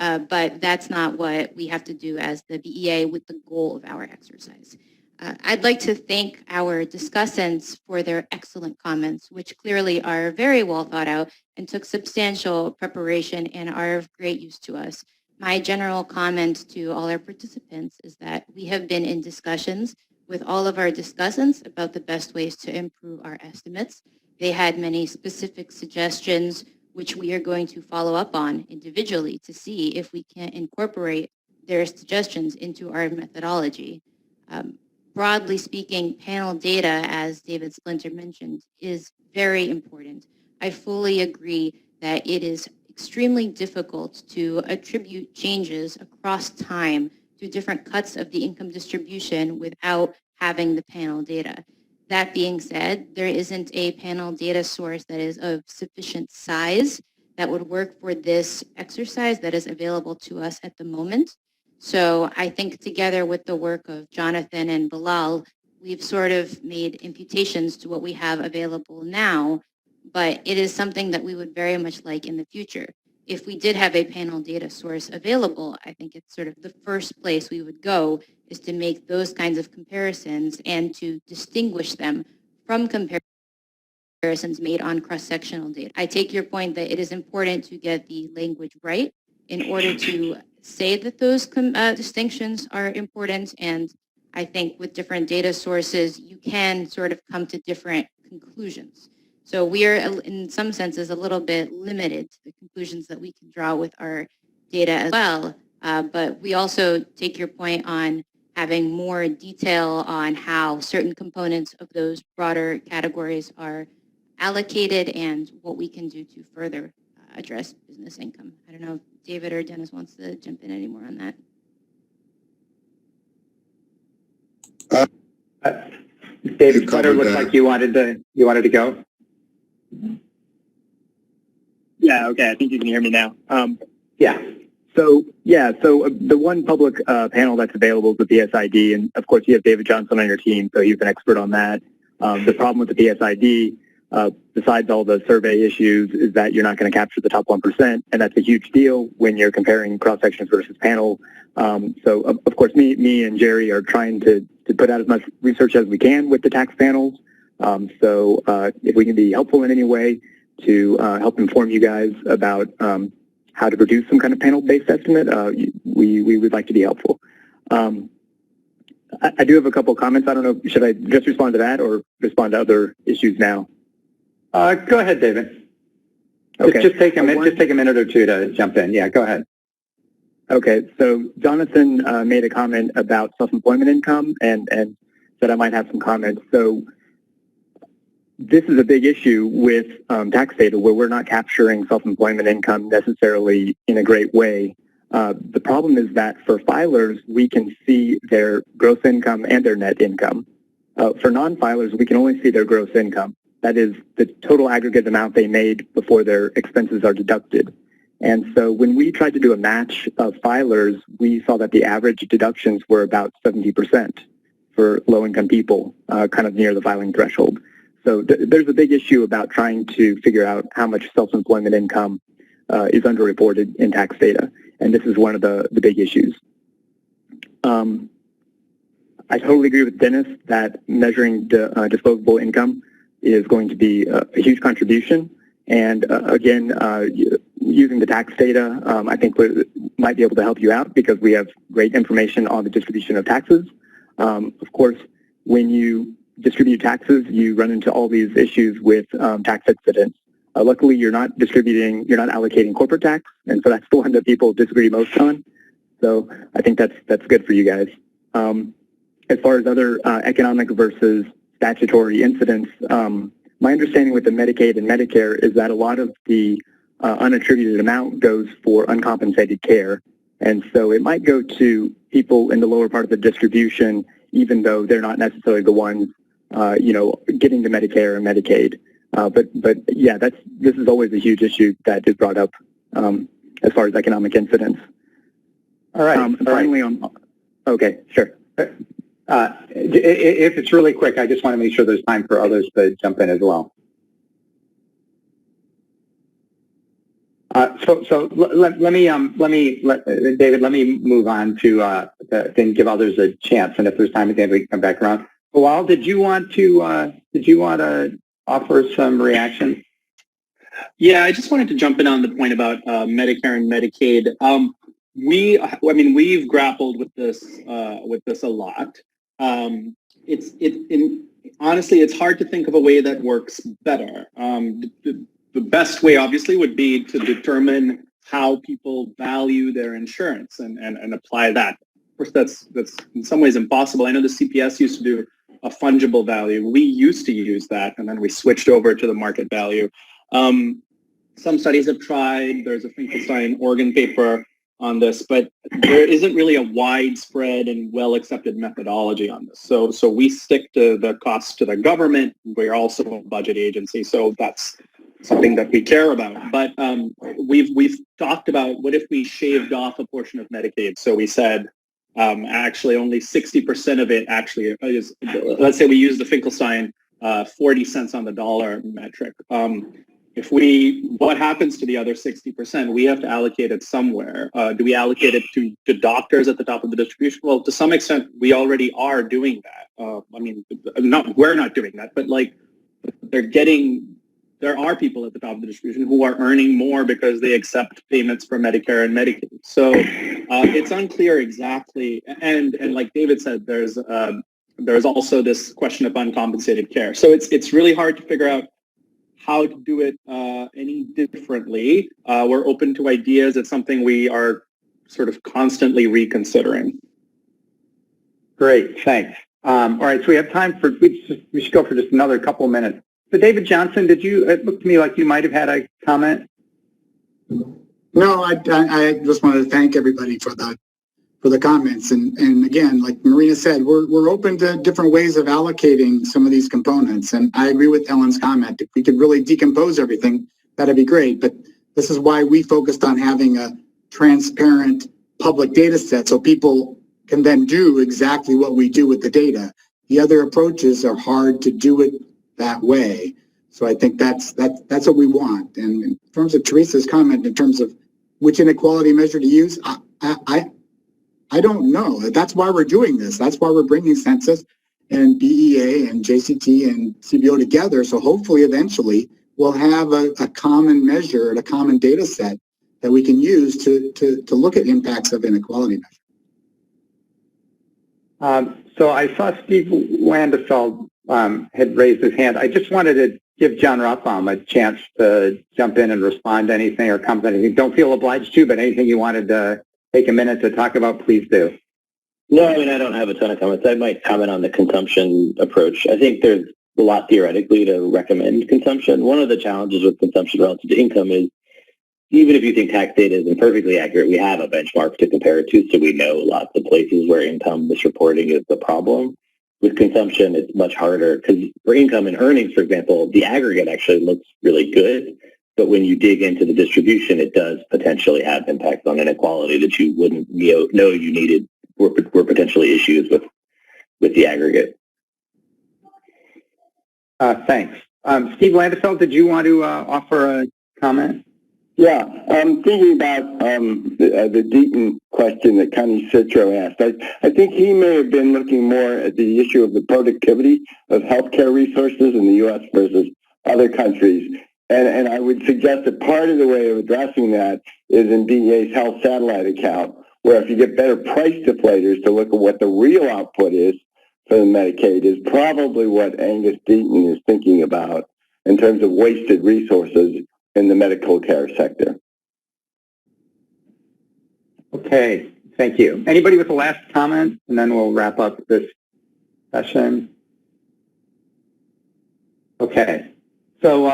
Speaker 8: but that's not what we have to do as the BEA with the goal of our exercise. I'd like to thank our discussants for their excellent comments, which clearly are very well thought out and took substantial preparation and are of great use to us. My general comment to all our participants is that we have been in discussions with all of our discussants about the best ways to improve our estimates. They had many specific suggestions, which we are going to follow up on individually to see if we can incorporate their suggestions into our methodology. Broadly speaking, panel data, as David Splinter mentioned, is very important. I fully agree that it is extremely difficult to attribute changes across time to different cuts of the income distribution without having the panel data. That being said, there isn't a panel data source that is of sufficient size that would work for this exercise that is available to us at the moment. So I think together with the work of Jonathan and Bilal, we've sort of made imputations to what we have available now, but it is something that we would very much like in the future. If we did have a panel data source available, I think it's sort of the first place we would go is to make those kinds of comparisons and to distinguish them from comparisons made on cross-sectional data. I take your point that it is important to get the language right in order to say that those distinctions are important, and I think with different data sources, you can sort of come to different conclusions. So we are, in some senses, a little bit limited to the conclusions that we can draw with our data as well, but we also take your point on having more detail on how certain components of those broader categories are allocated and what we can do to further address business income. I don't know if David or Dennis wants to jump in any more on
Speaker 5: that. David Clutter looks like you wanted to go.
Speaker 9: Yeah, okay, I think you can hear me now.
Speaker 5: Yeah.
Speaker 9: So the one public panel that's available is the PSID, and of course you have David Johnson on your team, so he's an expert on that. The problem with the PSID, besides all the survey issues, is that you're not going to capture the top 1%, and that's a huge deal when you're comparing cross-sections versus panel. So of course me and Jerry are trying to put out as much research as we can with the tax panels. So if we can be helpful in any way to help inform you guys about how to produce some kind of panel-based estimate, we would like to be helpful. I do have a couple of comments. I don't know, should I just respond to that or respond to other issues now?
Speaker 5: Go ahead, David.
Speaker 9: Okay.
Speaker 5: Just take a minute or two to jump in. Yeah, go ahead.
Speaker 9: Okay, so Jonathan made a comment about self-employment income and said I might have some comments. So this is a big issue with tax data where we're not capturing self-employment income necessarily in a great way. The problem is that for filers, we can see their gross income and their net income. For non-filers, we can only see their gross income. That is the total aggregate amount they made before their expenses are deducted. And so when we tried to do a match of filers, we saw that the average deductions were about 70% for low-income people, kind of near the filing threshold. So there's a big issue about trying to figure out how much self-employment income is underreported in tax data. And this is one of the big issues. I totally agree with Dennis that measuring disposable income is going to be a huge contribution. And again, using the tax data, I think we might be able to help you out because we have great information on the distribution of taxes. Of course, when you distribute taxes, you run into all these issues with tax incidents. Luckily, you're not allocating corporate tax, and so that's the one that people disagree most on. So I think that's good for you guys. As far as other economic versus statutory incidents, my understanding with the Medicaid and Medicare is that a lot of the unattributed amount goes for uncompensated care. And so it might go to people in the lower part of the distribution, even though they're not necessarily the ones, getting the Medicare and Medicaid. But yeah, this is always a huge issue that is brought up as far as economic incidents.
Speaker 5: All right.
Speaker 9: Finally, okay, sure.
Speaker 5: If it's really quick, I just want to make sure there's time for others to jump in as well. Let me David, let me move on to then give others a chance, and if there's time at the end, we can come back around. Bilal, did you want to offer some reaction?
Speaker 11: Yeah, I just wanted to jump in on the point about Medicare and Medicaid. We've grappled with this a lot. Honestly, it's hard to think of a way that works better. The best way, obviously, would be to determine how people value their insurance and apply that. Of course, that's in some ways impossible. I know the CPS used to do a fungible value. We used to use that, and then we switched over to the market value. Some studies have tried. There's a Finkelstein Oregon paper on this, but there isn't really a widespread and well-accepted methodology on this. So we stick to the cost to the government. We're also a budget agency, so that's something that we care about. But we've talked about what if we shaved off a portion of Medicaid. So we said actually only 60% of it actually is, let's say we use the Finkelstein 40 cents on the dollar metric. What happens to the other 60%? We have to allocate it somewhere. Do we allocate it to doctors at the top of the distribution? Well, to some extent, we already are doing that. We're not doing that, but like there are people at the top of the distribution who are earning more because they accept payments for Medicare and Medicaid. So it's unclear exactly. And like David said, there's also this question of uncompensated care. So it's really hard to figure out how to do it any differently. We're open to ideas. It's something we are sort of constantly reconsidering.
Speaker 5: Great, thanks. All right, so we have time for, we should go for just another couple of minutes. So David Johnson, it looked to me like you might have had a comment.
Speaker 17: No, I just wanted to thank everybody for the comments. And again, like Marina said, we're open to different ways of allocating some of these components. And I agree with Ellen's comment. If we could really decompose everything, that'd be great. But this is why we focused on having a transparent public data set so people can then do exactly what we do with the data. The other approaches are hard to do it that way. So I think that's what we want. And in terms of Teresa's comment, in terms of which inequality measure to use, I don't know. That's why we're doing this. That's why we're bringing census and BEA and JCT and CBO together. So hopefully, eventually, we'll have a common measure and a common data set that we can use to look at impacts of inequality measure.
Speaker 5: So I saw Steve Landefeld had raised his hand. I just wanted to give John Ruppbaum a chance to jump in and respond to anything or comment on anything. Don't feel obliged to, but anything you wanted to take a minute to talk about, please do.
Speaker 10: No, I don't have a ton of comments. I might comment on the consumption approach. I think there's a lot theoretically to recommend consumption. One of the challenges with consumption relative to income is even if you think tax data isn't perfectly accurate, we have a benchmark to compare it to, so we know lots of places where income misreporting is the problem. With consumption, it's much harder because for income and earnings, for example, the aggregate actually looks really good. But when you dig into the distribution, it does potentially have impacts on inequality that you wouldn't know you needed were potentially issues with the aggregate.
Speaker 5: Thanks. Steve Landefeld, did you want to offer a comment?
Speaker 6: Yeah, I'm thinking about the Deaton question that Connie Citro asked. I think he may have been looking more at the issue of the productivity of healthcare resources in the U.S. versus other countries. And I would suggest that part of the way of addressing that is in BEA's health satellite account, where if you get better price deflators to look at what the real output is for the Medicaid is probably what Angus Deaton is thinking about in terms of wasted resources in the medical care sector.
Speaker 5: Okay, thank you. Anybody with the last comment, and then we'll wrap up this session. Okay, so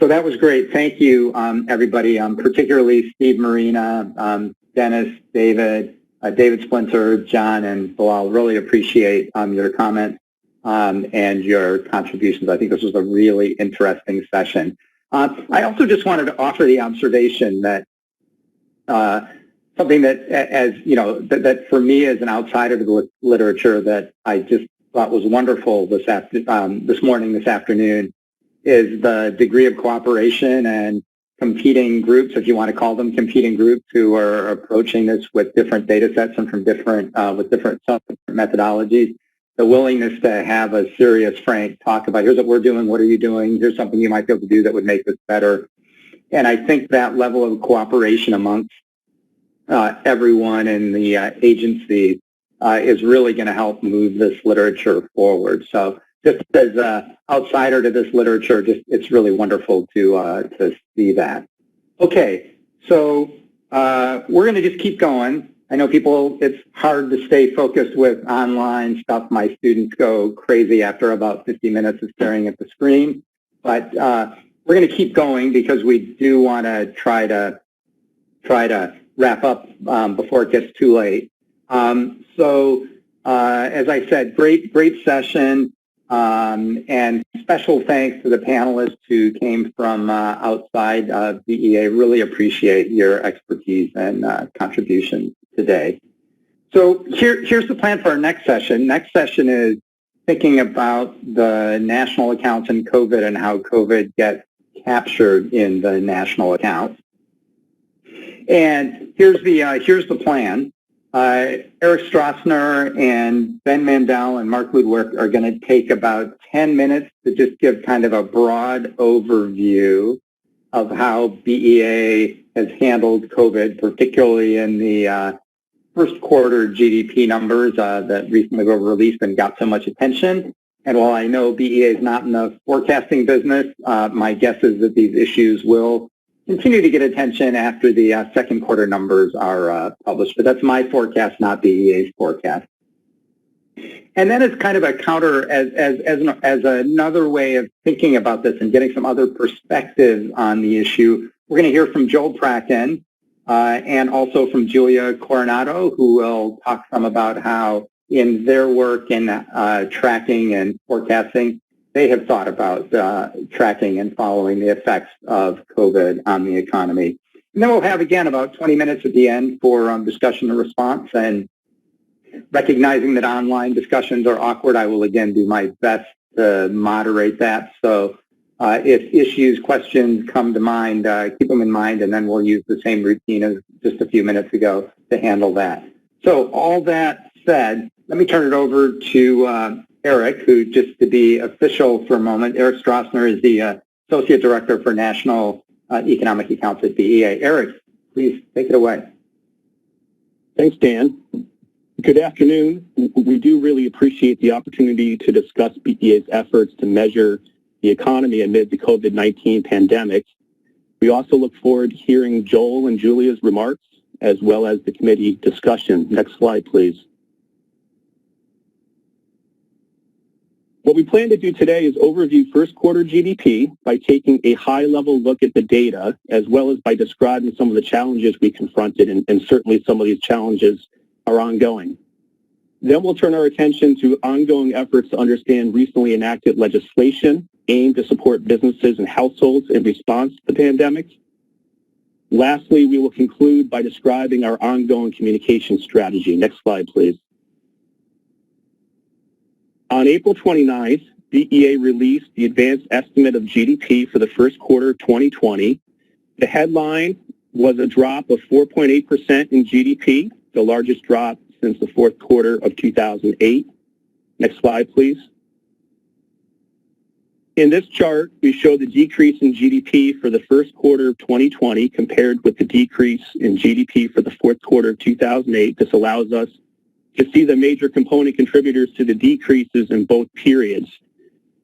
Speaker 5: that was great. Thank you, everybody, particularly Steve, Marina, Dennis, David Splinter, John, and Bilal. Really appreciate your comments and your contributions. I think this was a really interesting session. I also just wanted to offer the observation that something that, as you know, that for me as an outsider to the literature that I just thought was wonderful this afternoon is the degree of cooperation and competing groups, if you want to call them competing groups, who are approaching this with different data sets and from different methodologies. The willingness to have a serious, frank talk about, here's what we're doing, what are you doing, here's something you might be able to do that would make this better. And I think that level of cooperation amongst everyone in the agency is really going to help move this literature forward. So just as an outsider to this literature, it's really wonderful to see that. Okay, so we're going to just keep going. I know it's hard to stay focused with online stuff. My students go crazy after about 50 minutes of staring at the screen. But we're going to keep going because we do want to try to wrap up before it gets too late. So as I said, great session. And special thanks to the panelists who came from outside BEA. Really appreciate your expertise and contributions today. So here's the plan for our next session. Next session is thinking about the national accounts and COVID and how COVID gets captured in the national accounts. And here's the plan. Eric Strassner and Ben Mandel and Mark Ludwig are going to take about 10 minutes to just give kind of a broad overview of how BEA has handled COVID, particularly in the first quarter GDP numbers that recently were released and got so much attention. And while I know BEA is not in the forecasting business, my guess is that these issues will continue to get attention after the second quarter numbers are published. But that's my forecast, not BEA's forecast. And then as kind of a counter, as another way of thinking about this and getting some other perspective on the issue, we're going to hear from Joel Prakken and also from Julia Coronado, who will talk some about how in their work in tracking and forecasting, they have thought about tracking and following the effects of COVID on the economy. And then we'll have, again, about 20 minutes at the end for discussion and response. And recognizing that online discussions are awkward, I will, again, do my best to moderate that. So if issues, questions come to mind, keep them in mind, and then we'll use the same routine as just a few minutes ago to handle that. So all that said, let me turn it over to Eric, who, just to be official for a moment, Eric Strassner is the Associate Director for National Economic Accounts at BEA. Eric, please take it away.
Speaker 15: Thanks, Dan. Good afternoon. We do really appreciate the opportunity to discuss BEA's efforts to measure the economy amid the COVID-19 pandemic. We also look forward to hearing Joel and Julia's remarks, as well as the committee discussion. Next slide, please. What we plan to do today is overview first quarter GDP by taking a high-level look at the data, as well as by describing some of the challenges we confronted, and certainly some of these challenges are ongoing. Then we'll turn our attention to ongoing efforts to understand recently enacted legislation aimed to support businesses and households in response to the pandemic. Lastly, we will conclude by describing our ongoing communication strategy. Next slide, please. On April 29th, BEA released the advanced estimate of GDP for the first quarter of 2020. The headline was a drop of 4.8% in GDP, the largest drop since the fourth quarter of 2008. Next slide, please. In this chart, we show the decrease in GDP for the first quarter of 2020 compared with the decrease in GDP for the fourth quarter of 2008. This allows us to see the major component contributors to the decreases in both periods.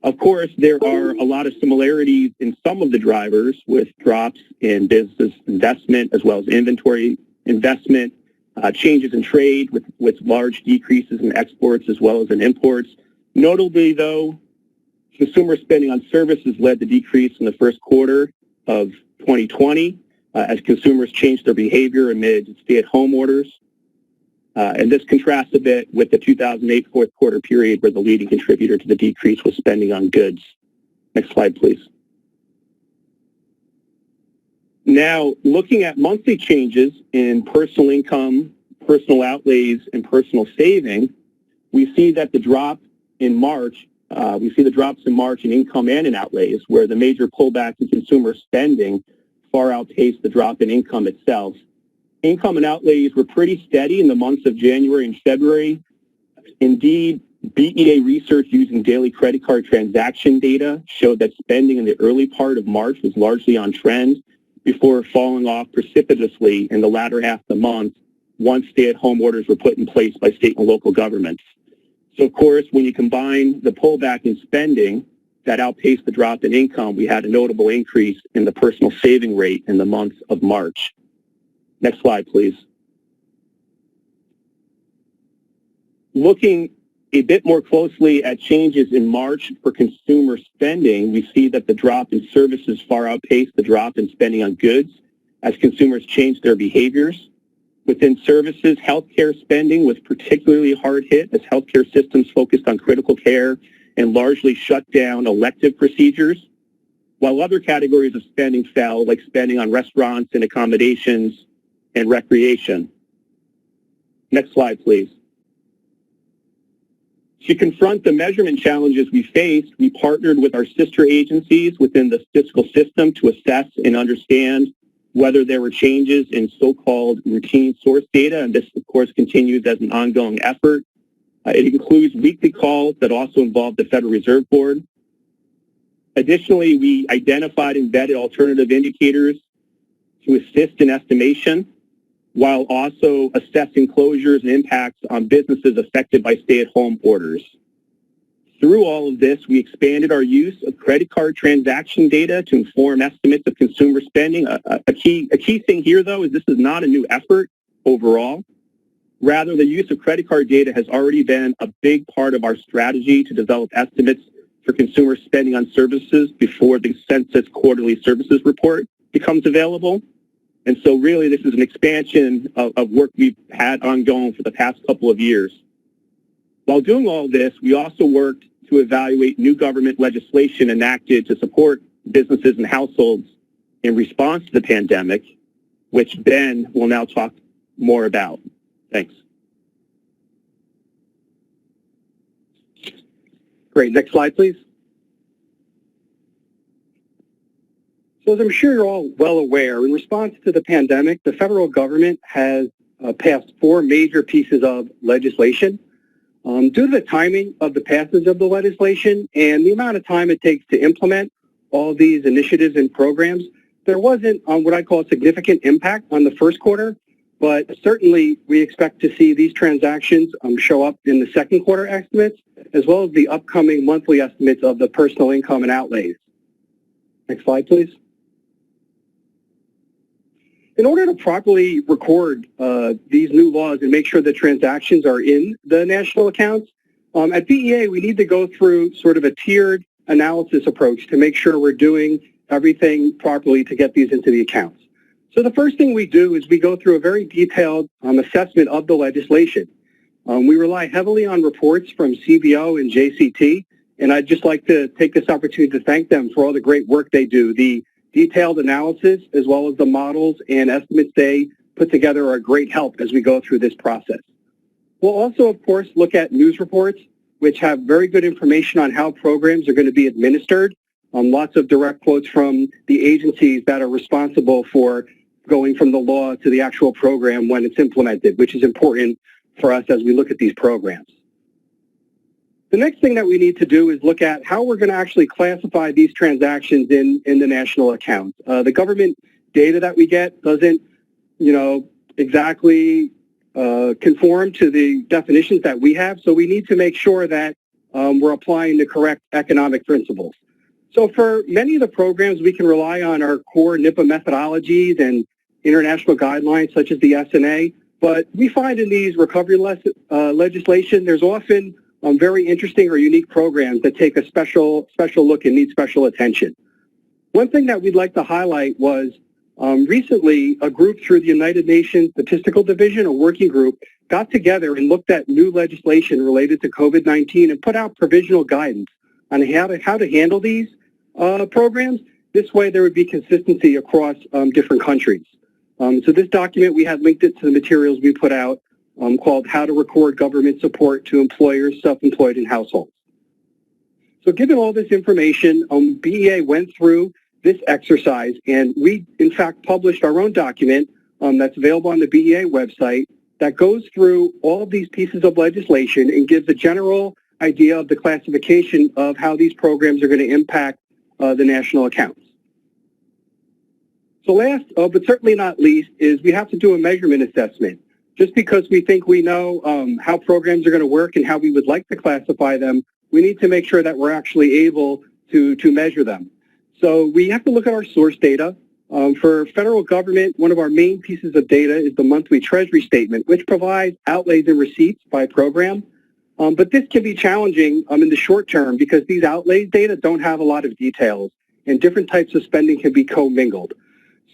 Speaker 15: Of course, there are a lot of similarities in some of the drivers, with drops in business investment as well as inventory investment, changes in trade with large decreases in exports as well as in imports. Notably, though, consumer spending on services led the decrease in the first quarter of 2020 as consumers changed their behavior amid stay-at-home orders. And this contrasts a bit with the 2008 fourth quarter period, where the leading contributor to the decrease was spending on goods. Next slide, please. Now, looking at monthly changes in personal income, personal outlays, and personal saving, we see that the drop in March, we see the drops in March in income and in outlays, where the major pullback in consumer spending far outpaced the drop in income itself. Income and outlays were pretty steady in the months of January and February. Indeed, BEA research using daily credit card transaction data showed that spending in the early part of March was largely on trend before falling off precipitously in the latter half of the month once stay-at-home orders were put in place by state and local governments. So, of course, when you combine the pullback in spending that outpaced the drop in income, we had a notable increase in the personal saving rate in the month of March. Next slide, please. Looking a bit more closely at changes in March for consumer spending, we see that the drop in services far outpaced the drop in spending on goods as consumers changed their behaviors. Within services, healthcare spending was particularly hard hit as healthcare systems focused on critical care and largely shut down elective procedures, while other categories of spending fell, like spending on restaurants and accommodations and recreation. Next slide, please. To confront the measurement challenges we faced, we partnered with our sister agencies within the fiscal system to assess and understand whether there were changes in so-called routine source data, and this, of course, continues as an ongoing effort. It includes weekly calls that also involve the Federal Reserve Board. Additionally, we identified embedded alternative indicators to assist in estimation, while also assessing closures and impacts on businesses affected by stay-at-home orders. Through all of this, we expanded our use of credit card transaction data to inform estimates of consumer spending. A key thing here, though, is this is not a new effort overall. Rather, the use of credit card data has already been a big part of our strategy to develop estimates for consumer spending on services before the Census Quarterly Services Report becomes available. And so really this is an expansion of work we've had ongoing for the past couple of years. While doing all this, we also worked to evaluate new government legislation enacted to support businesses and households in response to the pandemic, which Ben will now talk more about. Thanks. Great. Next slide, please. So as I'm sure you're all well aware, in response to the pandemic, the federal government has passed 4 major pieces of legislation. Due to the timing of the passage of the legislation and the amount of time it takes to implement all these initiatives and programs, there wasn't what I call a significant impact on the first quarter, but certainly we expect to see these transactions show up in the second quarter estimates, as well as the upcoming monthly estimates of the personal income and outlays. Next slide, please. In order to properly record these new laws and make sure that transactions are in the national accounts, at BEA we need to go through sort of a tiered analysis approach to make sure we're doing everything properly to get these into the accounts. So the first thing we do is we go through a very detailed assessment of the legislation. We rely heavily on reports from CBO and JCT, and I'd just like to take this opportunity to thank them for all the great work they do. The detailed analysis, as well as the models and estimates they put together, are a great help as we go through this process. We'll also, of course, look at news reports, which have very good information on how programs are going to be administered. Lots of direct quotes from the agencies that are responsible for going from the law to the actual program when it's implemented, which is important for us as we look at these programs. The next thing that we need to do is look at how we're going to actually classify these transactions in the national accounts. The government data that we get doesn't, exactly conform to the definitions that we have, so we need to make sure that we're applying the correct economic principles. So for many of the programs, we can rely on our core NIPA methodologies and international guidelines such as the SNA, but we find in these recovery legislation, there's often very interesting or unique programs that take a special look and need special attention. One thing that we'd like to highlight was recently a group through the United Nations Statistical Division, a working group, got together and looked at new legislation related to COVID-19 and put out provisional guidance on how to handle these programs. This way there would be consistency across different countries. So this document, we had linked it to the materials we put out called How to Record Government Support to Employers, Self-Employed, and Households. So given all this information, BEA went through
Speaker 18: this exercise, and we, in fact, published our own document that's available on the BEA website that goes through all of these pieces of legislation and gives a general idea of the classification of how these programs are going to impact the national accounts. So last, but certainly not least, is we have to do a measurement assessment. Just because we think we know how programs are going to work and how we would like to classify them, we need to make sure that we're actually able to measure them. So we have to look at our source data. For federal government, one of our main pieces of data is the monthly Treasury statement, which provides outlays and receipts by program. But this can be challenging in the short term because these outlays data don't have a lot of details, and different types of spending can be commingled.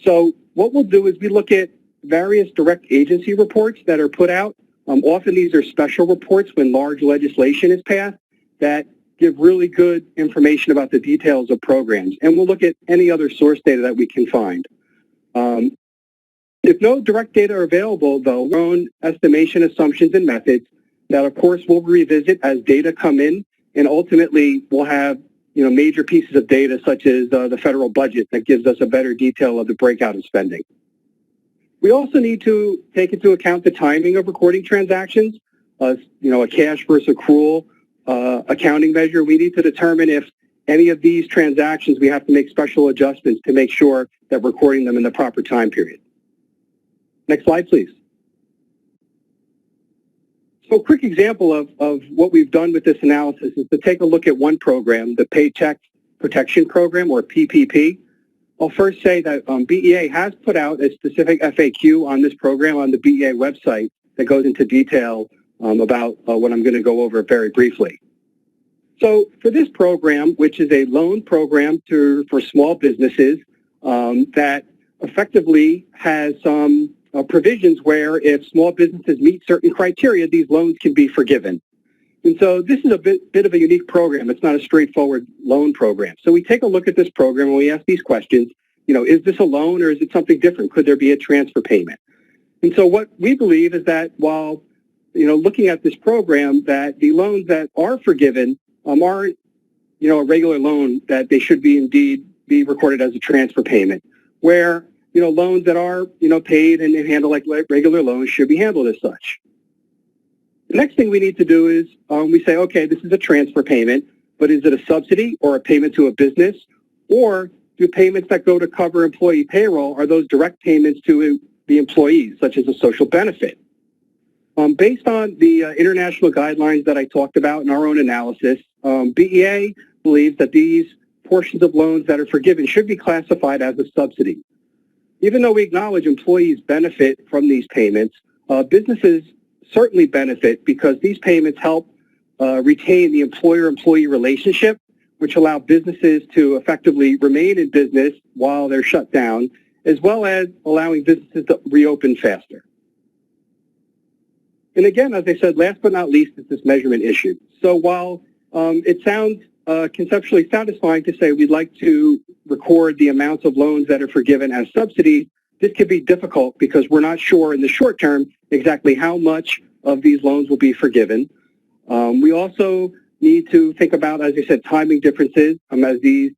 Speaker 18: So what we'll do is we look at various direct agency reports that are put out. Often these are special reports when large legislation is passed that give really good information about the details of programs. And we'll look at any other source data that we can find. If no direct data are available, though, our own estimation assumptions and methods that, of course, we'll revisit as data come in, and ultimately we'll have major pieces of data such as the federal budget that gives us a better detail of the breakout of spending. We also need to take into account the timing of recording transactions, a cash versus accrual accounting measure. We need to determine if any of these transactions we have to make special adjustments to make sure that we're recording them in the proper time period. Next slide, please. So a quick example of what we've done with this analysis is to take a look at one program, the Paycheck Protection Program, or PPP. I'll first say that BEA has put out a specific FAQ on this program on the BEA website that goes into detail about what I'm going to go over very briefly. So for this program, which is a loan program for small businesses that effectively has some provisions where if small businesses meet certain criteria, these loans can be forgiven. And so this is a bit of a unique program. It's not a straightforward loan program. So we take a look at this program and we ask these questions, is this a loan or is it something different? Could there be a transfer payment? And so what we believe is that while, looking at this program, that the loans that are forgiven aren't, a regular loan, that they should be recorded as a transfer payment, where, loans that are, paid and handled like regular loans should be handled as such. The next thing we need to do is we say, okay, this is a transfer payment, but is it a subsidy or a payment to a business? Or do payments that go to cover employee payroll, are those direct payments to the employees, such as a social benefit? Based on the international guidelines that I talked about in our own analysis, BEA believes that these portions of loans that are forgiven should be classified as a subsidy. Even though we acknowledge employees benefit from these payments, businesses certainly benefit because these payments help retain the employer-employee relationship, which allow businesses to effectively remain in business while they're shut down, as well as allowing businesses to reopen faster. And again, as I said, last but not least, is this measurement issue. So while it sounds conceptually satisfying to say we'd like to record the amounts of loans that are forgiven as subsidies, this can be difficult because we're not sure in the short term exactly how much of these loans will be forgiven. We also need to think about, as I said, timing differences as these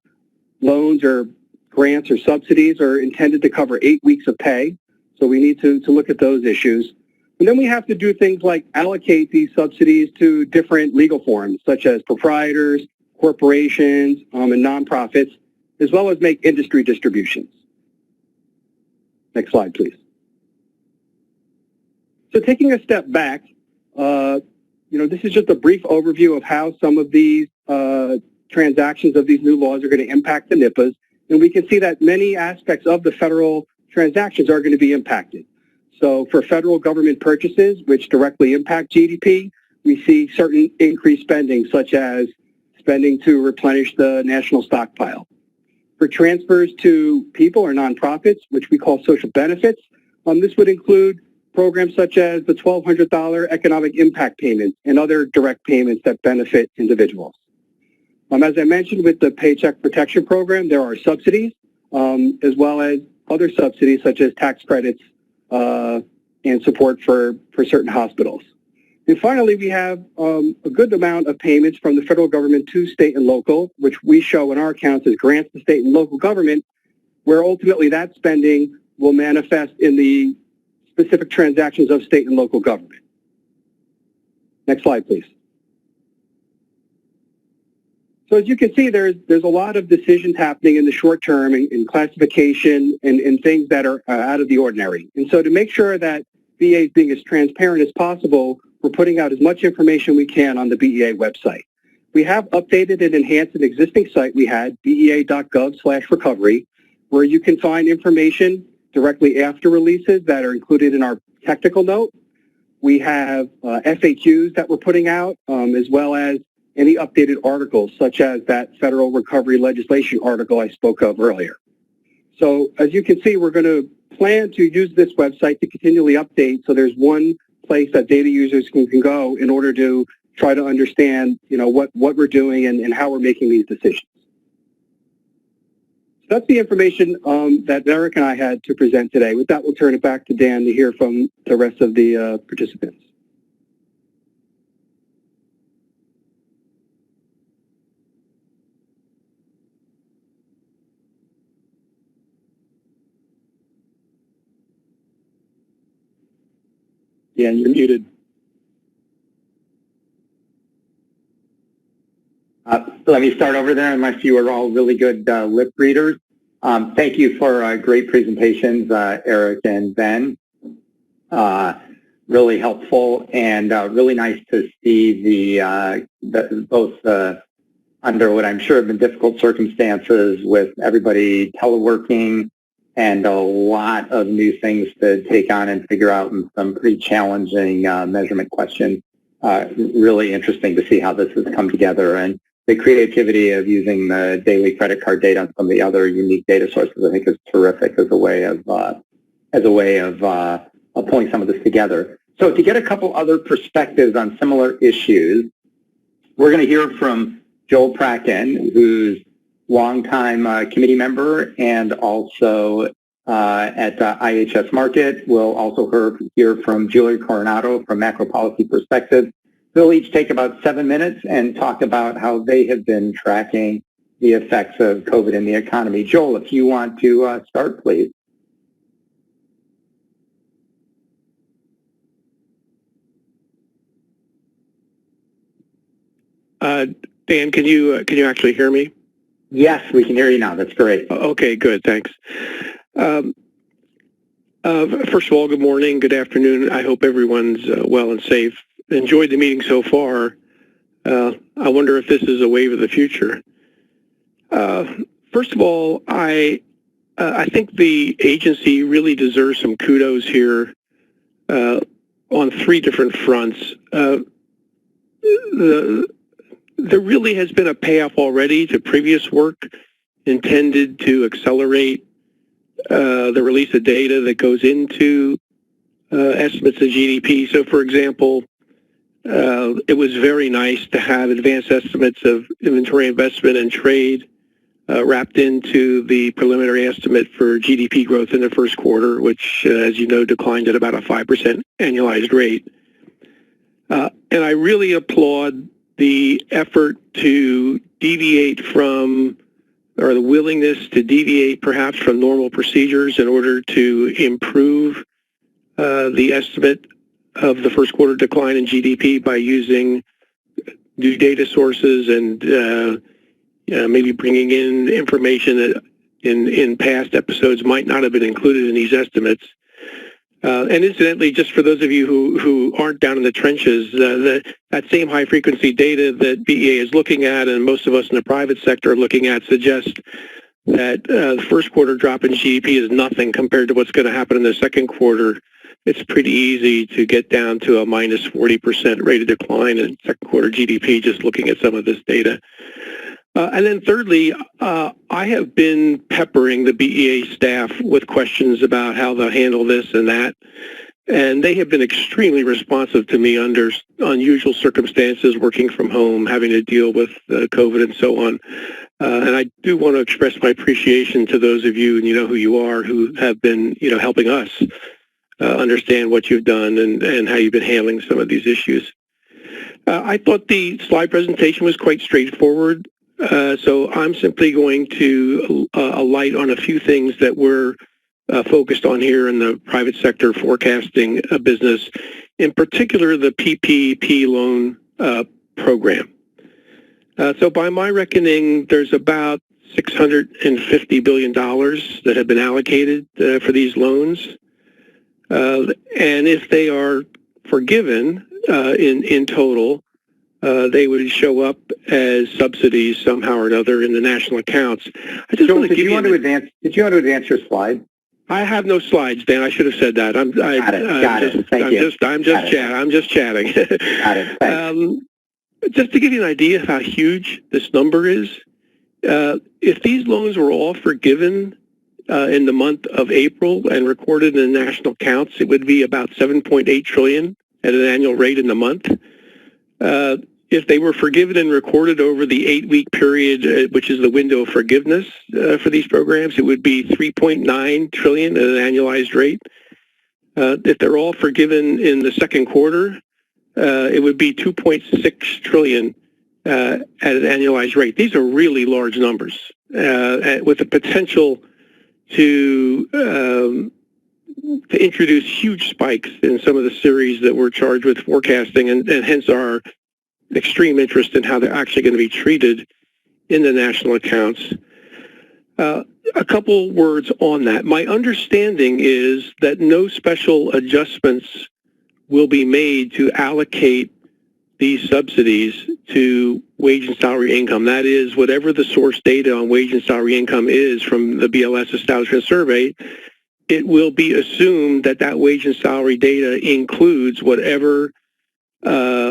Speaker 18: loans or grants or subsidies are intended to cover 8 weeks of pay. So we need to look at those issues. And then we have to do things like allocate these subsidies to different legal forms, such as proprietors, corporations, and nonprofits, as well as make industry distributions. Next slide, please. So taking a step back, this is just a brief overview of how some of these transactions of these new laws are going to impact the NIPAs. And we can see that many aspects of the federal transactions are going to be impacted. So for federal government purchases, which directly impact GDP, we see certain increased spending, such as spending to replenish the national stockpile. For transfers to people or nonprofits, which we call social benefits, this would include programs such as the $1,200 economic impact payment and other direct payments that benefit individuals. As I mentioned with the Paycheck Protection Program, there are subsidies, as well as other subsidies such as tax credits and support for certain hospitals. And finally, we have a good amount of payments from the federal government to state and local, which we show in our accounts as grants to state and local government, where ultimately that spending will manifest in the specific transactions of state and local government. Next slide, please. So as you can see, there's a lot of decisions happening in the short term in classification and things that are out of the ordinary. And so to make sure that BEA is being as transparent as possible, we're putting out as much information we can on the BEA website. We have updated and enhanced an existing site we had, bea.gov/recovery, where you can find information directly after releases that are included in our technical note. We have FAQs that we're putting out, as well as any updated articles, such as that federal recovery legislation article I spoke of earlier. So as you can see, we're going to plan to use this website to continually update, so there's one place that data users can go in order to try to understand, what we're doing and how we're making these decisions. So that's the information that Eric and I had to present today. With that, we'll turn it back to Dan to hear from the rest of the participants. Yeah, you're muted.
Speaker 5: Let me start over there, unless you are all really good lip readers. Thank you for great presentations, Eric and Ben. Really helpful and really nice to see both under what I'm sure have been difficult circumstances with everybody teleworking and a lot of new things to take on and figure out and some pretty challenging measurement questions. Really interesting to see how this has come together, and the creativity of using the daily credit card data and some of the other unique data sources, I think, is terrific as a way of pulling some of this together. So to get a couple other perspectives on similar issues, we're going to hear from Joel Pracken, who's longtime committee member and also at IHS Markit. We'll also hear from Julie Coronado from Macro Policy Perspective. They'll each take about 7 minutes and talk about how they have been tracking the effects of COVID in the economy. Joel, if you want to start, please.
Speaker 18: Dan, can you actually hear me?
Speaker 5: Yes, we can hear you now. That's great.
Speaker 18: Okay, good. Thanks. First of all, good morning, good afternoon. I hope everyone's well and safe. Enjoyed the meeting so far. I wonder if this is a wave of the future. First of all, I think the agency really deserves some kudos here on 3 different fronts. There really has been a payoff already to previous work intended to accelerate the release of data that goes into estimates of GDP. So, for example, it was very nice to have advanced estimates of inventory investment and trade wrapped into the preliminary estimate for GDP growth in the first quarter, which, as you know, declined at about a 5% annualized rate. And I really applaud the effort to deviate from, or the willingness to deviate perhaps from normal procedures in order to improve the estimate of the first quarter decline in GDP by using new data sources and maybe bringing in information that in past episodes might not have been included in these estimates. And incidentally, just for those of you who aren't down in the trenches, that same high-frequency data that BEA is looking at and most of us in the private sector are looking at suggests that the first quarter drop in GDP is nothing compared to what's going to happen in the second quarter. It's pretty easy to get down to a minus 40% rate of decline in second quarter GDP just looking at some of this data. And then thirdly, I have been peppering the BEA staff with questions about how they'll handle this and that. And they have been extremely responsive to me under unusual circumstances, working from home, having to deal with COVID and so on. And I do want to express my appreciation to those of you, and you know who you are, who have been, helping us understand what you've done and how you've been handling some of these issues. I thought the slide presentation was quite straightforward, so I'm simply going to alight on a few things that we're focused on here in the private sector forecasting business, in particular the PPP loan program. So by my reckoning, there's about $650 billion that have been allocated for these loans. And if they are forgiven in total, they would show up as subsidies somehow or another in the national accounts. I just
Speaker 5: Joel, did you want to advance your slide?
Speaker 18: I have no slides, Dan. I should have said that.
Speaker 5: Got it. Thank you.
Speaker 18: I'm just chatting.
Speaker 5: Got it. Thanks.
Speaker 18: Just to give you an idea of how huge this number is, if these loans were all forgiven in the month of April and recorded in the national accounts, it would be about $7.8 trillion at an annual rate in the month. If they were forgiven and recorded over the 8-week period, which is the window of forgiveness for these programs, it would be $3.9 trillion at an annualized rate. If they're all forgiven in the second quarter, it would be $2.6 trillion at an annualized rate. These are really large numbers with the potential to introduce huge spikes in some of the series that we're charged with forecasting, and hence our extreme interest in how they're actually going to be treated in the national accounts. A couple words on that. My understanding is that no special adjustments will be made to allocate these subsidies to wage and salary income. That is, whatever the source data on wage and salary income is from the BLS Establishment Survey, it will be assumed that that wage and salary data includes whatever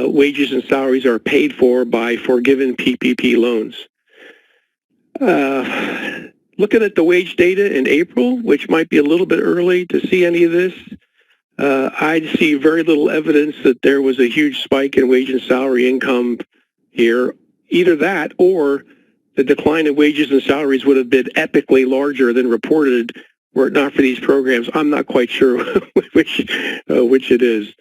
Speaker 18: wages and salaries are paid for by forgiven PPP loans. Looking at the wage data in April, which might be a little bit early to see any of this, I see very little evidence that there was a huge spike in wage and salary income here. Either that or the decline in wages and salaries would have been epically larger than reported were it not for these programs. I'm not quite sure which it is.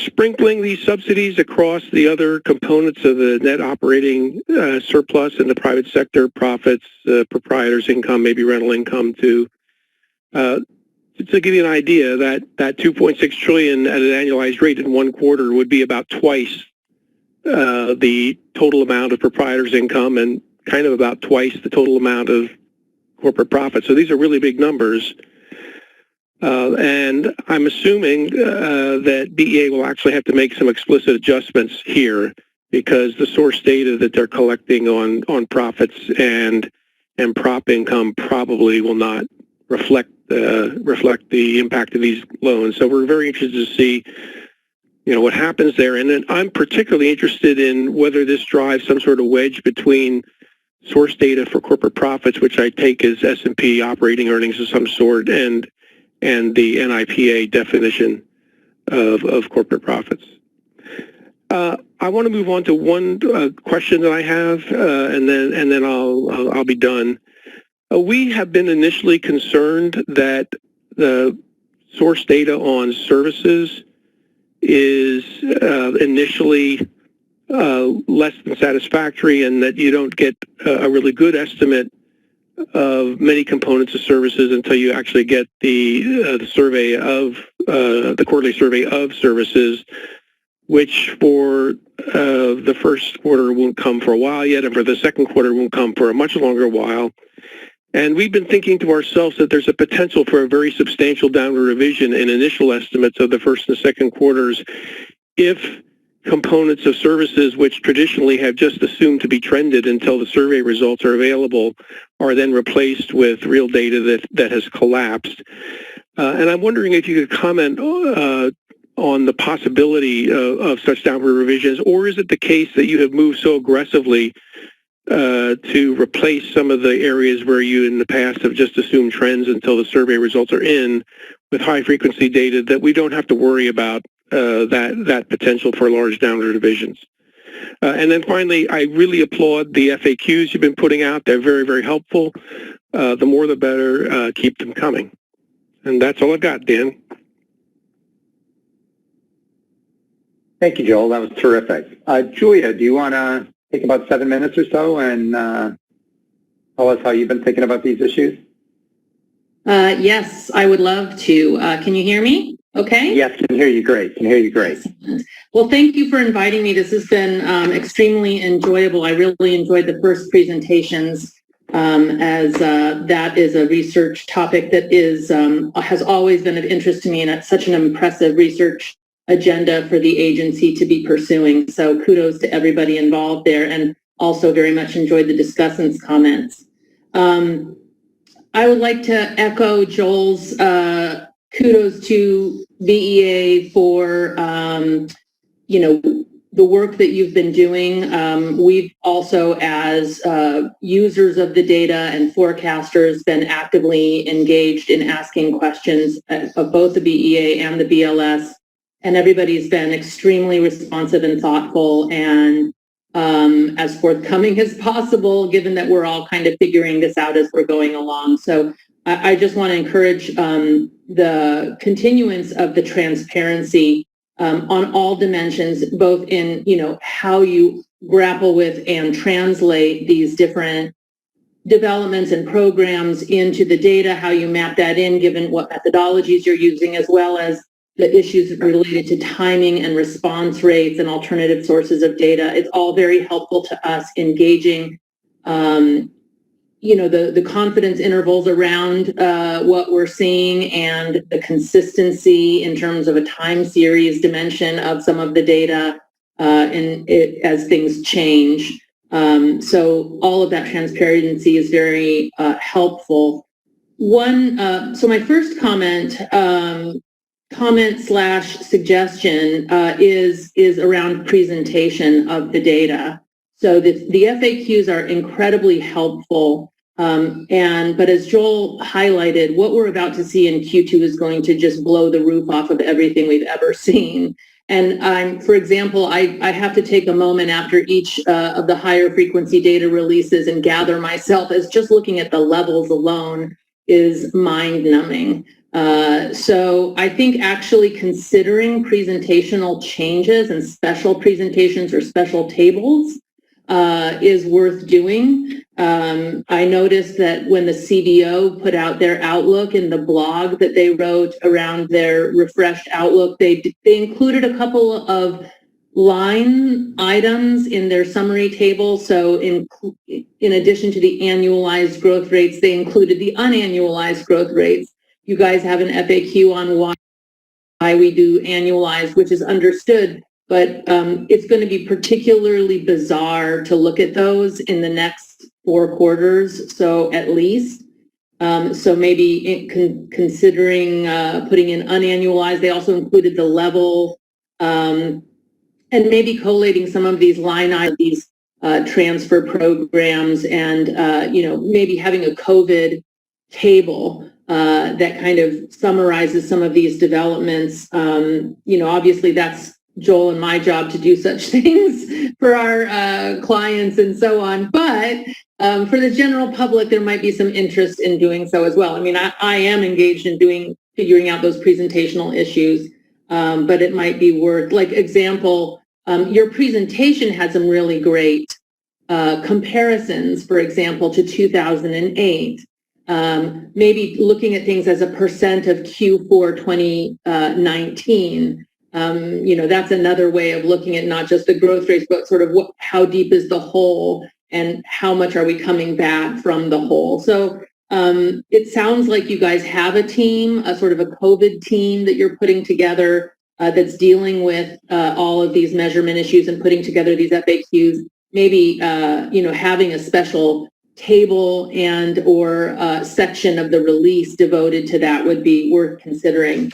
Speaker 18: Sprinkling these subsidies across the other components of the net operating surplus in the private sector, profits, proprietors' income, maybe rental income too. To give you an idea, that $2.6 trillion at an annualized rate in one quarter would be about twice the total amount of proprietors' income and kind of about twice the total amount of corporate profit. So these are really big numbers. And I'm assuming that BEA will actually have to make some explicit adjustments here because the source data that they're collecting on profits and prop income probably will not reflect the impact of these loans. So we're very interested to see, what happens there. And then I'm particularly interested in whether this drives some sort of wedge between source data for corporate profits, which I take as S&P operating earnings of some sort, and the NIPA definition of corporate profits. I want to move on to one question that I have, and then I'll be done. We have been initially concerned that the source data on services is initially less than satisfactory, and that you don't get a really good estimate of many components of services until you actually get the survey of the quarterly survey of services, which for the first quarter won't come for a while yet, and for the second quarter won't come for a much longer while. And we've been thinking to ourselves that there's a potential for a very substantial downward revision in initial estimates of the first and second quarters if components of services which traditionally have just assumed to be trended until the survey results are available are then replaced with real data that has collapsed. And I'm wondering if you could comment on the possibility of such downward revisions, or is it the case that you have moved so aggressively to replace some of the areas where you in the past have just assumed trends until the survey results are in with high frequency data that we don't have to worry about that potential for large downward revisions? And then finally, I really applaud the FAQs you've been putting out. They're very, very helpful. The more the better. Keep them coming. And that's all I've got, Dan.
Speaker 5: Thank you, Joel. That was terrific. Julia, do you want to take about 7 minutes or so and tell us how you've been thinking about these issues?
Speaker 19: Yes, I would love to. Can you hear me? Okay.
Speaker 5: Yes, can hear you great. Can hear you great.
Speaker 19: Well, thank you for inviting me. This has been extremely enjoyable. I really enjoyed the first presentations as that is a research topic that is has always been of interest to me, and it's such an impressive research agenda for the agency to be pursuing. So kudos to everybody involved there, and also very much enjoyed the discussants' comments. I would like to echo Joel's kudos to BEA for, the work that you've been doing. We've also, as users of the data and forecasters, been actively engaged in asking questions of both the BEA and the BLS. And everybody's been extremely responsive and thoughtful and as forthcoming as possible, given that we're all kind of figuring this out as we're going along. So I just want to encourage the continuance of the transparency on all dimensions, both in, how you grapple with and translate these different developments and programs into the data, how you map that in, given what methodologies you're using, as well as the issues related to timing and response rates and alternative sources of data. It's all very helpful to us engaging, the confidence intervals around what we're seeing and the consistency in terms of a time series dimension of some of the data as things change. So all of that transparency is very helpful. So my first comment/suggestion is around presentation of the data. So the FAQs are incredibly helpful, but as Joel highlighted, what we're about to see in Q2 is going to just blow the roof off of everything we've ever seen. And for example, I have to take a moment after each of the higher frequency data releases and gather myself, as just looking at the levels alone is mind-numbing. So I think actually considering presentational changes and special presentations or special tables is worth doing. I noticed that when the CBO put out their outlook in the blog that they wrote around their refreshed outlook, they included a couple of line items in their summary table. So in addition to the annualized growth rates, they included the unannualized growth rates. You guys have an FAQ on why we do annualized, which is understood, but it's going to be particularly bizarre to look at those in the next 4 quarters, so at least. So maybe considering putting in unannualized, they also included the level and maybe collating some of these line items, these transfer programs, and maybe having a COVID table that kind of summarizes some of these developments. Obviously that's Joel and my job to do such things for our clients and so on. But for the general public, there might be some interest in doing so as well. I mean, I am engaged in figuring out those presentational issues, but it might be worth, like example, your presentation had some really great comparisons, for example, to 2008. Maybe looking at things as a percent of Q4 2019. That's another way of looking at not just the growth rates, but sort of how deep is the hole and how much are we coming back from the hole. So it sounds like you guys have a team, a sort of a COVID team that you're putting together that's dealing with all of these measurement issues and putting together these FAQs. Maybe, having a special table and or section of the release devoted to that would be worth considering.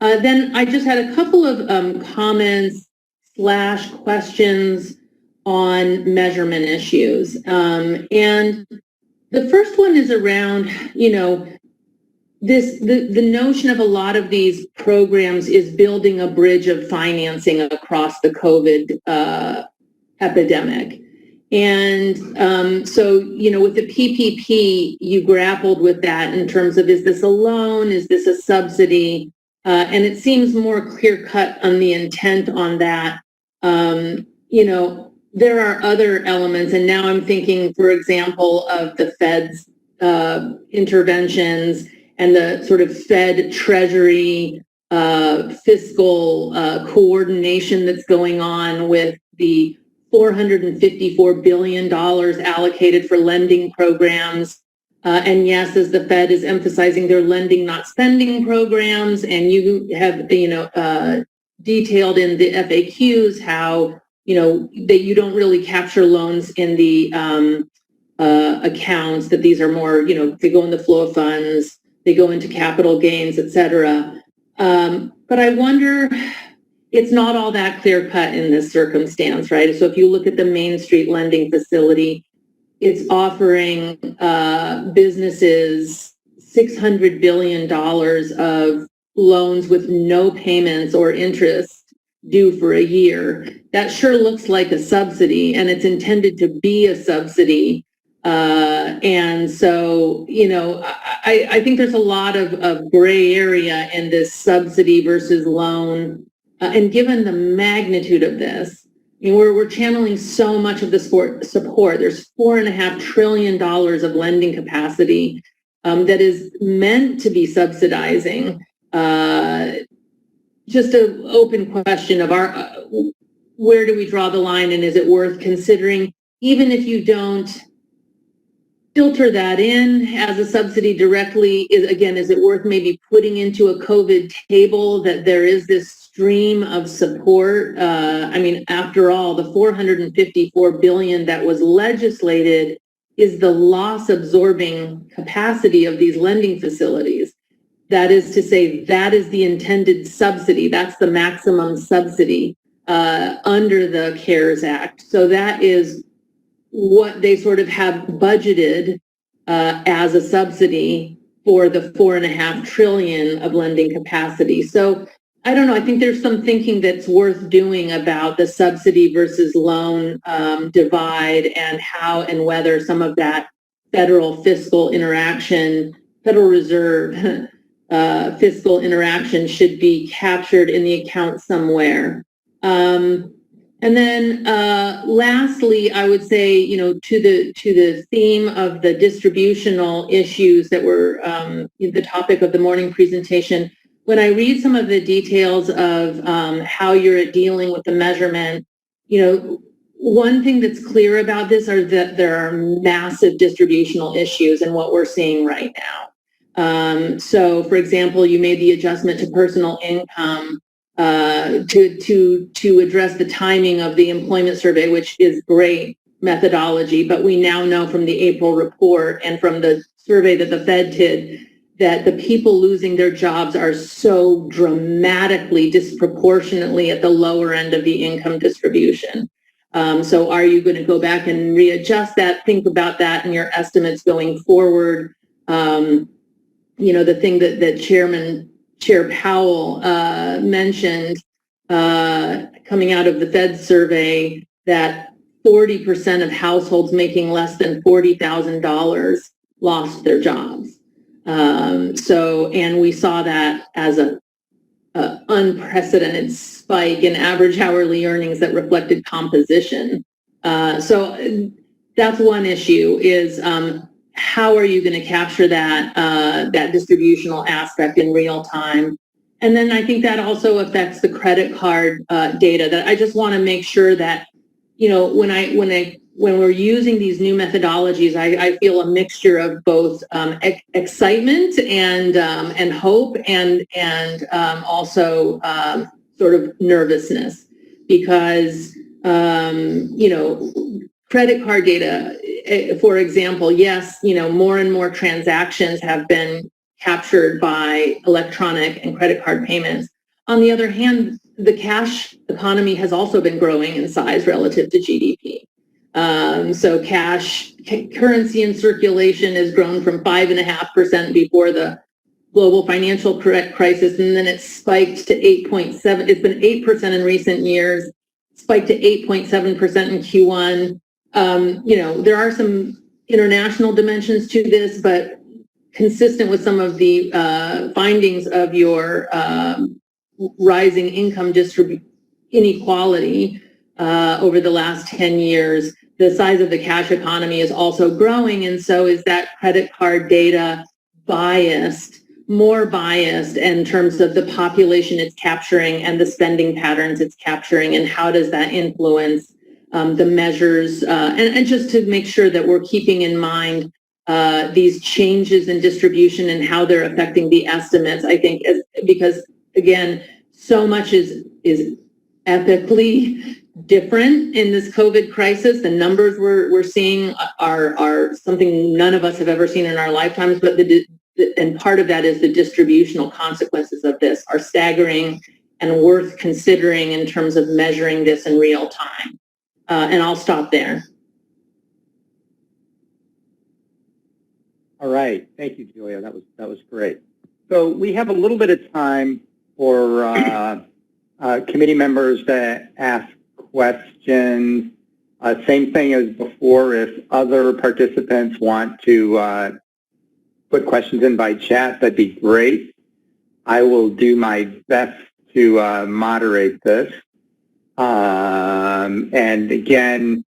Speaker 19: Then I just had a couple of comments/questions on measurement issues. And the first one is around, the notion of a lot of these programs is building a bridge of financing across the COVID epidemic. And so, with the PPP, you grappled with that in terms of, is this a loan? Is this a subsidy? And it seems more clear cut on the intent on that. There are other elements, and now I'm thinking, for example, of the Fed's interventions and the sort of Fed Treasury fiscal coordination that's going on with the $454 billion allocated for lending programs. And yes, as the Fed is emphasizing their lending, not spending programs, and you have, detailed in the FAQs how, that you don't really capture loans in the accounts, that these are more, they go in the flow of funds, they go into capital gains, et cetera. But I wonder, it's not all that clear cut in this circumstance, right? So if you look at the Main Street lending facility, it's offering businesses $600 billion of loans with no payments or interest due for a year. That sure looks like a subsidy, and it's intended to be a subsidy. And so, I think there's a lot of gray area in this subsidy versus loan. And given the magnitude of this, we're channeling so much of the support. There's $4.5 trillion of lending capacity that is meant to be subsidizing. Just an open question of where do we draw the line, and is it worth considering, even if you don't filter that in as a subsidy directly? Is it worth maybe putting into a COVID table that there is this stream of support? After all, the $454 billion that was legislated is the loss absorbing capacity of these lending facilities. That is to say, that is the intended subsidy. That's the maximum subsidy under the CARES Act. So that is what they sort of have budgeted as a subsidy for the $4.5 trillion of lending capacity. So I don't know. I think there's some thinking that's worth doing about the subsidy versus loan divide, and how and whether some of that Federal Reserve fiscal interaction should be captured in the account somewhere. And then lastly, I would say, to the theme of the distributional issues that were the topic of the morning presentation, when I read some of the details of how you're dealing with the measurement, one thing that's clear about this are that there are massive distributional issues in what we're seeing right now. So, for example, you made the adjustment to personal income to address the timing of the employment survey, which is great methodology. But we now know from the April report and from the survey that the Fed did that the people losing their jobs are so dramatically disproportionately at the lower end of the income distribution. So are you going to go back and readjust that? Think about that in your estimates going forward. The thing that Chair Powell mentioned coming out of the Fed survey, that 40% of households making less than $40,000 lost their jobs. And we saw that as a unprecedented spike in average hourly earnings that reflected composition. So that's one issue, is how are you going to capture that distributional aspect in real time? And then I think that also affects the credit card data. That I just want to make sure that, when we're using these new methodologies, I feel a mixture of both excitement and hope, and also sort of nervousness, because credit card data, for example, yes, more and more transactions have been captured by electronic and credit card payments. On the other hand, the cash economy has also been growing in size relative to GDP. So cash currency in circulation has grown from 5.5% before the global financial crisis, and then it spiked to 8.7. It's been 8% in recent years, spiked to 8.7% in Q1. there are some international dimensions to this, but consistent with some of the findings of your rising income inequality over the last 10 years, the size of the cash economy is also growing, and so is that credit card data more biased in terms of the population it's capturing and the spending patterns it's capturing, and how does that influence the measures, and just to make sure that we're keeping in mind these changes in distribution and how they're affecting the estimates, I think, because again, so much is epically different in this COVID crisis. The numbers we're seeing are something none of us have ever seen in our lifetimes, but and part of that is the distributional consequences of this are staggering and worth considering in terms of measuring this in real time. And I'll stop there.
Speaker 5: All right. Thank you, Julia. That was great. So we have a little bit of time for committee members to ask questions. Same thing as before. If other participants want to put questions in by chat, that'd be great. I will do my best to moderate this. And again,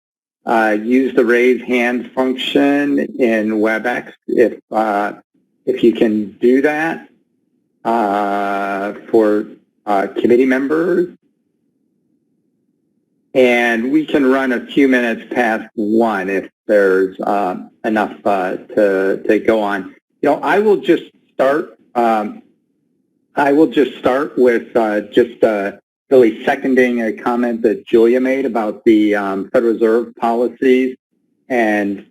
Speaker 5: use the raise hand function in WebEx if you can do that for committee members. And we can run a few minutes past 1 if there's enough to go on. I will just start. With really seconding a comment that Julia made about the Federal Reserve policies, and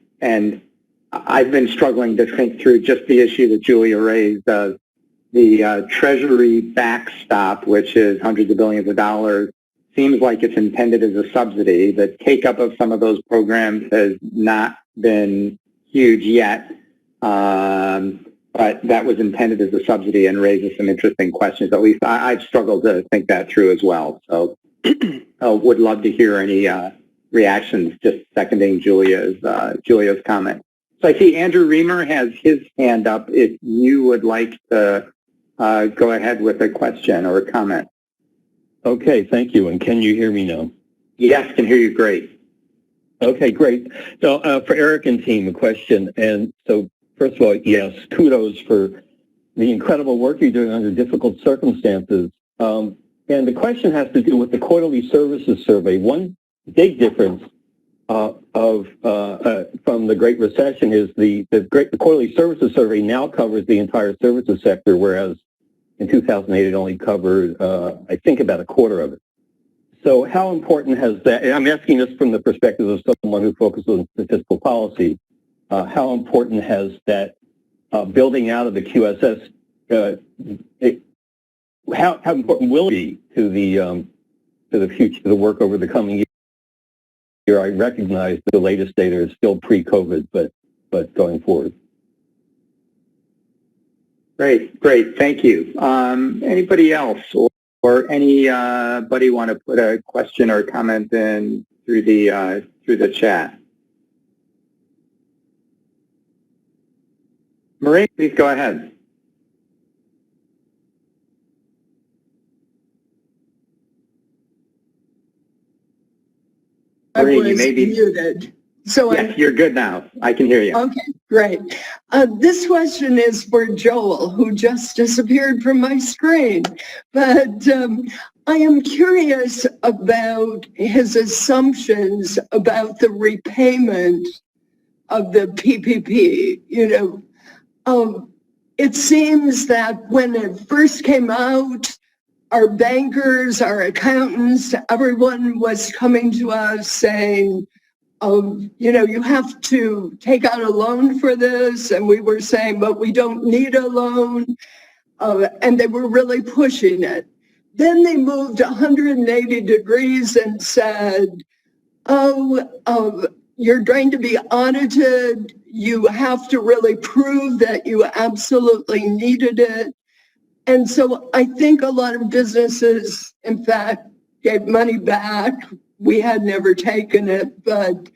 Speaker 5: I've been struggling to think through just the issue that Julia raised of the Treasury backstop, which is hundreds of billions of dollars. Seems like it's intended as a subsidy. The take-up of some of those programs has not been huge yet, but that was intended as a subsidy and raises some interesting questions. At least I've struggled to think that through as well. So would love to hear any reactions, just seconding Julia's comment. So I see Andrew Reamer has his hand up if you would like to go ahead with a question or a comment.
Speaker 15: Okay, thank you. And can you hear me now?
Speaker 5: Yes, can hear you great.
Speaker 15: Okay, great. So for Eric and team, a question. And so first of all, yes, kudos for the incredible work you're doing under difficult circumstances. And the question has to do with the quarterly services survey. One big difference from the Great Recession is the quarterly services survey now covers the entire services sector, whereas in 2008 it only covered, I think, about a quarter of it. So how important has that, and I'm asking this from the perspective of someone who focuses on statistical policy, how important has that building out of the QSS, how important will it be to the future, the work over the coming year? I recognize the latest data is still pre-COVID, but going forward.
Speaker 5: Great, thank you. Anybody else or anybody want to put a question or comment in through the chat? Marie, please go ahead.
Speaker 20: Marie, you may be muted. So
Speaker 5: yes, you're good now. I can hear you.
Speaker 20: Okay, great. This question is for Joel, who just disappeared from my screen. But I am curious about his assumptions about the repayment of the PPP. It seems that when it first came out, our bankers, our accountants, everyone was coming to us saying, you have to take out a loan for this. And we were saying, but we don't need a loan. And they were really pushing it. Then they moved 180 degrees and said, you're going to be audited. You have to really prove that you absolutely needed it. And so I think a lot of businesses, in fact, gave money back. We had never taken it, but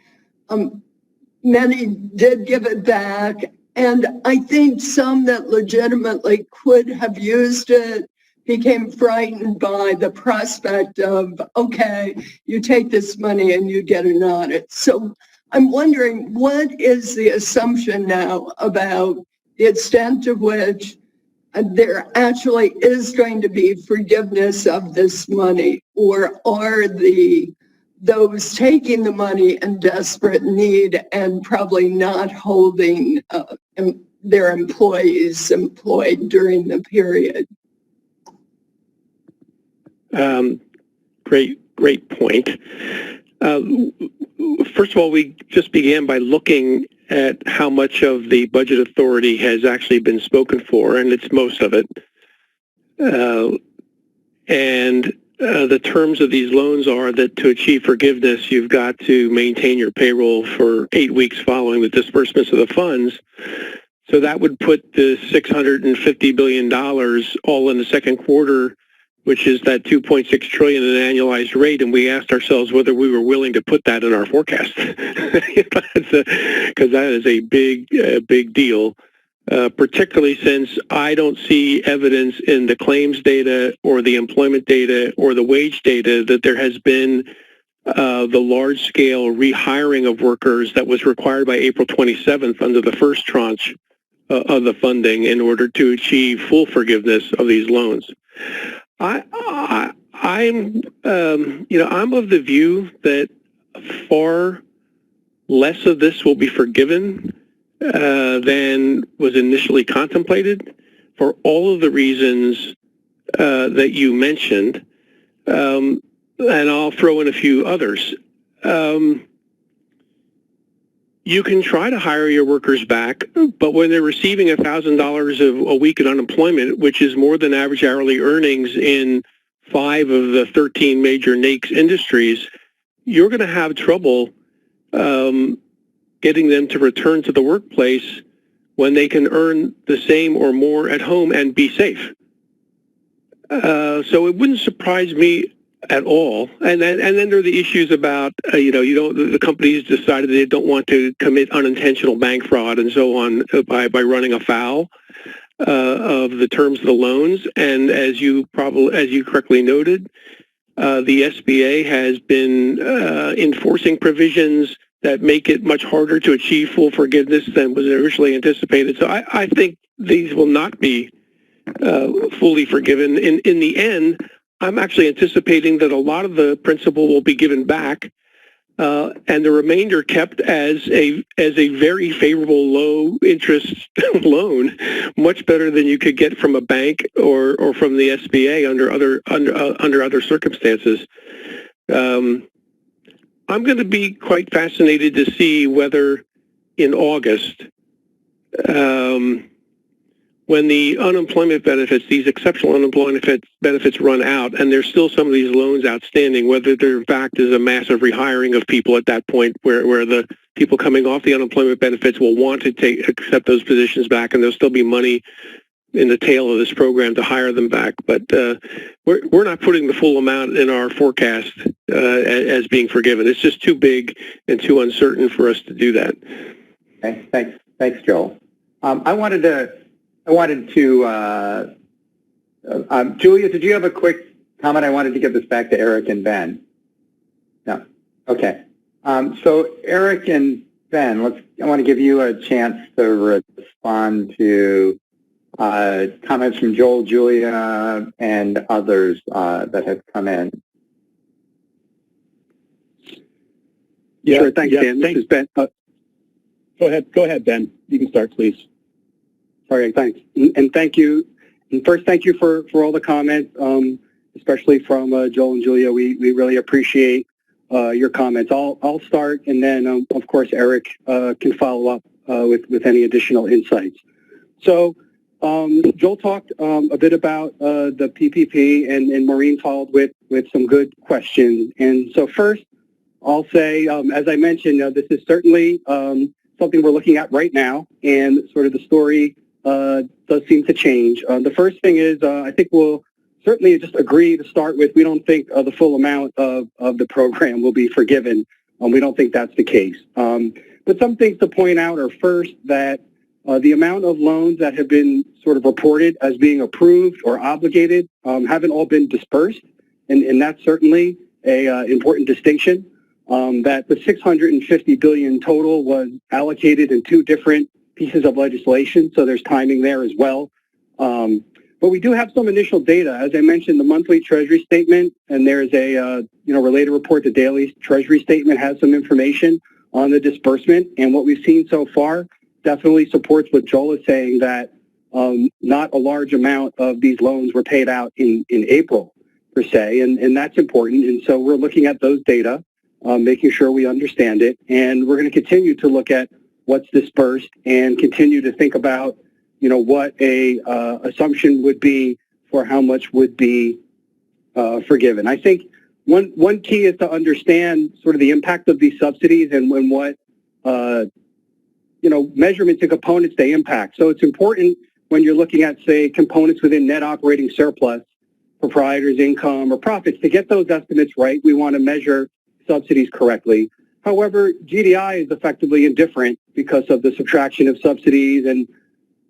Speaker 20: Many did give it back. And I think some that legitimately could have used it became frightened by the prospect of, okay, you take this money and you get an audit. So I'm wondering, what is the assumption now about the extent to which there actually is going to be forgiveness of this money, or are those taking the money in desperate need and probably not holding their employees employed during the period?
Speaker 15: Great point. First of all, we just began by looking at how much of the budget authority has actually been spoken for, and it's most of it. The terms of these loans are that to achieve forgiveness, you've got to maintain your payroll for 8 weeks following the disbursements of the funds. So that would put the $650 billion all in the second quarter, which is that $2.6 trillion in an annualized rate, and we asked ourselves whether we were willing to put that in our forecast, because that is a big deal, particularly since I don't see evidence in the claims data or the employment data or the wage data that there has been the large-scale rehiring of workers that was required by April 27th under the first tranche of the funding in order to achieve full forgiveness of these loans. I'm of the view that far less of this will be forgiven than was initially contemplated for all of the reasons that you mentioned, and I'll throw in a few others. You can try to hire your workers back, but when they're receiving $1,000 a week in unemployment, which is more than average hourly earnings in 5 of the 13 major NAICS industries, you're going to have trouble getting them to return to the workplace when they can earn the same or more at home and be safe. So it wouldn't surprise me at all. And then there are the issues about, the companies decided they don't want to commit unintentional bank fraud and so on by running afoul of the terms of the loans. And as you correctly noted, the SBA has been enforcing provisions that make it much harder to achieve full forgiveness than was originally anticipated. So I think these will not be fully forgiven. In the end, I'm actually anticipating that a lot of the principal will be given back, and the remainder kept as a very favorable low interest loan, much better than you could get from a bank or from the SBA under other circumstances. I'm going to be quite fascinated to see whether in August, when the unemployment benefits, these exceptional unemployment benefits run out, and there's still some of these loans outstanding, whether there in fact is a massive rehiring of people at that point where the people coming off the unemployment benefits will want to accept those positions back, and there'll still be money in the tail of this program to hire them back. But we're not putting the full amount in our forecast as being forgiven. It's just too big and too uncertain for us to do that.
Speaker 5: Okay, thanks, Joel. I wanted to, Julia, did you have a quick comment? I wanted to give this back to Eric and Ben. No, okay. So Eric and Ben, I want to give you a chance to respond to comments from Joel, Julia, and others that have come in.
Speaker 18: Yeah, sure, thanks, Dan. This is Ben. Go ahead, Ben. You can start, please. Sorry, thanks. And thank you. And first, thank you for all the comments, especially from Joel and Julia. We really appreciate your comments. I'll start, and then, of course, Eric can follow up with any additional insights. So Joel talked a bit about the PPP, and Maureen followed with some good questions. And so first, I'll say, as I mentioned, this is certainly something we're looking at right now, and sort of the story does seem to change. The first thing is, I think we'll certainly just agree to start with, we don't think the full amount of the program will be forgiven We don't think that's the case. But some things to point out are first that the amount of loans that have been sort of reported as being approved or obligated haven't all been dispersed, and that's certainly a important distinction. That the $650 billion total was allocated in two different pieces of legislation, so there's timing there as well. But we do have some initial data. As I mentioned, the monthly Treasury statement, and there's a related report. The daily Treasury statement has some information on the disbursement, and what we've seen so far definitely supports what Joel is saying, that not a large amount of these loans were paid out in April, per se, and that's important. And so we're looking at those data, making sure we understand it, and we're going to continue to look at what's dispersed and continue to think about, what a assumption would be for how much would be forgiven. I think one key is to understand sort of the impact of these subsidies and what measurements and components they impact. So it's important when you're looking at, say, components within net operating surplus, proprietors' income, or profits, to get those estimates right, we want to measure subsidies correctly. However, GDI is effectively indifferent because of the subtraction of subsidies and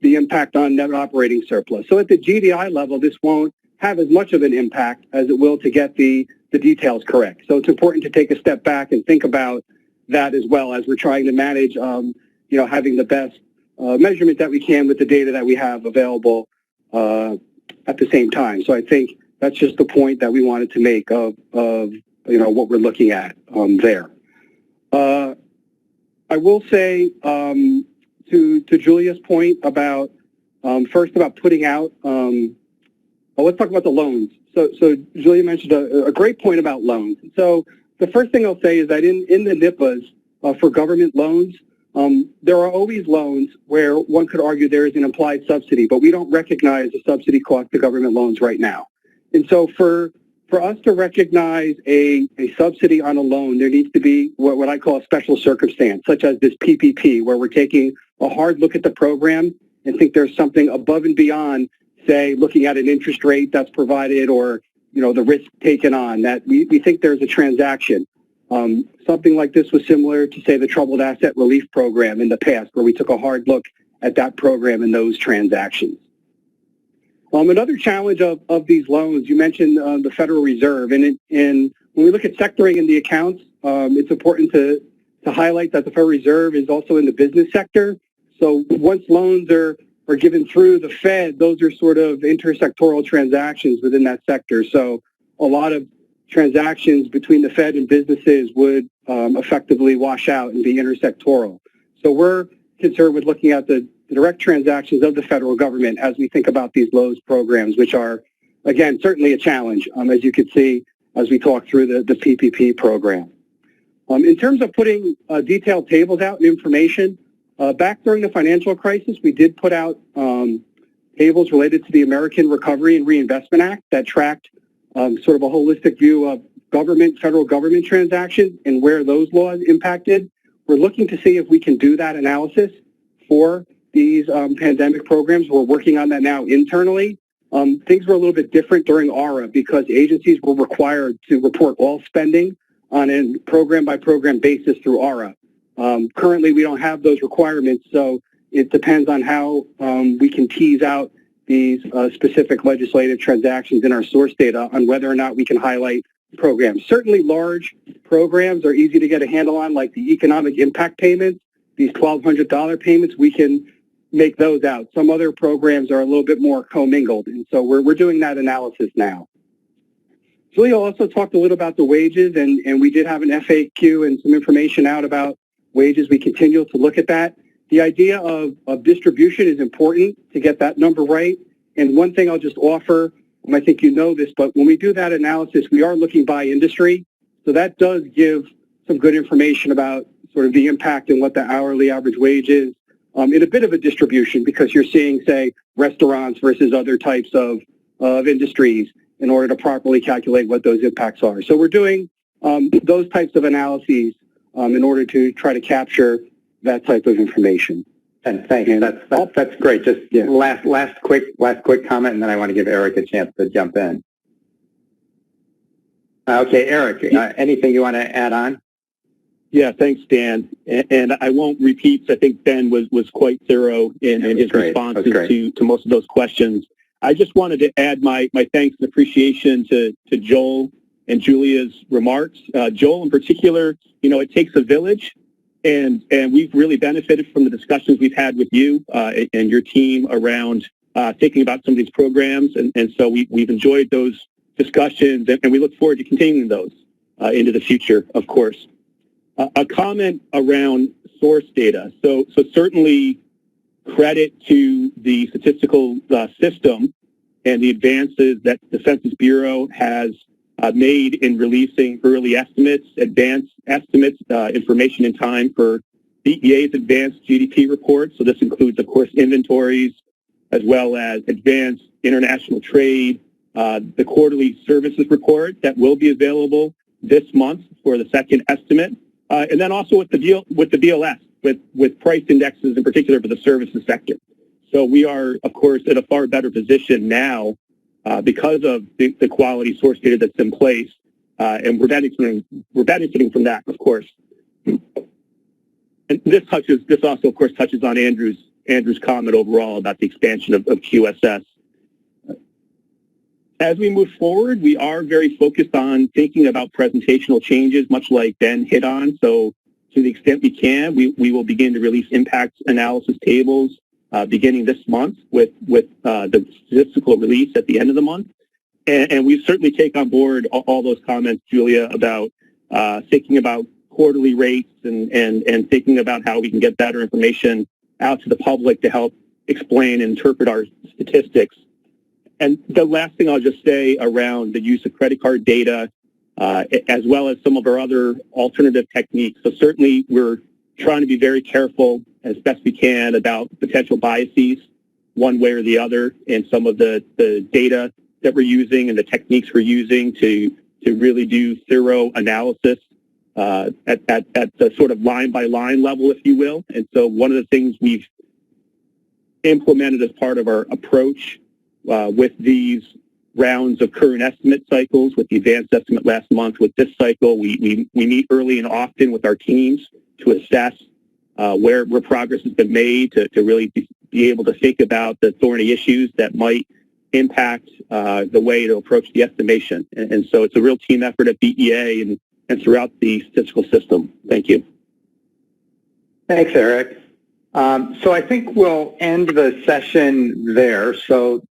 Speaker 18: the impact on net operating surplus. So at the GDI level, this won't have as much of an impact as it will to get the details correct. So it's important to take a step back and think about that as well as we're trying to manage, having the best measurement that we can with the data that we have available at the same time. So I think that's just the point that we wanted to make of what we're looking at there. I will say to Julia's point about first about putting out. Let's talk about the loans. So Julia mentioned a great point about loans. So the first thing I'll say is that in the NIPAs for government loans, there are always loans where one could argue there is an implied subsidy, but we don't recognize the subsidy cost to government loans right now. And so for us to recognize a subsidy on a loan, there needs to be what I call a special circumstance, such as this PPP, where we're taking a hard look at the program and think there's something above and beyond, say, looking at an interest rate that's provided or, the risk taken on, that we think there's a transaction. Something like this was similar to, say, the Troubled Asset Relief Program in the past, where we took a hard look at that program and those transactions. Another challenge of these loans, you mentioned the Federal Reserve, and when we look at sectoring in the accounts, it's important to highlight that the Federal Reserve is also in the business sector. So once loans are given through the Fed, those are sort of intersectoral transactions within that sector. So a lot of transactions between the Fed and businesses would effectively wash out and be intersectoral. So we're concerned with looking at the direct transactions of the federal government as we think about these loans programs, which are, again, certainly a challenge, as you could see as we talk through the PPP program. In terms of putting detailed tables out and information, back during the financial crisis, we did put out tables related to the American Recovery and Reinvestment Act that tracked sort of a holistic view of federal government transactions and where those laws impacted. We're looking to see if we can do that analysis for these pandemic programs. We're working on that now internally. Things were a little bit different during ARA because agencies were required to report all spending on a program-by-program basis through ARA. Currently, we don't have those requirements, so it depends on how we can tease out these specific legislative transactions in our source data on whether or not we can highlight programs. Certainly, large programs are easy to get a handle on, like the economic impact payments, these $1,200 payments, we can make those out. Some other programs are a little bit more commingled, and so we're doing that analysis now. Julia also talked a little about the wages, and we did have an FAQ and some information out about wages. We continue to look at that. The idea of distribution is important to get that number right. And one thing I'll just offer, and I think you know this, but when we do that analysis, we are looking by industry. So that does give some good information about sort of the impact and what the hourly average wage is in a bit of a distribution, because you're seeing, say, restaurants versus other types of industries in order to properly calculate what those impacts are. So we're doing those types of analyses in order to try to capture that type of information.
Speaker 5: And thanks. That's great. Just last quick comment, and then I want to give Eric a chance to jump in. Okay, Eric, anything you want to add on?
Speaker 18: Yeah, thanks, Dan. And I won't repeat. I think Ben was quite thorough in his responses to most of those questions. I just wanted to add my thanks and appreciation to Joel and Julia's remarks. Joel, in particular, it takes a village, and we've really benefited from the discussions we've had with you and your team around thinking about some of these programs, and so we've enjoyed those discussions, and we look forward to continuing those into the future, of course. A comment around source data. So certainly credit to the statistical system and the advances that the Census Bureau has made in releasing early estimates, advanced estimates, information in time for BEA's advanced GDP report. So this includes, of course, inventories, as well as advanced international trade, the quarterly services report that will be available this month for the second estimate. And then also with the BLS, with price indexes in particular for the services sector. So we are, of course, in a far better position now because of the quality source data that's in place, and we're benefiting from that, of course. And this also, of course, touches on Andrew's comment overall about the expansion of QSS. As we move forward, we are very focused on thinking about presentational changes, much like Ben hit on. So to the extent we can, we will begin to release impact analysis tables beginning this month with the statistical release at the end of the month. And we certainly take on board all those comments, Julia, about thinking about quarterly rates and thinking about how we can get better information out to the public to help explain and interpret our statistics. And the last thing I'll just say around the use of credit card data, as well as some of our other alternative techniques. So certainly we're trying to be very careful as best we can about potential biases one way or the other in some of the data that we're using and the techniques we're using to really do thorough analysis at the sort of line by line level, if you will. And so one of the things we've implemented as part of our approach with these rounds of current estimate cycles, with the advanced estimate last month, with this cycle, we meet early and often with our teams to assess where progress has been made, to really be able to think about the thorny issues that might impact the way to approach the estimation. And so it's a real team effort at BEA and throughout the statistical system. Thank you.
Speaker 5: Thanks, Eric. So I think we'll end the session there. So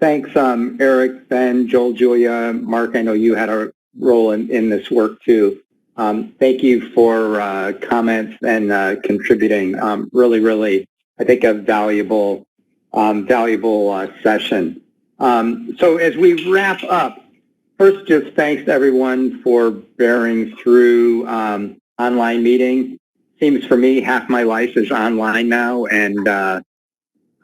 Speaker 5: thanks, Eric, Ben, Joel, Julia, Mark. I know you had a role in this work too. Thank you for comments and contributing. Really, I think a valuable session. So as we wrap up, first, just thanks to everyone for bearing through online meeting. Seems for me half my life is online now, and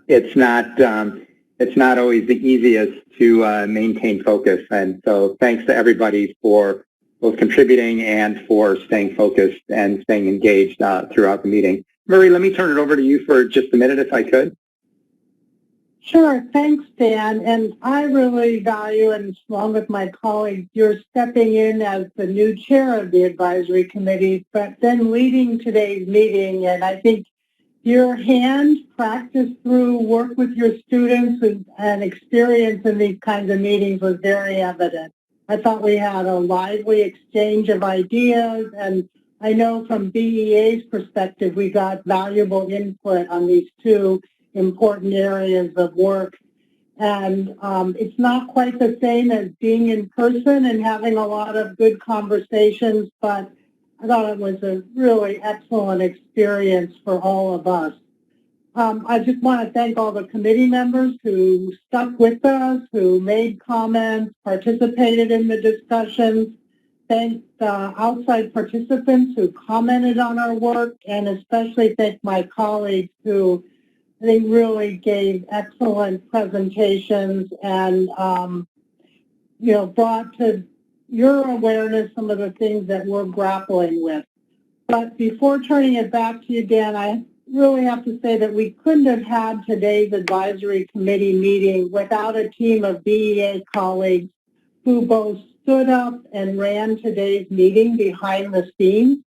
Speaker 5: it's not always the easiest to maintain focus. And so thanks to everybody for both contributing and for staying focused and staying engaged throughout the meeting. Marie, let me turn it over to you for just a minute if I could.
Speaker 1: Sure. Thanks, Dan. And I really value, and along with my colleagues, you're stepping in as the new chair of the advisory committee, but then leading today's meeting. And I think your hand practice through work with your students and experience in these kinds of meetings was very evident. I thought we had a lively exchange of ideas, and I know from BEA's perspective, we got valuable input on these two important areas of work. And it's not quite the same as being in person and having a lot of good conversations, but I thought it was a really excellent experience for all of us. I just want to thank all the committee members who stuck with us, who made comments, participated in the discussions. Thank the outside participants who commented on our work, and especially thank my colleagues who I think really gave excellent presentations and, brought to your awareness some of the things that we're grappling with. But before turning it back to you, Dan, I really have to say that we couldn't have had today's advisory committee meeting without a team of BEA colleagues who both stood up and ran today's meeting behind the scenes.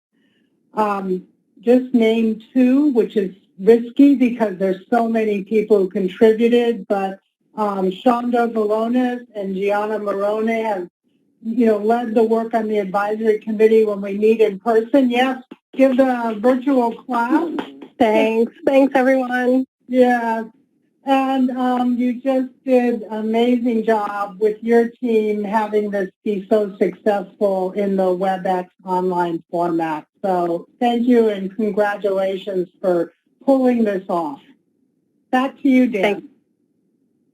Speaker 1: just name two, which is risky because there's so many people who contributed, but Shonda Valonis and Gianna Morone have, led the work on the advisory committee when we meet in person. Yes, give the virtual class.
Speaker 2: Thanks everyone.
Speaker 1: Yeah. And you just did an amazing job with your team having this be so successful in the WebEx online format. So thank you and congratulations for pulling this off. Back to you, Dan.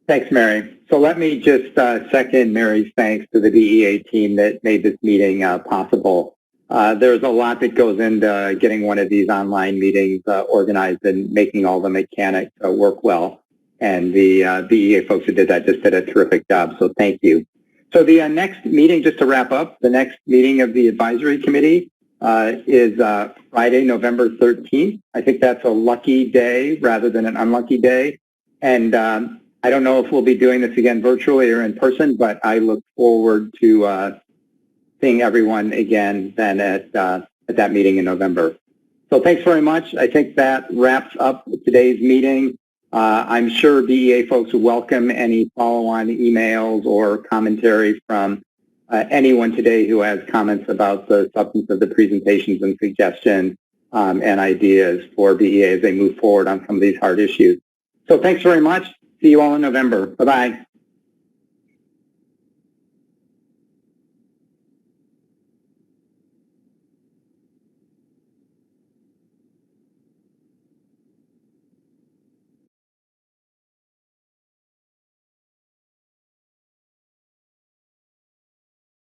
Speaker 5: Thanks, Mary. So let me just second Mary's thanks to the DEA team that made this meeting possible. There's a lot that goes into getting one of these online meetings organized and making all the mechanics work well. And the DEA folks who did that just did a terrific job, so thank you. So the next meeting, just to wrap up, the next meeting of the advisory committee is Friday, November 13th. I think that's a lucky day rather than an unlucky day. And I don't know if we'll be doing this again virtually or in person, but I look forward to seeing everyone again then at that meeting in November. So thanks very much. I think that wraps up today's meeting. I'm sure DEA folks welcome any follow-on emails or commentary from anyone today who has comments about the substance of the presentations and suggestions and ideas for DEA as they move forward on some of these hard issues. So thanks very much. See you all in November. Bye-bye.